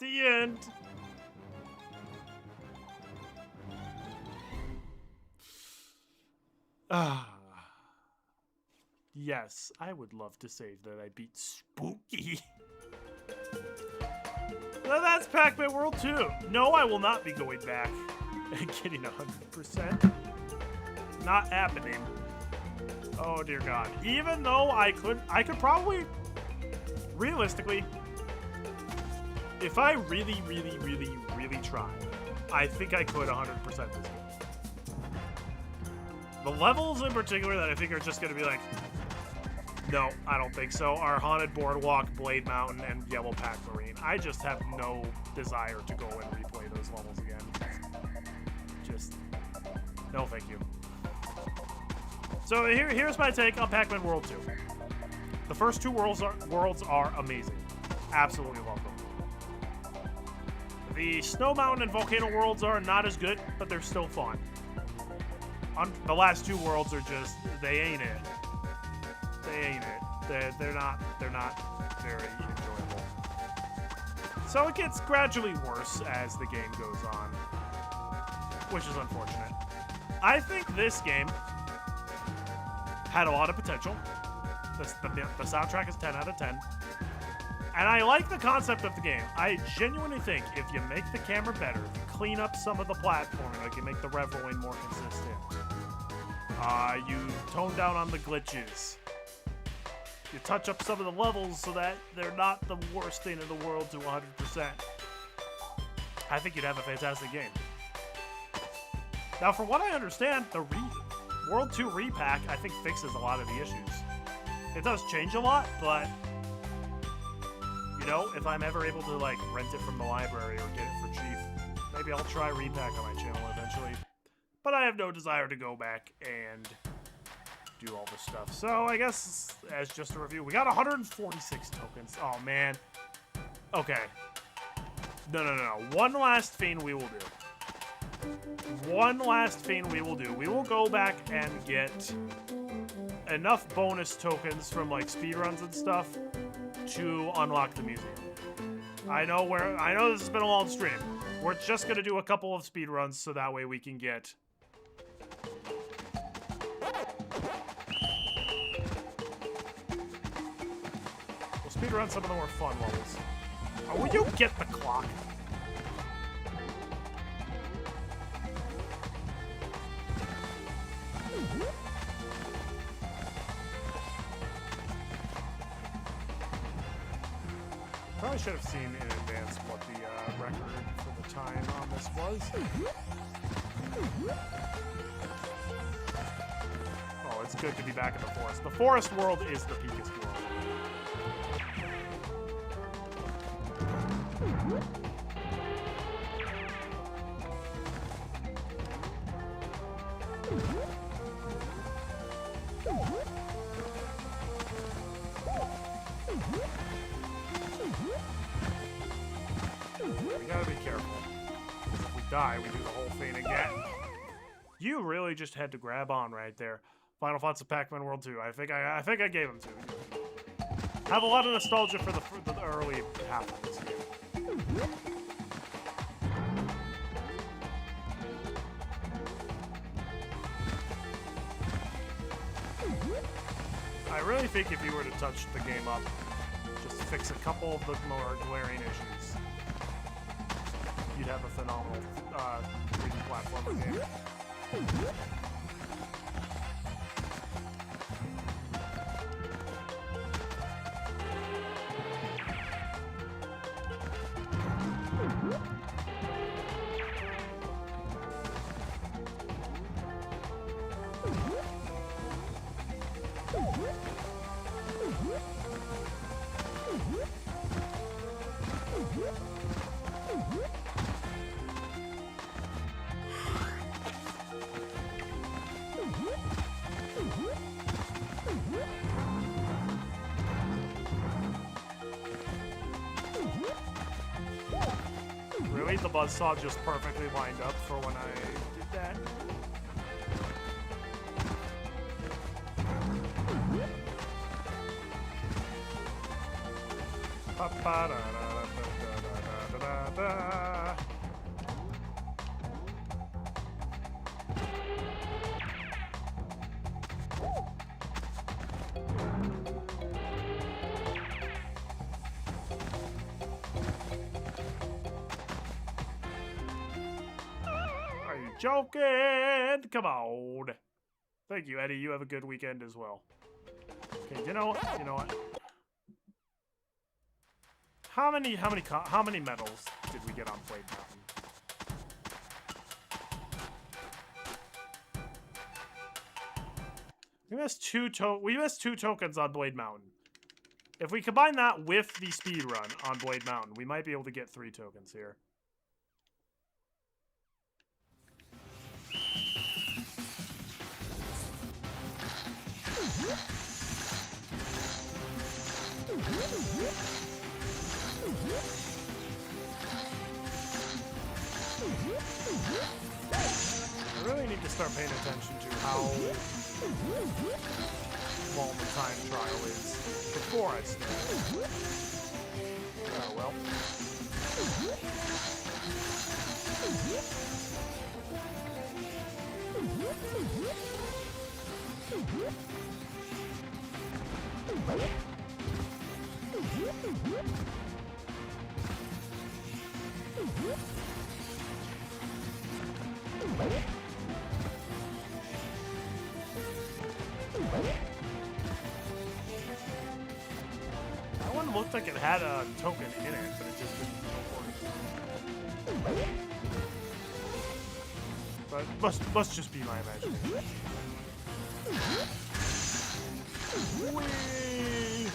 The end. Ah. Yes, I would love to say that I beat Spooky. Well, that's Pac-Man World 2. No, I will not be going back and getting 100%. Not happening. Oh dear God. Even though I could probably, realistically, if I really try, I think I could 100% this game. The levels in particular that I think are just going to be like, no, I don't think so, are Haunted Boardwalk, Blade Mountain, and Yellow Pack Marine. I just have no desire to go and replay those levels again. Just, no thank you. So here's my take on Pac-Man World 2. The first two worlds are amazing. Absolutely love them. The Snow Mountain and Volcano worlds are not as good, but they're still fun. The last two worlds are just, they ain't it. They ain't it. They're not very enjoyable. So it gets gradually worse as the game goes on, which is unfortunate. I think this game had a lot of potential. The soundtrack is 10 out of 10. And I like the concept of the game. I genuinely think if you make the camera better, if you clean up some of the platforming, like you make the rev rolling more consistent, you tone down on the glitches, you touch up some of the levels so that they're not the worst thing in the world to 100%, I think you'd have a fantastic game. Now, from what I understand, the World 2 repack, I think, fixes a lot of the issues. It does change a lot, but, you know, if I'm ever able to, like, rent it from the library or get it for cheap, maybe I'll try repack on my channel eventually. But I have no desire to go back and do all this stuff. So, I guess, as just a review, we got 146 tokens. Oh, man. Okay. No. One last thing we will do. One last thing we will do. We will go back and get enough bonus tokens from like speedruns and stuff to unlock the museum. I know this has been a long stream. We're just gonna do a couple of speedruns so that way we can get we'll speedrun some of the more fun levels. Oh, will you get the clock? Probably should have seen in advance what the record for the time on this was. Oh, it's good to be back in the forest. The forest world is the peakest world. We gotta be careful. If we die, we do the whole thing again. You really just had to grab on right there. Final thoughts of Pac-Man World 2. I think I gave them to you. Have a lot of nostalgia for the early half of this game. I really think if you were to touch the game up, just fix a couple of the more glaring issues, you'd have a phenomenal 3D platformer game. Really? The buzzsaw just perfectly lined up for when I did that? Are you joking? Come on. Thank you, Eddie. You have a good weekend as well. Okay, you know what? How many medals did we get on Blade Mountain? We missed two tokens on Blade Mountain. If we combine that with the speed run on Blade Mountain, we might be able to get 3 tokens here. I really need to start paying attention to how long the time trial is before I start. Oh well. That one looked like it had a token in it, but it just didn't work. But must just be my imagination. Whee!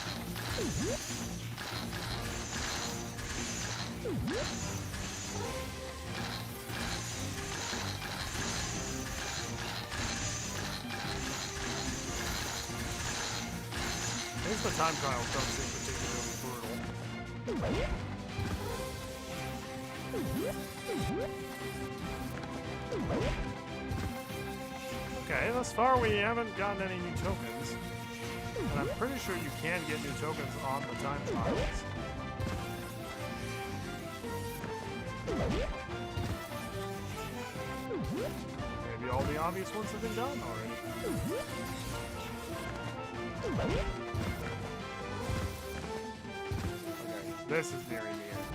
I guess the time trials don't seem particularly brutal. Okay, thus far we haven't gotten any new tokens. And I'm pretty sure you can get new tokens on the time trials. Maybe all the obvious ones have been done already. Okay, this is nearing the end.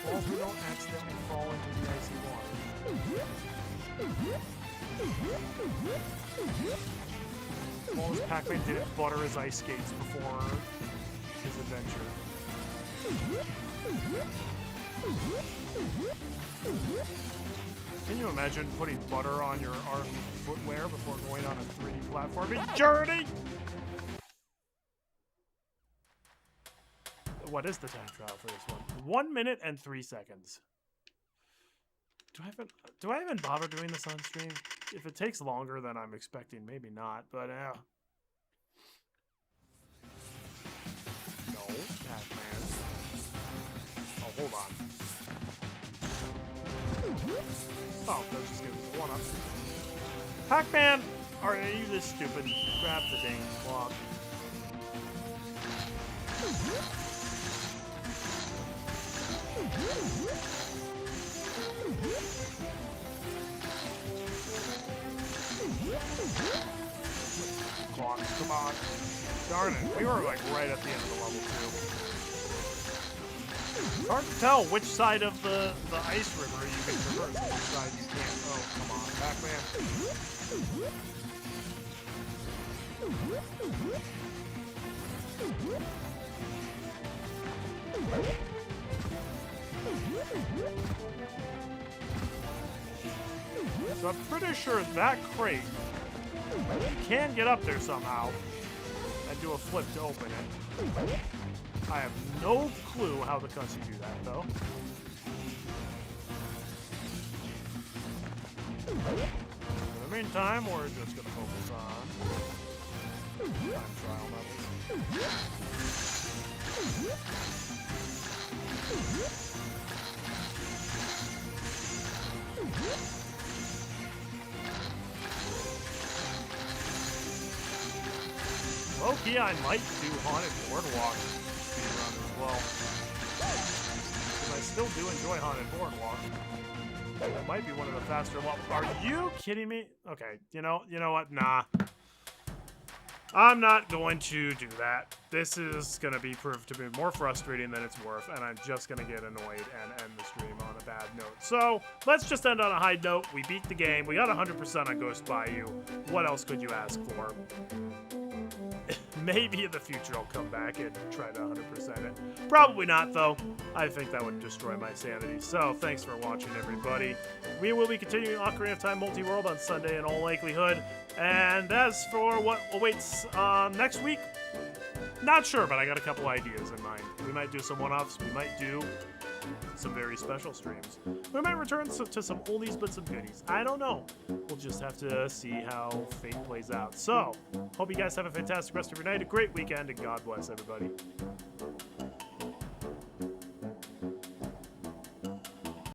Well, we don't accidentally fall into the icy water. Well, as Pac-Man didn't butter his ice skates before his adventure. Can you imagine putting butter on your RV footwear before going on a 3D platforming journey? What is the time trial for this one? 1 minute and 3 seconds. Do I even bother doing this on stream? If it takes longer than I'm expecting, maybe not, but No, Pac-Man. Oh, hold on. Oh, that just gives us one up. Pac-Man! Are you this stupid? Grab the dang clock. Clock, come on. Darn it, we were like right at the end of the level too. It's hard to tell which side of the ice river you can traverse and which side you can't. Oh, come on, Pac-Man. So I'm pretty sure that crate, you can get up there somehow and do a flip to open it. I have no clue how the cuss you do that, though. In the meantime, we're just going to focus on time trial levels. Low-key, I might do Haunted Boardwalk speedrun as well. Because I still do enjoy Haunted Boardwalk. That might be one of the faster levels. Are you kidding me? Okay, you know what? Nah. I'm not going to do that. This is going to be proved to be more frustrating than it's worth, and I'm just going to get annoyed and end the stream on a bad note. So, let's just end on a high note. We beat the game. We got 100% on Ghost Bayou. What else could you ask for? Maybe in the future I'll come back and try to 100% it. Probably not, though. I think that would destroy my sanity. So, thanks for watching, everybody. We will be continuing Ocarina of Time Multi-World on Sunday in all likelihood. And as for what awaits next week, not sure, but I got a couple ideas in mind. We might do some one-offs. We might do some very special streams. We might return to some oldies but some goodies. I don't know. We'll just have to see how fate plays out. So, hope you guys have a fantastic rest of your night, a great weekend, and God bless everybody.